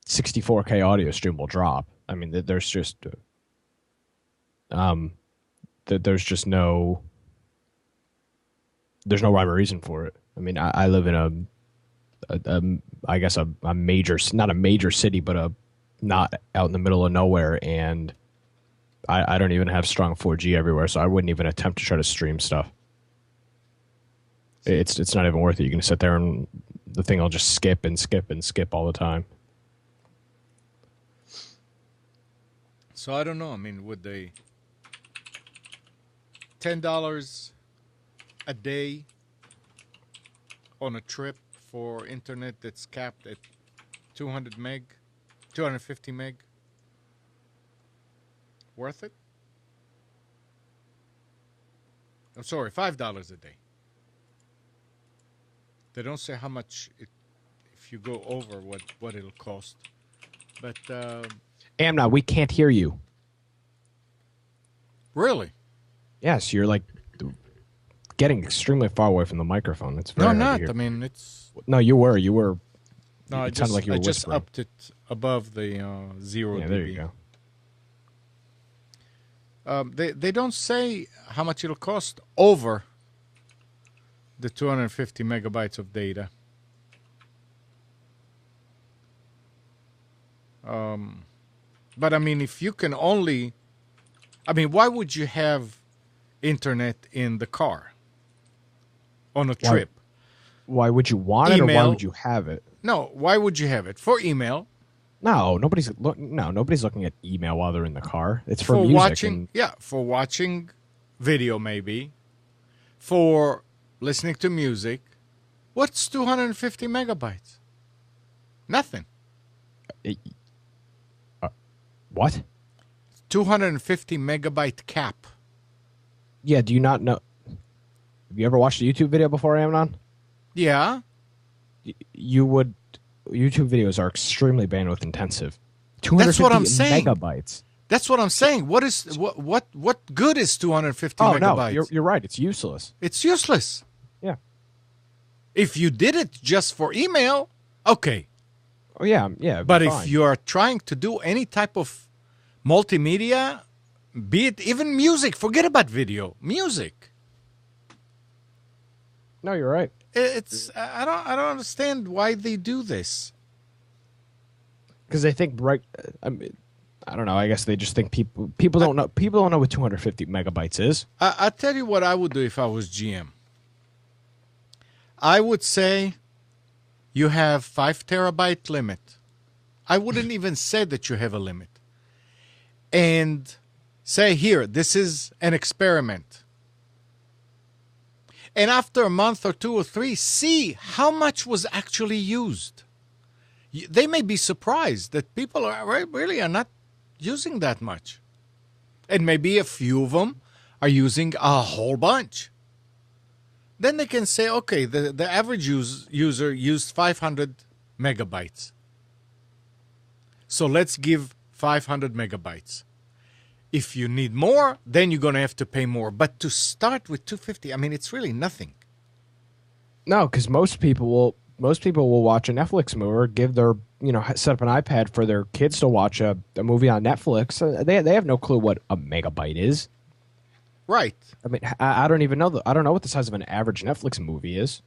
64K audio stream will drop. I mean, there's just there's no rhyme or reason for it. I mean, I live in I guess a major, not a major city, but not out in the middle of nowhere, and I don't even have strong 4G everywhere, so I wouldn't even attempt to try to stream stuff. It's not even worth it. You can sit there and the thing will just skip and skip and skip all the time. So I don't know. I mean, would they $10 a day on a trip for internet that's capped at 250 meg, worth it? I'm sorry, $5 a day. They don't say how much if you go over what it'll cost, but Amna, we can't hear you. Really? Yes, you're like getting extremely far away from the microphone. It's very No, hard not. to hear. I mean, it's No, you were. no. It sounded like you were I just whispering. upped it above the 0 Yeah, dB. there you go. They don't say how much it'll cost over the 250 megabytes of data. But I mean, if you can only, I mean, why would you have internet in the car on a Why? trip? Why would you want it, or why Email. would you have it? No, why would you have it? For email, No, nobody's looking at email while they're in the car. It's for music. watching, for watching video maybe, for listening to music. What's 250 megabytes? Nothing. What? 250 megabyte cap. Yeah, do you not know? Have you ever watched a YouTube video before, Amnon? Yeah. You would. YouTube videos are extremely bandwidth intensive. That's what I'm 250 saying. megabytes. That's what I'm saying. What good is 250 Oh megabytes? no, you're right. It's useless. It's useless. Yeah. If you did it just for email, okay. Oh yeah, yeah. But fine. if you are trying to do any type of multimedia, be it even music, forget about video, music. No, you're right. It's I don't understand why they do this. Because they think I mean, I don't know. I guess they just think people don't know. People don't know what 250 megabytes is. I'll tell you what I would do if I was GM. I would say you have 5 terabyte limit. I wouldn't even say that you have a limit. And say, here, this is an experiment. And after a month or 2 or 3, see how much was actually used. They may be surprised that people really are not using that much. And maybe a few of them are using a whole bunch. Then they can say, okay, the average user used 500 megabytes. So let's give 500 megabytes. If you need more, then you're going to have to pay more. But to start with 250, I mean, it's really nothing. No, because most people will watch a Netflix movie or give their set up an iPad for their kids to watch a movie on Netflix. They have no clue what a megabyte is. Right. I mean, I don't even know. I don't know what the size of an average Netflix movie is.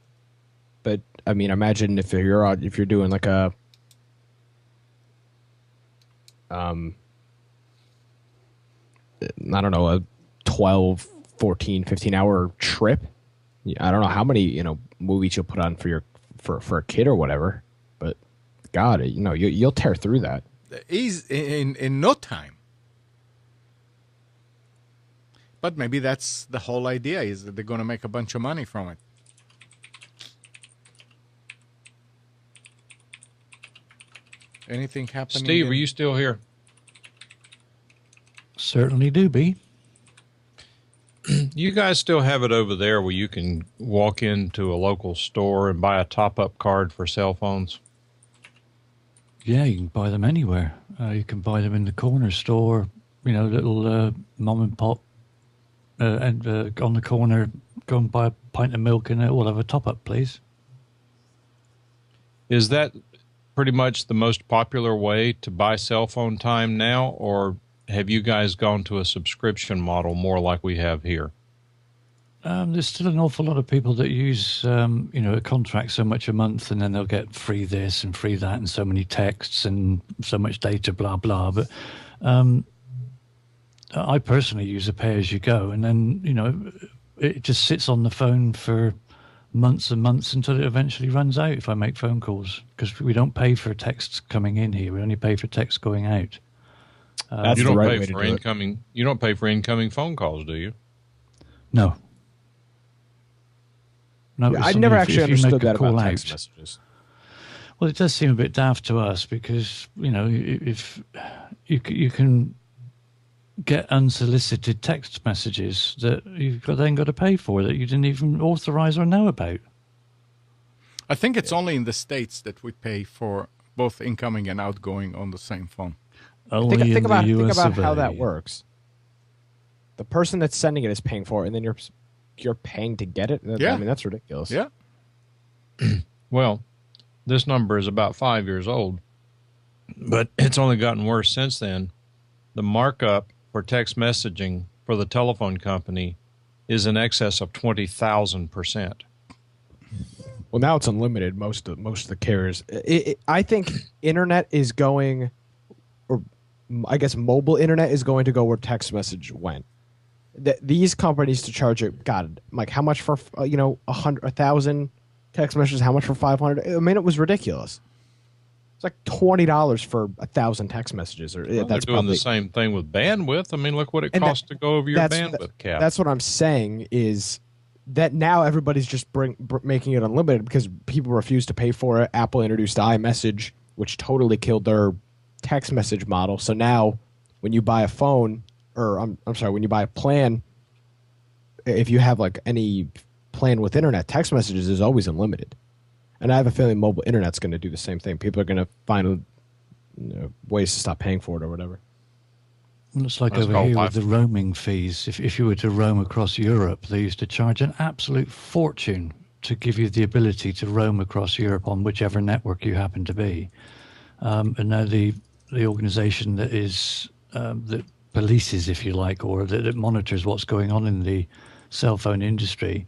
But I mean, imagine if you're doing like a I don't know, a 12, 14, 15 hour trip. I don't know how many, movies you'll put on for a kid or whatever, but God, you'll tear through that. In no time. But maybe that's the whole idea, is that they're going to make a bunch of money from it. Anything happening? Steve, are you still here? Certainly do be. You guys still have it over there where you can walk into a local store and buy a top-up card for cell phones? Yeah, you can buy them anywhere. You can buy them in the corner store, little mom and pop, and on the corner, go and buy a pint of milk and we'll have a top-up, please. Is that pretty much the most popular way to buy cell phone time now, or have you guys gone to a subscription model more like we have here? There's still an awful lot of people that use, a contract so much a month, and then they'll get free this and free that, and so many texts and so much data, blah blah. But I personally use a pay-as-you-go, and then it just sits on the phone for months and months until it eventually runs out. If I make phone calls, because we don't pay for texts coming in here, we only pay for texts going out. That's you the don't right pay way to for do it. incoming. You don't pay for incoming phone calls, do you? No. No, Yeah, it's I something never if actually you make understood a that about call text out. messages. Well, it does seem a bit daft to us because, if you can get unsolicited text messages that you've then got to pay for that you didn't even authorize or know about. I think it's only in the States that we pay for both incoming and outgoing on the same phone. Only Think in the about US how of that A. works. The person that's sending it is paying for it, and then you're paying to get it. Yeah. I mean, that's ridiculous. Yeah. Well, this number is about 5 years old, but it's only gotten worse since then. The markup for text messaging for the telephone company is in excess of 20,000%. Well, now it's unlimited. Most of the carriers. I think internet is going, or I guess mobile internet is going to go where text message went. These companies to charge it. God, Mike, how much for 1,000 text messages? How much for 500? I mean, it was ridiculous. It's like $20 for 1,000 text messages. Or Well, that's they're doing probably the same thing with bandwidth. I mean, look what it And costs to go over your that's- bandwidth cap. That's what I'm saying is that now everybody's just making it unlimited because people refuse to pay for it. Apple introduced iMessage, which totally killed their text message model. So now when you buy a phone, or I'm sorry, when you buy a plan, if you have like any plan with internet, text messages is always unlimited. And I have a feeling mobile internet's going to do the same thing. People are going to find ways to stop paying for it or whatever. It's like That's over called here Wi-Fi. with the roaming fees. If you were to roam across Europe, they used to charge an absolute fortune to give you the ability to roam across Europe on whichever network you happen to be. And now the organisation that is that polices, if you like, or that monitors what's going on in the cell phone industry,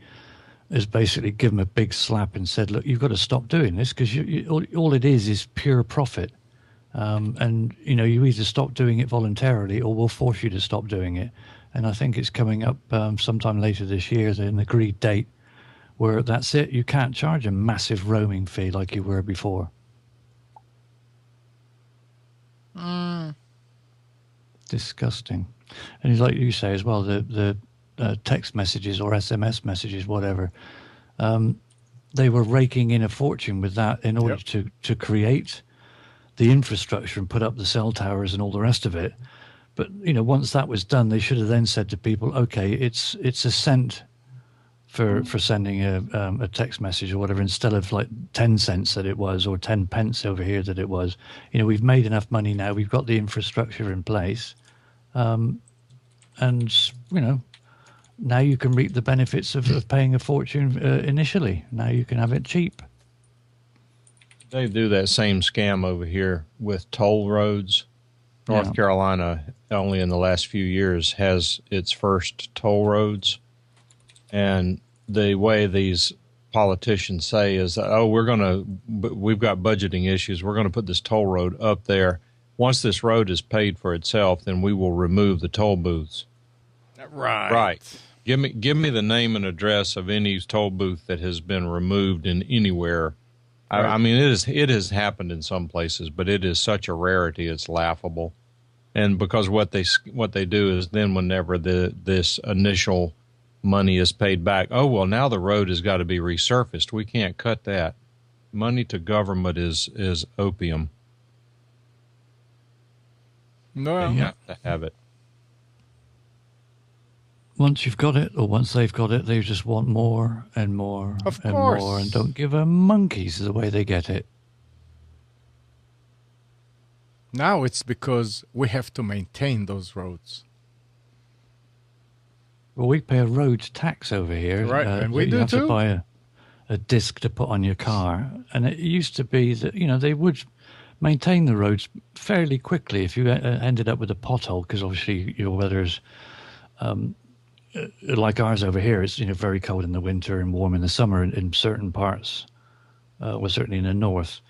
has basically given them a big slap and said, "Look, you've got to stop doing this because all it is pure profit." And you either stop doing it voluntarily or we'll force you to stop doing it. And I think it's coming up sometime later this year, an agreed date where that's it. You can't charge a massive roaming fee like you were before. Disgusting. And it's like you say as well, the text messages or SMS messages, whatever, they were raking in a fortune with that in order to create the infrastructure and put up the cell towers and all the rest of it. But once that was done, they should have then said to people, okay, it's a cent for sending a text message or whatever, instead of like 10 cents that it was, or 10 pence over here that it was. We've made enough money now, we've got the infrastructure in place, and now you can reap the benefits of paying a fortune initially. Now you can have it cheap. They do that same scam over here with toll roads. North Carolina, only in the last few years, has its first toll roads. And the way these politicians say is that, we've got budgeting issues. We're going to put this toll road up there. Once this road is paid for itself, then we will remove the toll booths. Right. Give me the name and address of any toll booth that has been removed in anywhere. Right. I mean, it has happened in some places, but it is such a rarity, it's laughable. And because what they do is then whenever this initial money is paid back, now the road has got to be resurfaced. We can't cut that. Money to government is opium. No, you have to have it. Once you've got it, or once they've got it, they just want more and more and more, and don't give a monkey's the way they get it. Now it's because we have to maintain those roads. Well, we pay a road tax over here. Right, and we do you have too. to buy a disc to put on your car. And it used to be that, they would maintain the roads fairly quickly if you ended up with a pothole, because obviously your weather's... like ours over here, it's very cold in the winter and warm in the summer in certain parts. Well, certainly in the north,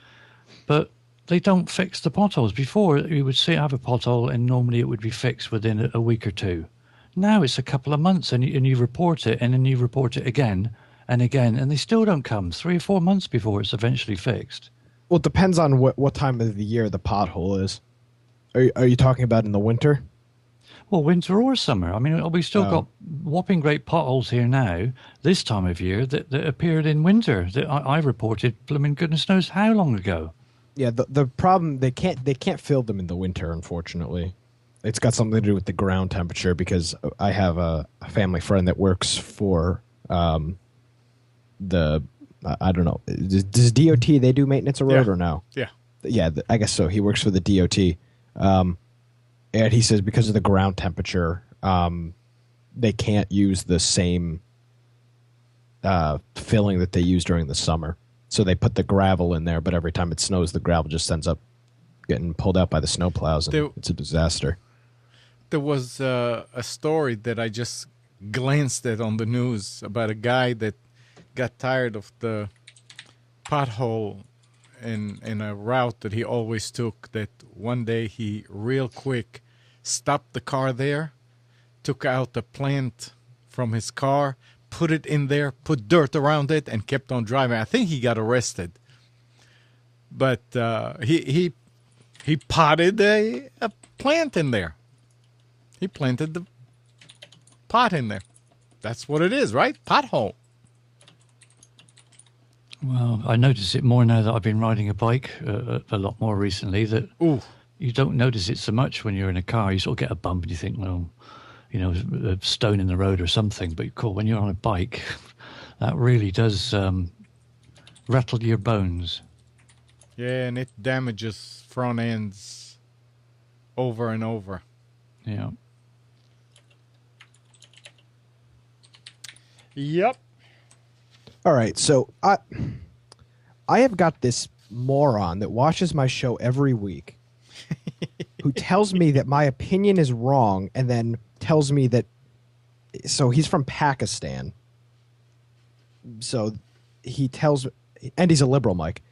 but they don't fix the potholes. Before, you would have a pothole, and normally it would be fixed within a week or two. Now it's a couple of months, and you report it, and then you report it again and again, and they still don't come. 3 or 4 months before it's eventually fixed. Well, it depends on what time of the year the pothole is. Are you talking about in the winter? Well, winter or summer. I mean, we've still got whopping great potholes here now, this time of year, that appeared in winter, that I reported, blooming goodness knows how long ago. Yeah, the problem, they can't fill them in the winter, unfortunately. It's got something to do with the ground temperature, because I have a family friend that works for I don't know, does DOT, they do maintenance of road or no? Yeah. Yeah, I guess so. He works for the DOT. And he says because of the ground temperature, they can't use the same filling that they use during the summer. So they put the gravel in there, but every time it snows, the gravel just ends up getting pulled out by the snowplows, and it's a disaster. There was a story that I just glanced at on the news about a guy that got tired of the pothole in a route that he always took, that one day he real quick stopped the car there, took out the plant from his car, put it in there, put dirt around it, and kept on driving. I think he got arrested. But he potted a plant in there. He planted the pot in there. That's what it is, right? Pothole. Well, I notice it more now that I've been riding a bike a lot more recently, that you don't notice it so much when you're in a car. You sort of get a bump and you think, well, a stone in the road or something. But cool, when you're on a bike, that really does rattle your bones. Yeah, and it damages front ends over and over. Yeah. Yep. All right, so I have got this moron that watches my show every week who tells me that my opinion is wrong and then tells me that so he's from Pakistan. So he tells and he's a liberal, Mike.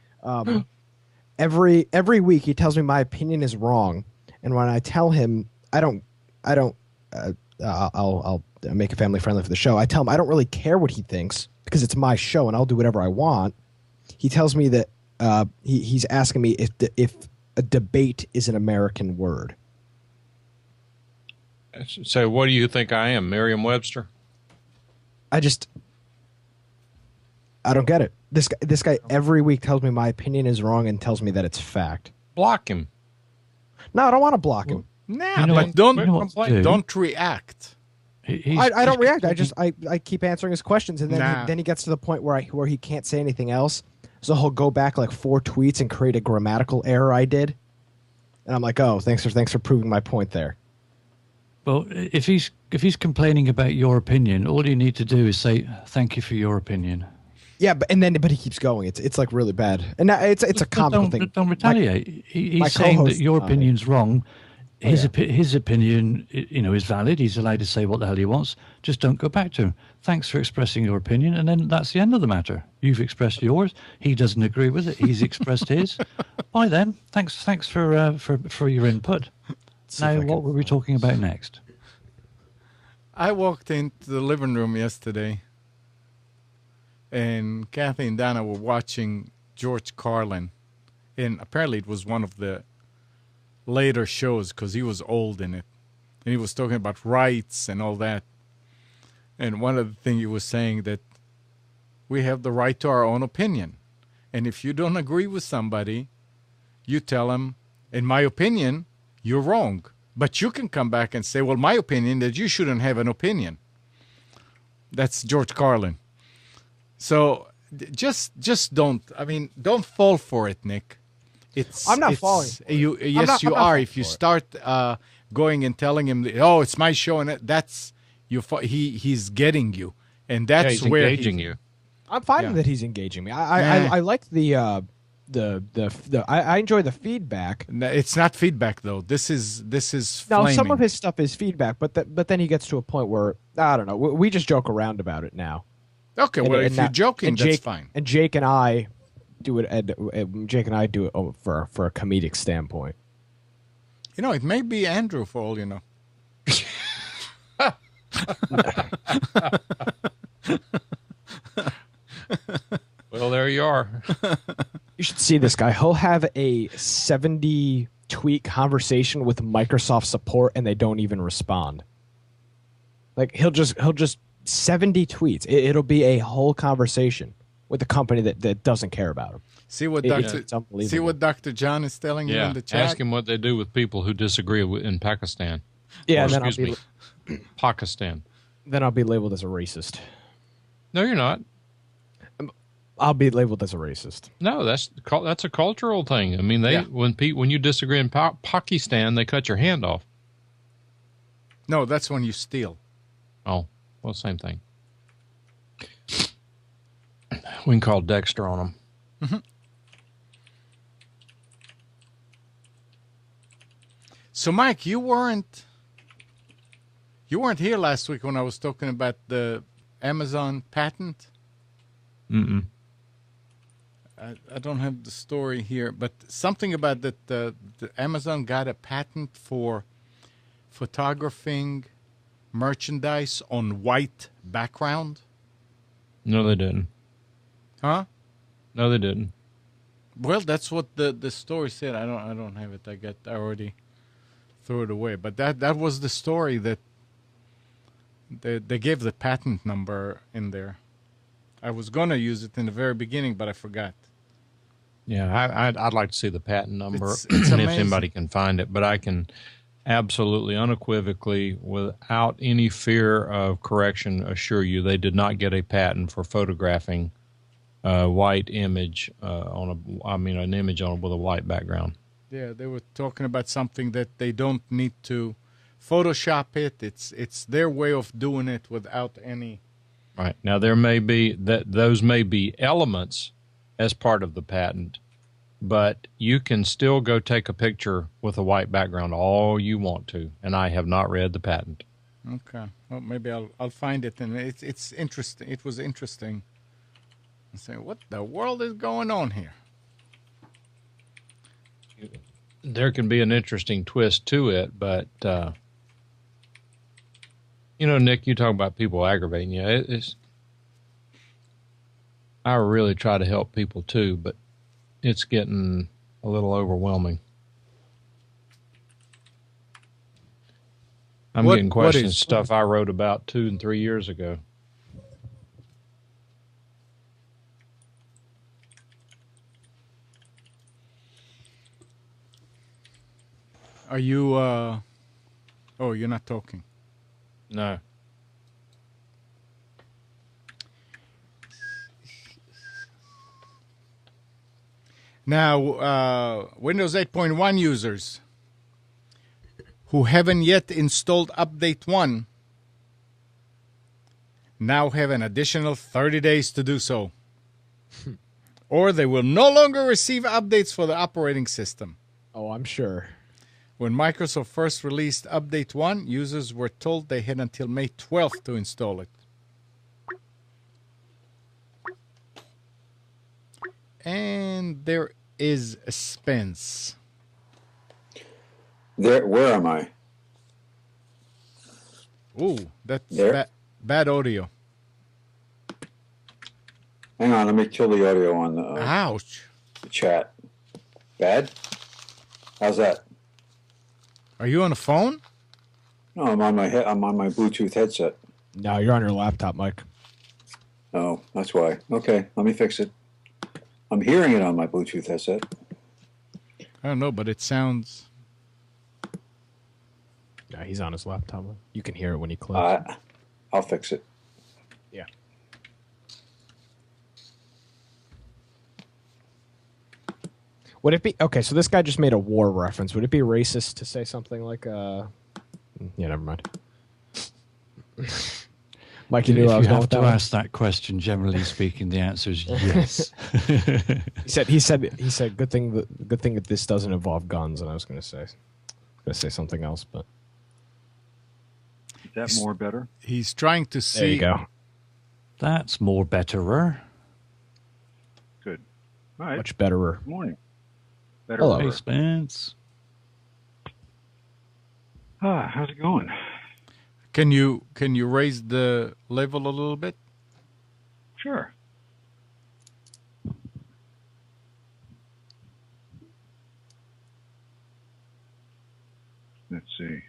Every week he tells me my opinion is wrong, and when I tell him I'll make it family friendly for the show. I tell him I don't really care what he thinks because it's my show and I'll do whatever I want. He tells me that he's asking me if a debate is an American word. So what do you think I am, Merriam-Webster? I don't get it. This guy every week tells me my opinion is wrong and tells me that it's fact. Block him. No, I don't want to block him. Nah, You know but what- don't you know what to do? don't react. I don't react. I keep answering his questions, and then Nah. then he gets to the point where he can't say anything else. So he'll go back like 4 tweets and create a grammatical error I did, and I'm like, oh, thanks for proving my point there. Well, if he's complaining about your opinion, all you need to do is say thank you for your opinion. Yeah, but he keeps going. It's like really bad, and now it's a But comical thing. Don't retaliate. my He's saying that co-host, your opinion's wrong. His yeah. his opinion, is valid. He's allowed to say what the hell he wants. Just don't go back to him. Thanks for expressing your opinion, and then that's the end of the matter. You've expressed yours. He doesn't agree with it. He's expressed his. Bye then. Thanks for your input. Now, what were we talking about next? I walked into the living room yesterday, and Kathy and Donna were watching George Carlin, and apparently it was one of the later shows because he was old in it, and he was talking about rights and all that. And one of the things he was saying that we have the right to our own opinion, and if you don't agree with somebody, you tell them, in my opinion, you're wrong. But you can come back and say, well, my opinion that you shouldn't have an opinion. That's George Carlin. So just don't fall for it, Nick. I'm not falling for it. Yes, I'm you not are. falling If you for it. start going and telling him, oh, it's my show, and that's he's getting you, and that's He's where engaging you. I'm finding Yeah. that he's engaging me. I Nah. like the I enjoy the feedback. No, it's not feedback though. This is Now, flaming. some of his stuff is feedback, but then he gets to a point where I don't know. We just joke around about it now. Okay, well, if you're joking, and that's Jake, fine. And Jake and I do it. Jake and I do it for a comedic standpoint. You know, it may be Andrew for all you know. Well, there you are. You should see this guy. He'll have a 70 tweet conversation with Microsoft support, and they don't even respond. Like he'll just 70 tweets. It'll be a whole conversation with a company that doesn't care about him. See what It's unbelievable. See what Dr. John is telling you Yeah. in the chat. Ask him what they do with people who disagree in Pakistan. Yeah, Or, and then I'll excuse me, Pakistan. be labeled as a racist. No, you're not. I'll be labeled as a racist. No, that's a cultural thing. I mean, Yeah. when you disagree in Pakistan, they cut your hand off. No, that's when you steal. Oh, well, same thing. We can call Dexter on them. So, Mike, you weren't here last week when I was talking about the Amazon patent. Mm-mm. I don't have the story here, but something about that the Amazon got a patent for photographing merchandise on white background. No, they didn't. Huh? No, they didn't. Well, that's what the story said. I don't have it. I already threw it away. But that was the story that they gave the patent number in there. I was gonna use it in the very beginning, but I forgot. Yeah, I'd like to see the patent number It's and if amazing. anybody can find it. But I can absolutely, unequivocally, without any fear of correction, assure you they did not get a patent for photographing a white image an image with a white background. Yeah, they were talking about something that they don't need to Photoshop it. It's their way of doing it without any. Right. Now, there may be those may be elements as part of the patent, but you can still go take a picture with a white background all you want to, and I have not read the patent. Okay. Well, maybe I'll find it, and it's interesting. It was interesting. I say, what the world is going on here? There can be an interesting twist to it, but Nick, you talk about people aggravating you. I really try to help people too, but it's getting a little overwhelming. I'm getting questions, stuff I wrote about 2 and 3 years ago. Are you? Oh, you're not talking. No. Now, Windows 8.1 users who haven't yet installed Update 1 now have an additional 30 days to do so. Or they will no longer receive updates for the operating system. Oh, I'm sure. When Microsoft first released Update 1, users were told they had until May 12th to install it. And there is a Spence. Where am I? Ooh, that's There? bad audio. Hang on, let me kill the audio on the Ouch. chat. Bad? How's that? Are you on the phone? No, I'm on my Bluetooth headset. No, you're on your laptop, Mike. Oh, that's why. Okay, let me fix it. I'm hearing it on my Bluetooth headset. I don't know, but it sounds... No, he's on his laptop. You can hear it when he clicks. I'll fix it. Yeah. Would it be okay? So this guy just made a war reference. Would it be racist to say something like, Yeah, never mind. Mike, you knew I was you going have with to that one? ask that question. Generally speaking, the answer is yes. He said. Good thing that this doesn't involve guns. And I was going to say something else, but Is that more better? He's trying to see... there you go. That's more betterer. Good. All right. Much betterer. Good morning. Better. Hello. Hey, Spence. How's it going? Can you raise the level a little bit? Sure. Let's see.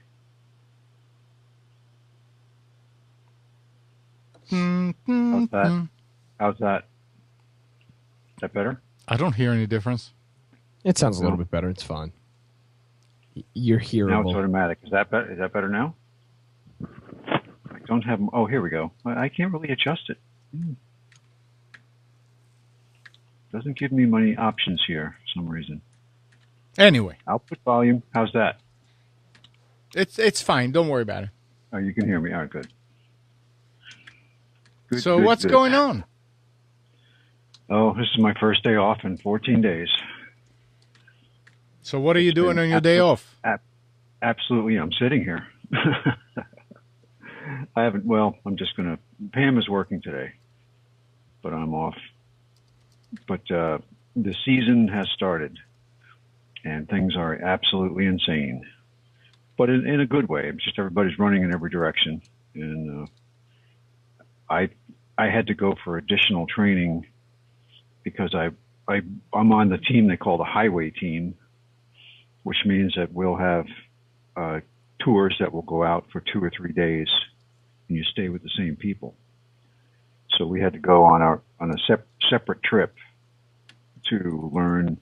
How's that? How's that? Is that better? I don't hear any difference. It sounds a little bit better. It's fine. You're Now it's hearable. automatic. Is that better? Is that better now? I don't have. Oh, here we go. I can't really adjust it. Doesn't give me many options here for some reason. Anyway, Output volume. How's that? it's fine. Don't worry about it. Oh, you can hear me. All right, good. Good, So good, what's good. going on? Oh, this is my first day off in 14 days. So what are you It's doing been on your day off? Absolutely, I'm sitting here. I haven't. Well, I'm just gonna. Pam is working today, but I'm off. But the season has started, and things are absolutely insane. But in a good way. It's just everybody's running in every direction, and I had to go for additional training because I'm on the team they call the highway team, which means that we'll have tours that will go out for 2 or 3 days, and you stay with the same people. So we had to go on a separate trip to learn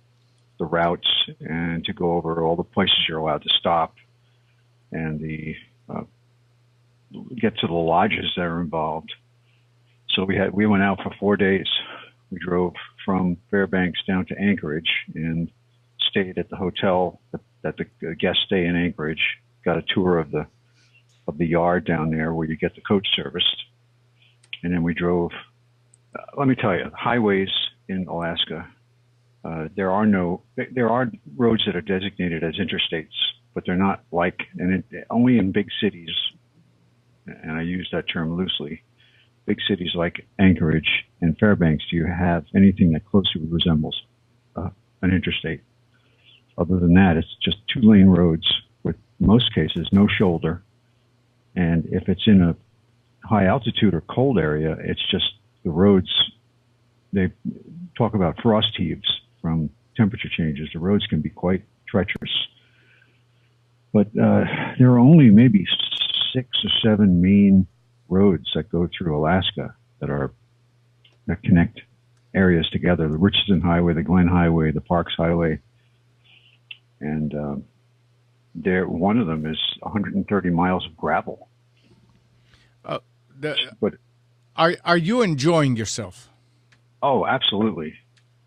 the routes and to go over all the places you're allowed to stop, and get to the lodges that are involved. So we went out for 4 days. We drove from Fairbanks down to Anchorage and stayed at the hotel that the guests stay in Anchorage. Got a tour of the of the yard down there where you get the coach serviced. And then we drove, let me tell you, highways in Alaska, there are roads that are designated as interstates, but they're not only in big cities, and I use that term loosely, big cities like Anchorage and Fairbanks, do you have anything that closely resembles an interstate. Other than that, it's just 2-lane roads with, in most cases, no shoulder. And if it's in a high altitude or cold area, it's just the roads, they talk about frost heaves from temperature changes. The roads can be quite treacherous. But there are only maybe 6 or 7 main roads that go through Alaska that connect areas together. The Richardson Highway, the Glen Highway, the Parks Highway. And one of them is 130 miles of gravel. But are you enjoying yourself? Oh, absolutely,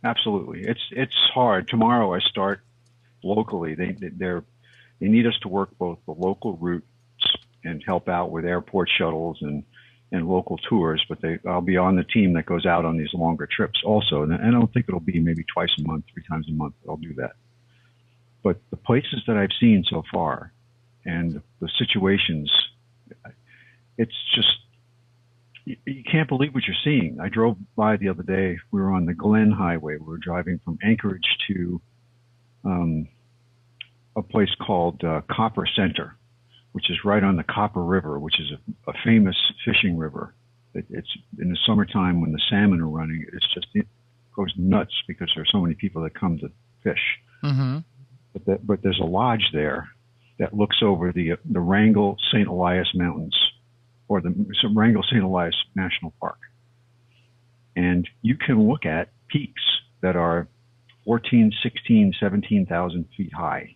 absolutely. It's hard. Tomorrow I start locally. They need us to work both the local routes and help out with airport shuttles and local tours. But I'll be on the team that goes out on these longer trips also. And I don't think it'll be maybe twice a month, 3 times a month. I'll do that. But the places that I've seen so far and the situations, it's just, you can't believe what you're seeing. I drove by the other day. We were on the Glen Highway. We were driving from Anchorage to a place called Copper Center, which is right on the Copper River, which is a famous fishing river. It's in the summertime when the salmon are running. It goes nuts because there are so many people that come to fish. Mm-hmm. But there's a lodge there that looks over the Wrangell St. Elias Mountains, or the Wrangell St. Elias National Park. And you can look at peaks that are 14, 16, 17,000 feet high.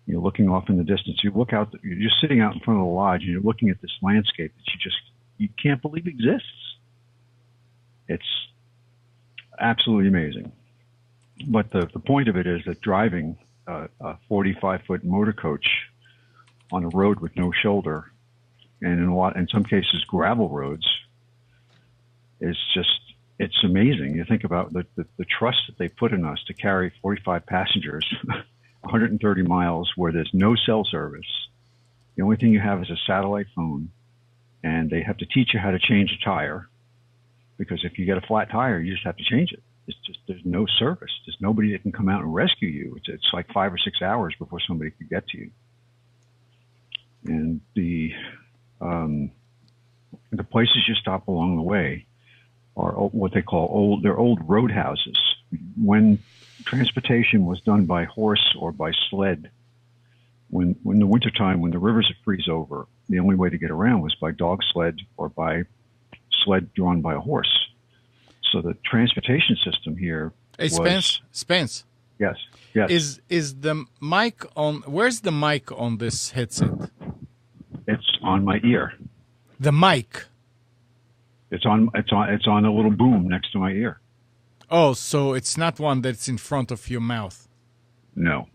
You're looking off in the distance. You look out, you're just sitting out in front of the lodge and you're looking at this landscape that you can't believe exists. It's absolutely amazing. But the point of it is that driving a 45-foot motor coach on a road with no shoulder, and in some cases gravel roads, is just, it's amazing. You think about the trust that they put in us to carry 45 passengers 130 miles where there's no cell service. The only thing you have is a satellite phone, and they have to teach you how to change a tire, because if you get a flat tire, you just have to change it. It's just, there's no service. There's nobody that can come out and rescue you. It's like 5 or 6 hours before somebody can get to you. And the places you stop along the way are what they call they're old roadhouses. When transportation was done by horse or by sled, when the wintertime, when the rivers would freeze over, the only way to get around was by dog sled or by sled drawn by a horse. So the transportation system here was... Spence. Yes. Is the mic on... Where's the mic on this headset? It's on my ear. The mic? It's on a little boom next to my ear. Oh, so it's not one that's in front of your mouth? No.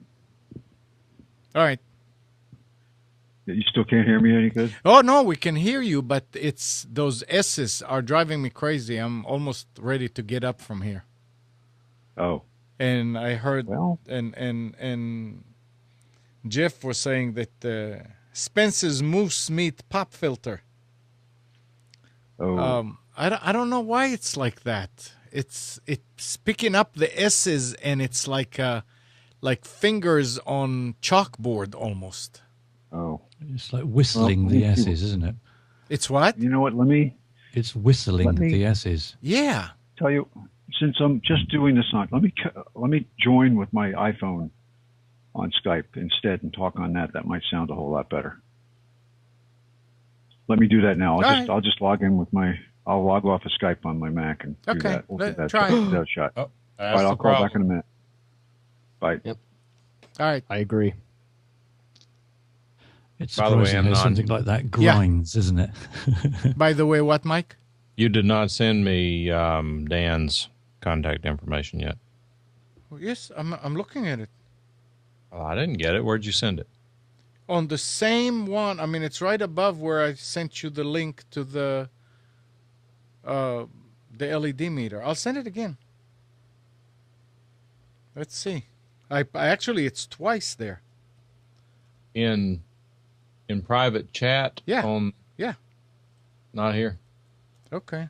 All right. You still can't hear me any good? Oh, no, we can hear you, but it's those S's are driving me crazy. I'm almost ready to get up from here. Oh. And I heard, and Jeff was saying that Spence's moose meat pop filter. Oh. I don't know why it's like that. It's picking up the S's, and it's like fingers on chalkboard almost. Oh. It's like whistling the S's, isn't it? It's what? You know what? It's whistling the S's. Yeah. Tell you, since I'm just doing this on, let me join with my iPhone on Skype instead and talk on that. That might sound a whole lot better. Let me do that now. I'll just log in with I'll log off of Skype on my Mac and do that. We'll give that a shot. Oh, all right, I'll call back in a minute. Bye. Yep. All right. I agree. It's surprising how something like that grinds, isn't it? By the way, what, Mike? You did not send me Dan's contact information yet. Yes, I'm looking at it. Oh, I didn't get it. Where'd you send it? on the same one. I mean, it's right above where I sent you the link to the LED meter. I'll send it again. Let's see. I actually, it's twice there. In private chat? Yeah. Yeah. Not here. Okay.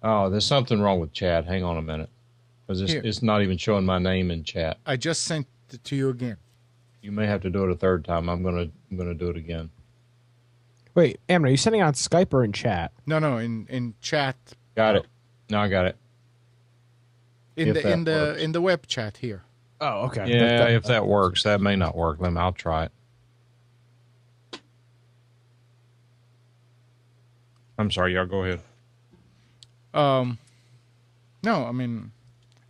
Oh, there's something wrong with chat. Hang on a minute. Because it's not even showing my name in chat. I just sent it to you again. You may have to do it a third time. I'm gonna do it again. Wait, Amnon, are you sending on Skype or in chat? No, in chat. Got it. No, I got it. In the web chat here. Oh, okay. Yeah, if that works. That may not work. I'll try it. I'm sorry, y'all go ahead. No, I mean,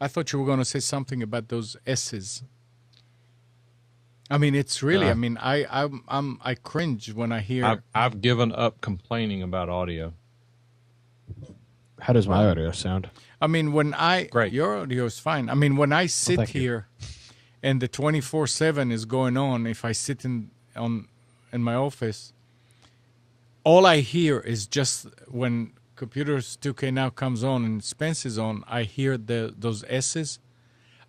I thought you were going to say something about those S's. I mean, it's really. I mean, I cringe when I hear. I've given up complaining about audio. How does my audio sound? I mean, Great. Your audio is fine. I mean, when I sit here, and the 24/7 is going on, if I sit in my office, all I hear is just when Computers 2K Now comes on and Spence is on, I hear those S's.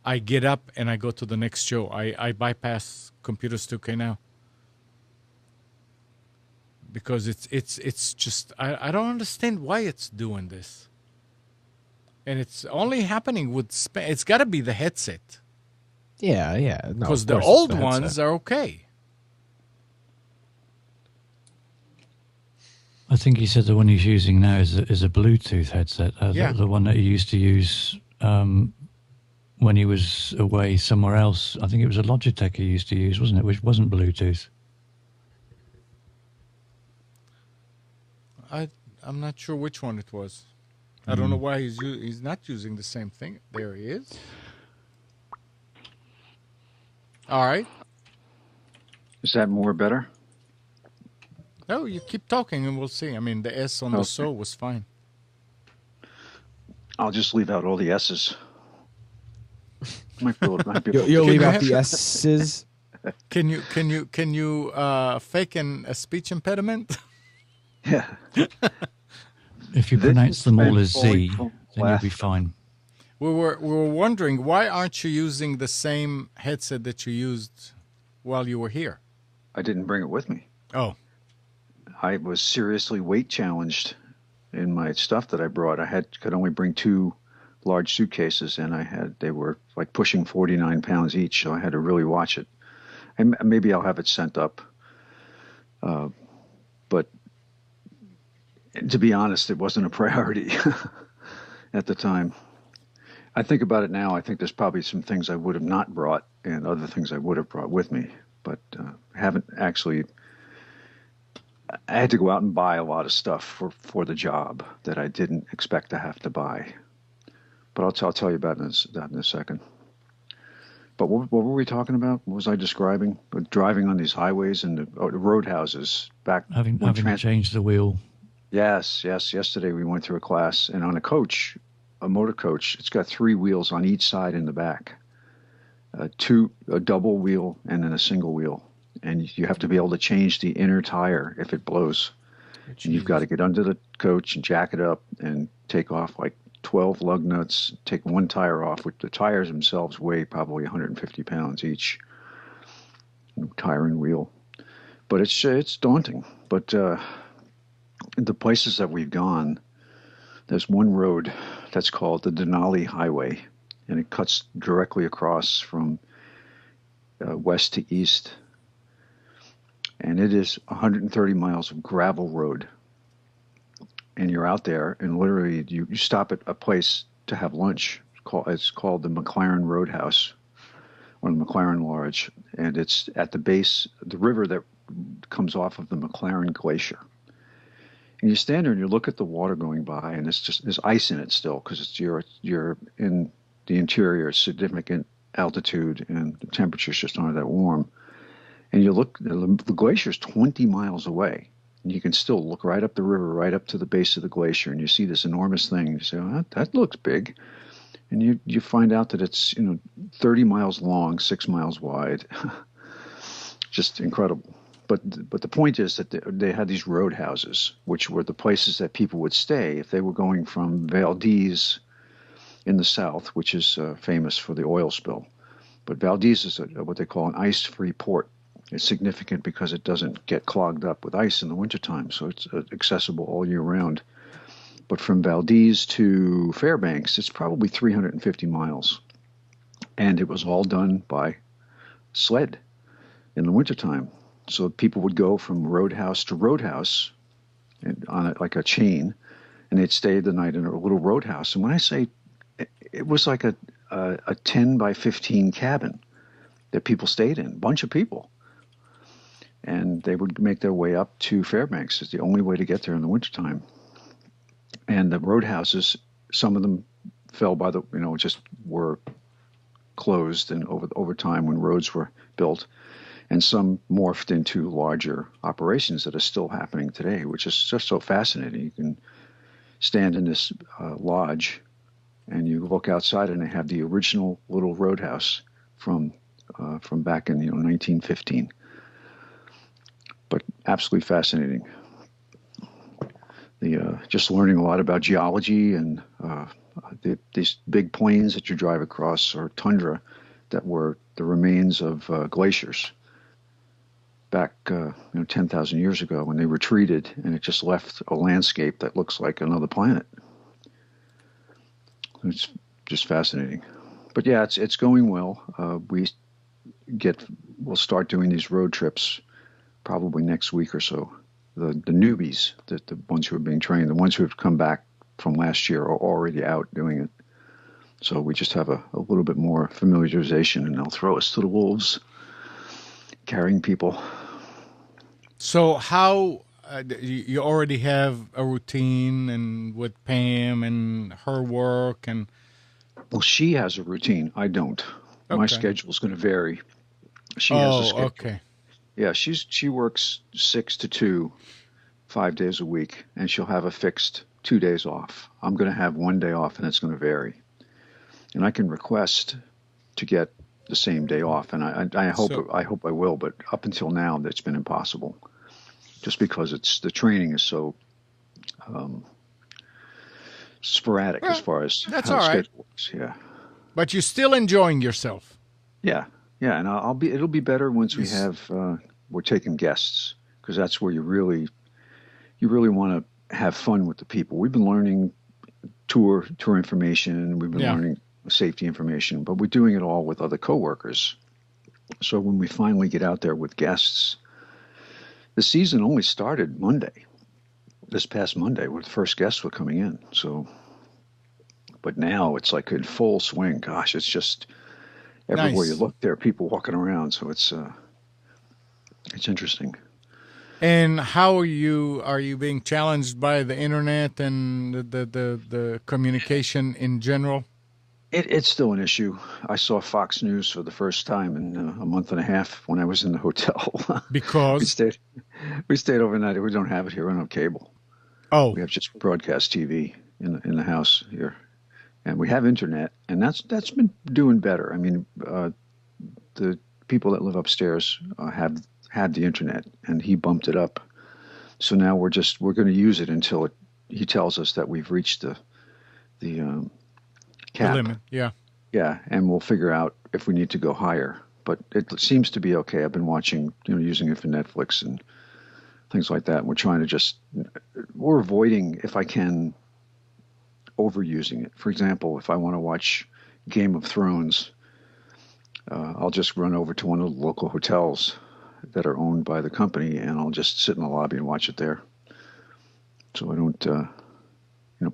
I get up and I go to the next show. I bypass Computers 2K Now because it's just I don't understand why it's doing this, and it's only happening with Spence. It's got to be the headset. Yeah. Because the old ones are okay. I think he said the one he's using now is a Bluetooth headset. Yeah. The one that he used to use when he was away somewhere else. I think it was a Logitech he used to use, wasn't it? Which wasn't Bluetooth. I'm not sure which one it was. I don't know why he's not using the same thing. There he is. All right. Is that more better? No, you keep talking and we'll see. I mean, the S on the so was fine. I'll just leave out all the S's. You'll leave out the S's. Can you fake a speech impediment? Yeah. If you pronounce them all as Z, then you'll be fine. We were wondering, why aren't you using the same headset that you used while you were here? I didn't bring it with me. Oh. I was seriously weight challenged in my stuff that I brought. Could only bring 2 large suitcases, and they were like pushing 49 pounds each, so I had to really watch it. And maybe I'll have it sent up. But to be honest, it wasn't a priority at the time. I think about it now. I think there's probably some things I would have not brought and other things I would have brought with me, but haven't actually. I had to go out and buy a lot of stuff for the job that I didn't expect to have to buy. But I'll tell you about that in a second. But what were we talking about? What was I describing? Driving on these highways and the roadhouses back. Having to change the wheel. Yes. Yesterday we went through a class, and on a motor coach, it's got 3 wheels on each side in the back. A double wheel and then a single wheel. And you have to be able to change the inner tire if it blows. And you've got to get under the coach and jack it up and take off like 12 lug nuts, take one tire off, which the tires themselves weigh probably 150 pounds each, tire and wheel. But it's daunting. But the places that we've gone, there's one road that's called the Denali Highway, and it cuts directly across from west to east. And it is 130 miles of gravel road. And you're out there, and literally you stop at a place to have lunch. It's called the McLaren Roadhouse, or the McLaren Lodge. And it's at the base, the river that comes off of the McLaren Glacier. And you stand there and you look at the water going by, and there's ice in it still, because you're in the interior, significant altitude, and the temperature's just not that warm. And you look, the glacier's 20 miles away, and you can still look right up the river, right up to the base of the glacier, and you see this enormous thing. And you say, oh, that looks big. and you find out that it's 30 miles long, 6 miles wide. Just incredible. But the point is that they had these roadhouses, which were the places that people would stay if they were going from Valdez in the south, which is famous for the oil spill. But Valdez is what they call an ice-free port. It's significant because it doesn't get clogged up with ice in the wintertime, so it's accessible all year round. But from Valdez to Fairbanks, it's probably 350 miles. And it was all done by sled in the wintertime. So people would go from roadhouse to roadhouse on like a chain, and they'd stay the night in a little roadhouse. And when I say it was like a 10 by 15 cabin that people stayed in, a bunch of people. And they would make their way up to Fairbanks. It's the only way to get there in the wintertime. And the roadhouses, some of them fell by just were closed and over time when roads were built. And some morphed into larger operations that are still happening today, which is just so fascinating. You can stand in this lodge and you look outside and they have the original little roadhouse from back in 1915. But absolutely fascinating. Just learning a lot about geology and these big plains that you drive across are tundra that were the remains of glaciers back 10,000 years ago when they retreated, and it just left a landscape that looks like another planet. It's just fascinating. But yeah, it's going well. We'll start doing these road trips probably next week or so. The newbies, the ones who are being trained, the ones who have come back from last year are already out doing it. So we just have a little bit more familiarization, and they'll throw us to the wolves, carrying people. So how you already have a routine and with Pam and her work and... Well, she has a routine. I don't. Okay. My schedule is going to vary. She has a schedule. Okay. Yeah, she works 6 to 2, 5 days a week, and she'll have a fixed 2 days off. I'm going to have 1 day off, and it's going to vary. And I can request to get the same day off, and I hope I will. But up until now, that's been impossible, just because the training is so sporadic as far as that's how all the right. schedule works. Yeah, But you're still enjoying yourself. yeah, and it'll be better once we have we're taking guests, because that's where you really want to have fun with the people. We've been learning tour information. We've been learning safety information, but we're doing it all with other coworkers. So when we finally get out there with guests, the season only started Monday. This past Monday, where the first guests were coming in. So, but now it's like in full swing. Gosh, it's just everywhere you look, there are people walking around. So it's interesting. And how are you being challenged by the internet and the communication in general? It's still an issue. I saw Fox News for the first time in a month and a half when I was in the hotel. Because we stayed overnight. We don't have it here. We don't have cable. Oh, we have just broadcast TV in the house here, and we have internet, and that's been doing better. I mean, the people that live upstairs have had the internet, and he bumped it up. So now we're going to use it until he tells us that we've reached the cap. The limit, yeah. Yeah, and we'll figure out if we need to go higher. But it seems to be okay. I've been watching, using it for Netflix and things like that. We're avoiding, if I can, overusing it. For example, if I want to watch Game of Thrones, I'll just run over to one of the local hotels that are owned by the company, and I'll just sit in the lobby and watch it there. So I don't,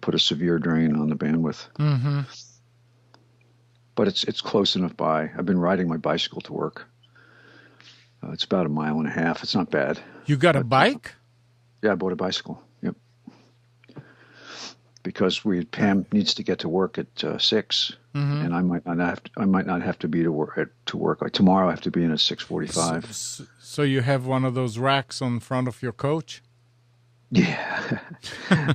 put a severe drain on the bandwidth. Mm-hmm. But it's close enough by. I've been riding my bicycle to work. It's about 1.5 miles. It's not bad. You got a bike? Yeah, I bought a bicycle. Yep. Because Pam needs to get to work at 6, and I might not have to be to work. Like tomorrow, I have to be in at 6:45. So you have one of those racks on front of your coach? Yeah.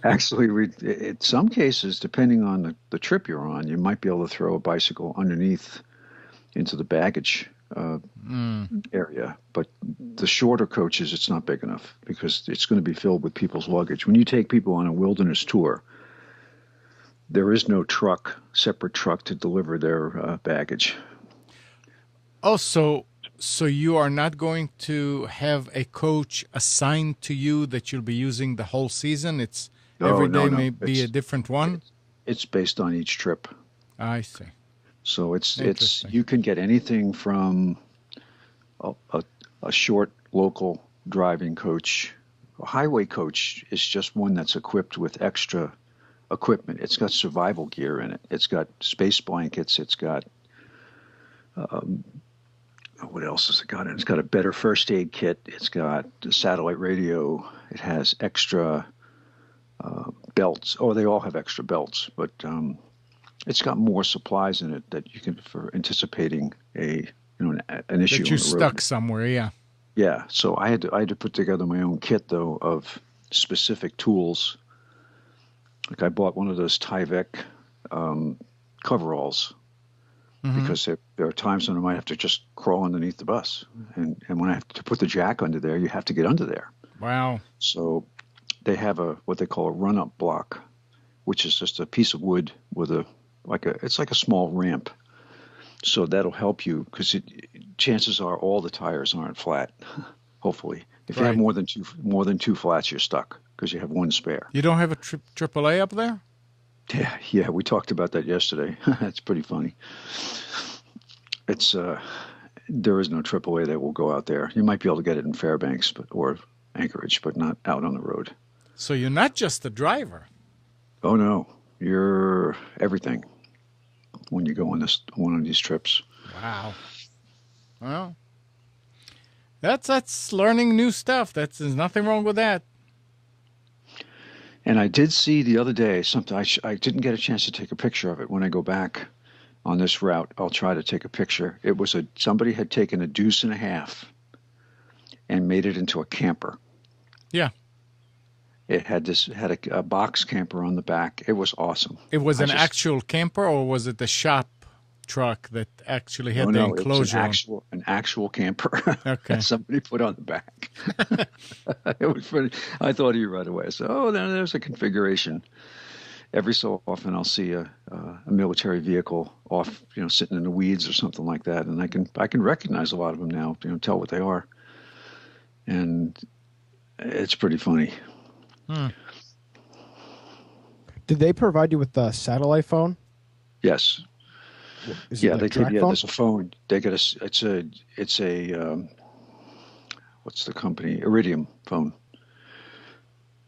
Actually, in some cases, depending on the trip you're on, you might be able to throw a bicycle underneath into the baggage area. But the shorter coaches, it's not big enough because it's going to be filled with people's luggage. When you take people on a wilderness tour, there is no separate truck to deliver their baggage. Also, so you are not going to have a coach assigned to you that you'll be using the whole season? It's every day may be a different one? It's based on each trip. I see. So it's you can get anything from a short local driving coach. A highway coach is just one that's equipped with extra equipment. It's got survival gear in it. It's got space blankets. It's got what else has it got in? It's got a better first aid kit. It's got a satellite radio. It has extra belts. Oh, they all have extra belts, but it's got more supplies in it that you can for anticipating an issue. That you're stuck somewhere, yeah. Yeah. So I had to put together my own kit though of specific tools. Like I bought one of those Tyvek coveralls because there are times when I might have to just crawl underneath the bus, and when I have to put the jack under there, you have to get under there. Wow. So they have what they call a run-up block, which is just a piece of wood with it's like a small ramp. So that'll help you because chances are all the tires aren't flat. Hopefully, if you have more than two flats, you're stuck because you have one spare. You don't have a AAA up there? Yeah, we talked about that yesterday. It's pretty funny. It's there is no AAA that will go out there. You might be able to get it in Fairbanks or Anchorage, but not out on the road. So you're not just a driver. Oh no, you're everything when you go on one of these trips. Wow. Well, that's learning new stuff. There's nothing wrong with that. And I did see the other day something. I didn't get a chance to take a picture of it. When I go back on this route, I'll try to take a picture. It was somebody had taken a deuce and a half and made it into a camper. Yeah. It had a box camper on the back. It was awesome. It was actual camper, or was it the shop truck that actually had the enclosure? It was an actual camper. Okay. That somebody put on the back. It was funny. I thought of you right away. So, there's a configuration. Every so often, I'll see a military vehicle off, sitting in the weeds or something like that, and I can recognize a lot of them now. Tell what they are, and it's pretty funny. Did they provide you with the satellite phone? Yes. Is it they give you. There's a phone. They get it's a what's the company? Iridium phone,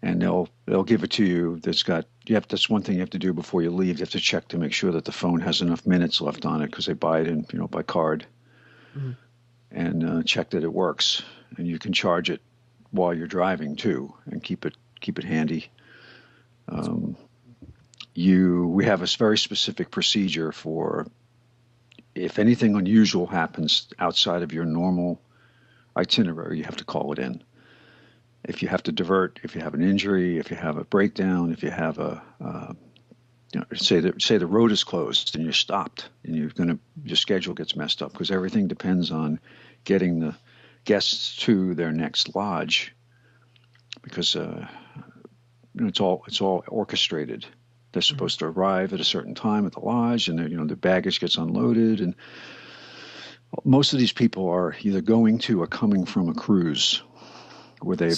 and they'll give it to you. That's one thing you have to do before you leave. You have to check to make sure that the phone has enough minutes left on it because they buy it by card, and check that it works. And you can charge it while you're driving too, and keep it handy. We have a very specific procedure for if anything unusual happens outside of your normal itinerary, you have to call it in. If you have to divert, if you have an injury, if you have a breakdown, if you have say the road is closed and you're stopped and your schedule gets messed up because everything depends on getting the guests to their next lodge because it's all orchestrated. They're supposed to arrive at a certain time at the lodge, and their baggage gets unloaded. And most of these people are either going to or coming from a cruise, where they've.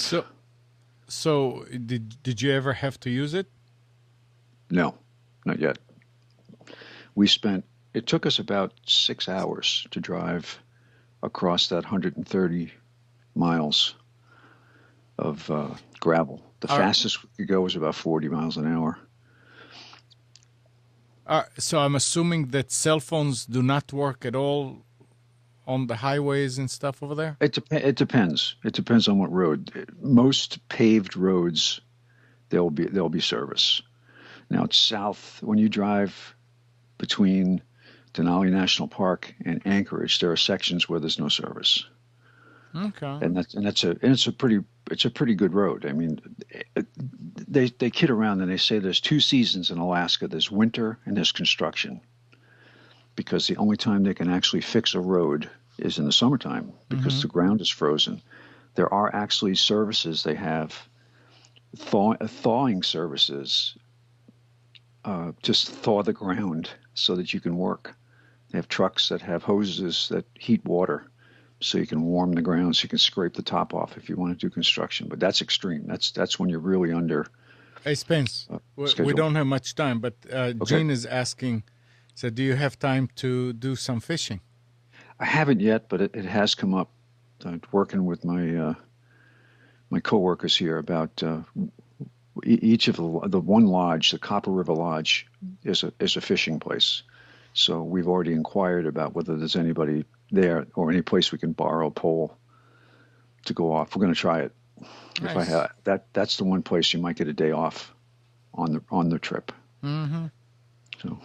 So did you ever have to use it? No, not yet. It took us about 6 hours to drive across that 130 miles of gravel. The fastest we could go was about 40 miles an hour. So I'm assuming that cell phones do not work at all on the highways and stuff over there? It depends. It depends on what road. Most paved roads, there'll be service. Now it's south. When you drive between Denali National Park and Anchorage, there are sections where there's no service. Okay. And it's a pretty good road. I mean, they kid around and they say there's two seasons in Alaska. There's winter and there's construction, because the only time they can actually fix a road is in the summertime because the ground is frozen. There are actually services they have, thawing services, just thaw the ground so that you can work. They have trucks that have hoses that heat water so you can warm the ground, so you can scrape the top off if you want to do construction. But that's extreme. That's when you're really under. Hey, Spence, we schedule. don't have much time, but Gene is asking, so do you have time to do some fishing? I haven't yet, but it has come up. Working with my my coworkers here about each of the one lodge, the Copper River Lodge, is a fishing place. So we've already inquired about whether there's anybody there or any place we can borrow a pole to go off. We're going to try it. Nice. If I have that's the one place you might get a day off on the trip. Mm-hmm. So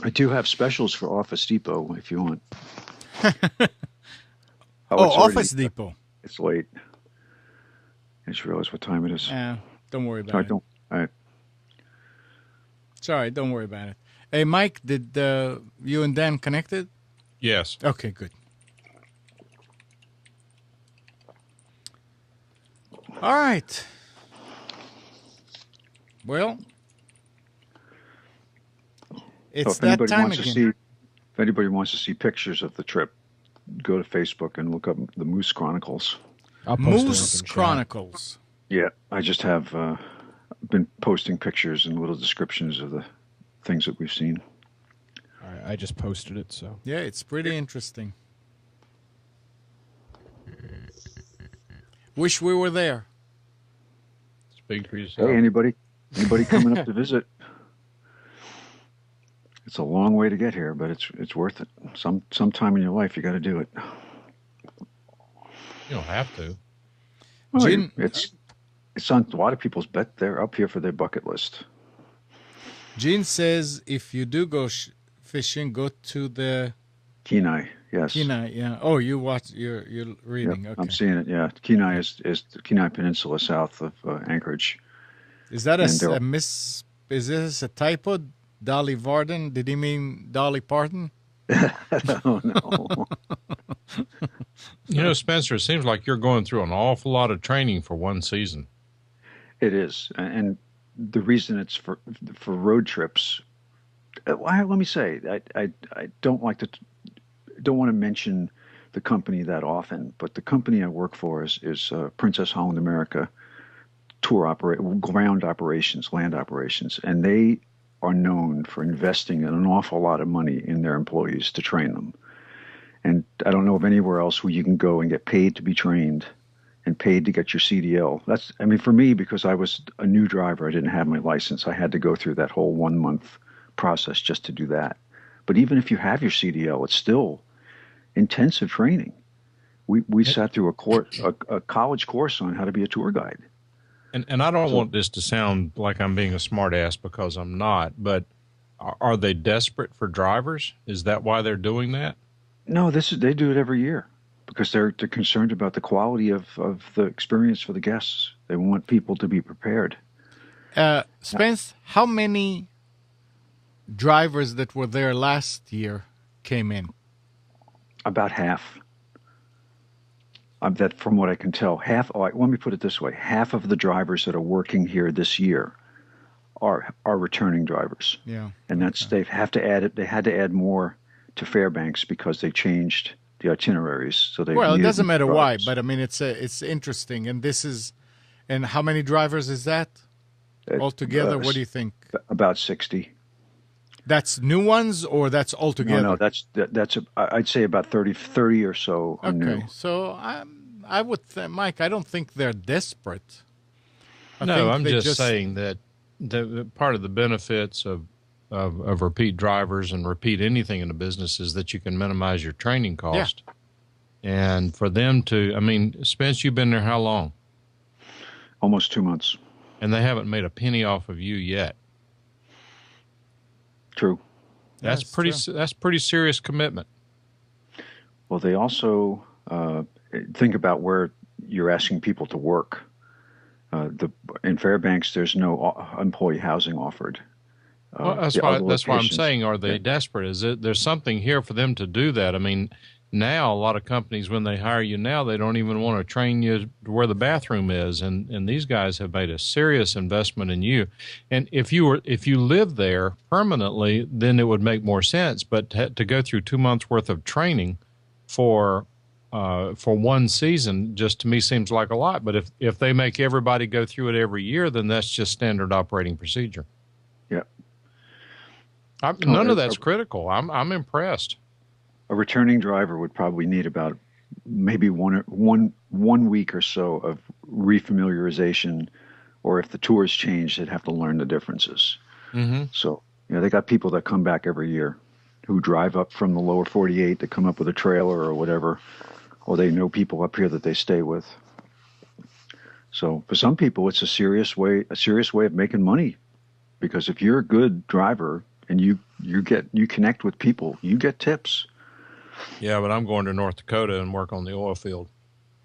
I do have specials for Office Depot if you want. Office Depot. It's late. I just realized what time it is. Yeah, don't worry about it. All right. It's all right. Don't worry about it. Hey, Mike, did you and Dan connected? Yes. Okay, good. All right. Well, it's that time again. If anybody wants to see pictures of the trip, go to Facebook and look up the Moose Chronicles. I'll post Moose Chronicles. Yeah, I just have been posting pictures and little descriptions of the things that we've seen. All right, I just posted it, so. Yeah, it's pretty interesting. Wish we were there. Speak for yourself. Hey, anybody coming up to visit? It's a long way to get here, but it's worth it. Sometime in your life, you got to do it. You don't have to. Well, Gene, it's on a lot of people's bet. They're up here for their bucket list. Gene says if you do go fishing, go to the Kenai, yes. Kenai, yeah. Oh, you're reading. Yep, Okay. I'm seeing it. Yeah, Kenai is the Kenai Peninsula south of Anchorage. Is that Is this a typo? Dolly Varden? Did he mean Dolly Parton? Oh no. You know, Spencer, it seems like you're going through an awful lot of training for one season. It is, and the reason it's for road trips. Let me say, I don't want to mention the company that often, but the company I work for is Princess Holland America ground operations, land operations, and they are known for investing an awful lot of money in their employees to train them. And I don't know of anywhere else where you can go and get paid to be trained and paid to get your CDL. For me, because I was a new driver, I didn't have my license. I had to go through that whole 1 month process just to do that. But even if you have your CDL, it's still intensive training. We sat through a college course on how to be a tour guide. And I don't want this to sound like I'm being a smartass, because I'm not, but are they desperate for drivers? Is that why they're doing that? No, they do it every year because they're concerned about the quality of the experience for the guests. They want people to be prepared. Spence, how many drivers that were there last year came in? About half. That, from what I can tell, half. Let me put it this way: half of the drivers that are working here this year are returning drivers. Yeah, and that's They had to add more to Fairbanks because they changed the itineraries. So it doesn't matter why, but I mean it's interesting. And how many drivers is that altogether? What do you think? About 60. That's new ones, or that's altogether? No, that's I'd say about 30 or so are new. Okay, so I would Mike, I don't think they're desperate. I'm just saying that the part of the benefits of repeat drivers and repeat anything in the business is that you can minimize your training cost. Yeah. And for them Spence, you've been there how long? Almost 2 months. And they haven't made a penny off of you yet. True. That's pretty serious commitment. Well, they also think about where you're asking people to work. In Fairbanks, there's no employee housing offered. Well, that's the why other I'm locations- saying, are they desperate? Is it there's something here for them to do that? I mean, now a lot of companies, when they hire you now, they don't even want to train you to where the bathroom is, and these guys have made a serious investment in you. And if you live there permanently, then it would make more sense. But to go through 2 months worth of training for one season, just to me seems like a lot. But if they make everybody go through it every year, then that's just standard operating procedure. Yep. None of that's critical. I'm impressed. A returning driver would probably need about maybe one week or so of refamiliarization, or if the tours change, they'd have to learn the differences. Mm-hmm. So, they got people that come back every year who drive up from the lower 48 to come up with a trailer or whatever, or they know people up here that they stay with. So for some people, it's a serious way of making money, because if you're a good driver and you connect with people, you get tips. Yeah, but I'm going to North Dakota and work on the oil field.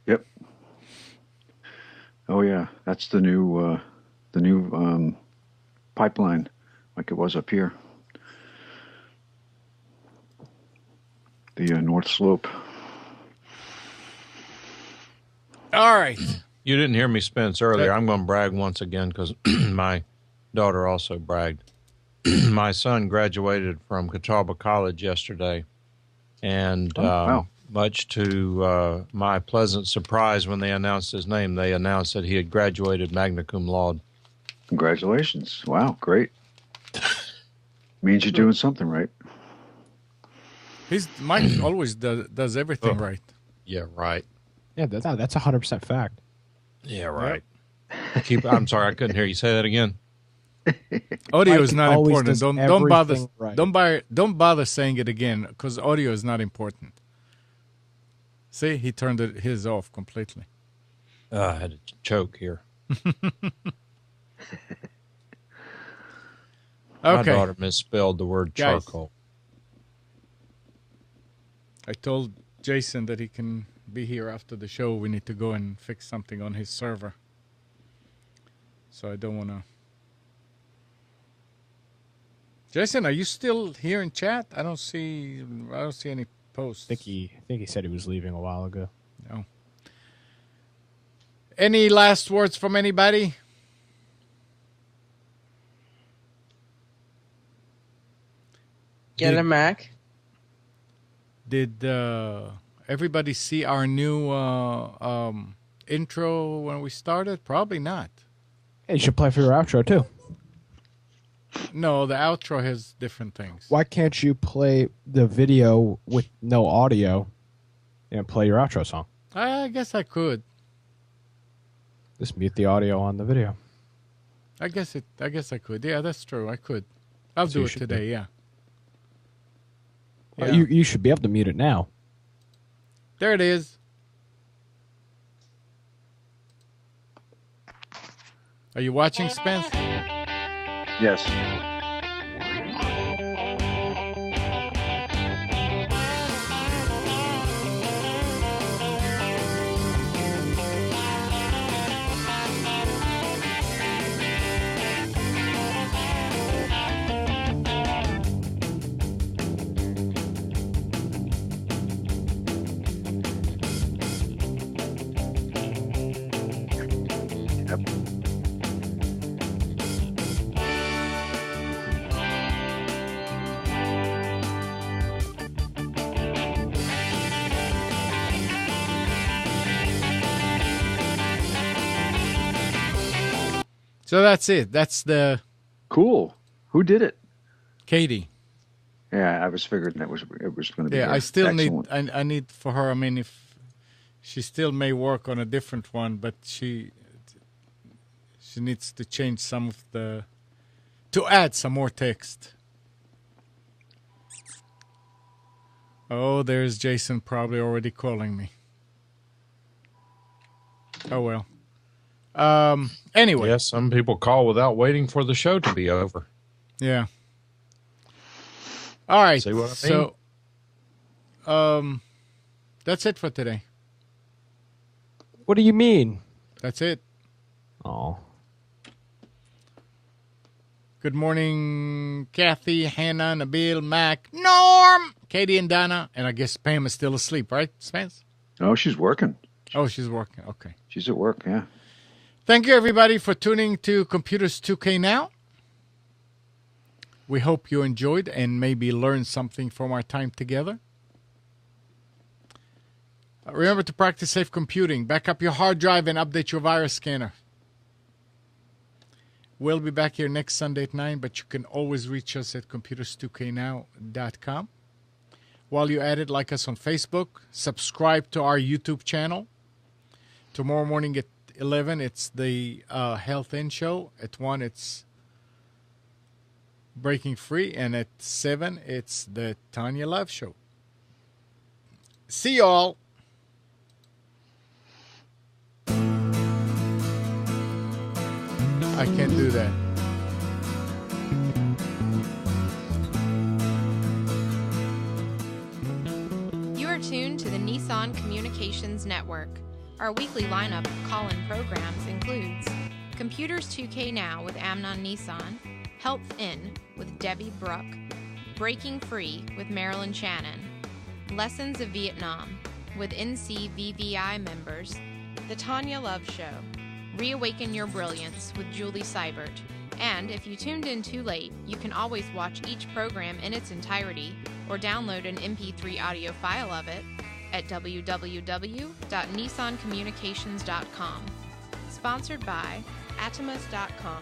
Yep. Oh yeah, that's the new pipeline, like it was up here. The North Slope. All right. You didn't hear me, Spence, earlier. I'm going to brag once again because my daughter also bragged. My son graduated from Catawba College yesterday. And wow. Much to my pleasant surprise when they announced his name, they announced that he had graduated magna cum laude. Congratulations. Wow, great. Means you're doing something right. Mike always does everything right. Yeah, right. Yeah, that's 100% fact. Yeah, right. I'm sorry, I couldn't hear you. Say that again. Audio is Mike not always important. does Don't bother. everything right. Don't bother saying it again, because audio is not important. See, he turned his off completely. I had a choke here. My Okay. daughter misspelled the word Guys. charcoal. I told Jason that he can be here after the show. We need to go and fix something on his server. So I don't want to. Jason, are you still here in chat? I don't see any posts. I think he said he was leaving a while ago. No. Any last words from anybody? Get a Mac. Did everybody see our new intro when we started? Probably not. Hey, you should play for your outro too. No, the outro has different things. Why can't you play the video with no audio and play your outro song? I guess I could. Just mute the audio on the video. I guess I could. Yeah, that's true. I could. I'll So do you it should today. do. Yeah. Well, you should be able to mute it now. There it is. Are you watching, Spence? Yes. So that's it. That's the Cool. Who did it? Katie. Yeah, I was figuring it was going to be. Yeah, her. I still Excellent. I need for her. I mean, if she still may work on a different one, but she needs to change some of to add some more text. Oh, there's Jason probably already calling me. Oh well. Anyway. Yes, some people call without waiting for the show to be over. Yeah. All right. See what I mean? So, that's it for today. What do you mean? That's it. Oh. Good morning, Kathy, Hannah, Nabil, Mac, Norm, Katie, and Donna. And I guess Pam is still asleep, right, Spence? Oh, she's working. Oh, she's working. Okay. She's at work, yeah. Thank you, everybody, for tuning to Computers 2K Now. We hope you enjoyed and maybe learned something from our time together. Remember to practice safe computing. Back up your hard drive and update your virus scanner. We'll be back here next Sunday at 9, but you can always reach us at computers2know.com. While you're at it, like us on Facebook. Subscribe to our YouTube channel. Tomorrow morning at 11, it's the Health In Show. At 1, it's Breaking Free. And at 7, it's the Tanya Love Show. See y'all. I can't do that. You are tuned to the Nissan Communications Network. Our weekly lineup of call-in programs includes Computers 2K Now with Amnon Nissan, Health In with Debbie Bruck, Breaking Free with Marilyn Shannon, Lessons of Vietnam with NCVVI members, The Tanya Love Show, Reawaken Your Brilliance with Julie Seibert. And if you tuned in too late, you can always watch each program in its entirety or download an MP3 audio file of it at www.nissancommunications.com. Sponsored by Atomus.com,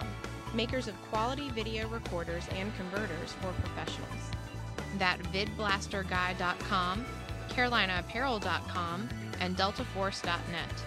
makers of quality video recorders and converters for professionals. That VidBlasterGuy.com, CarolinaApparel.com, and DeltaForce.net.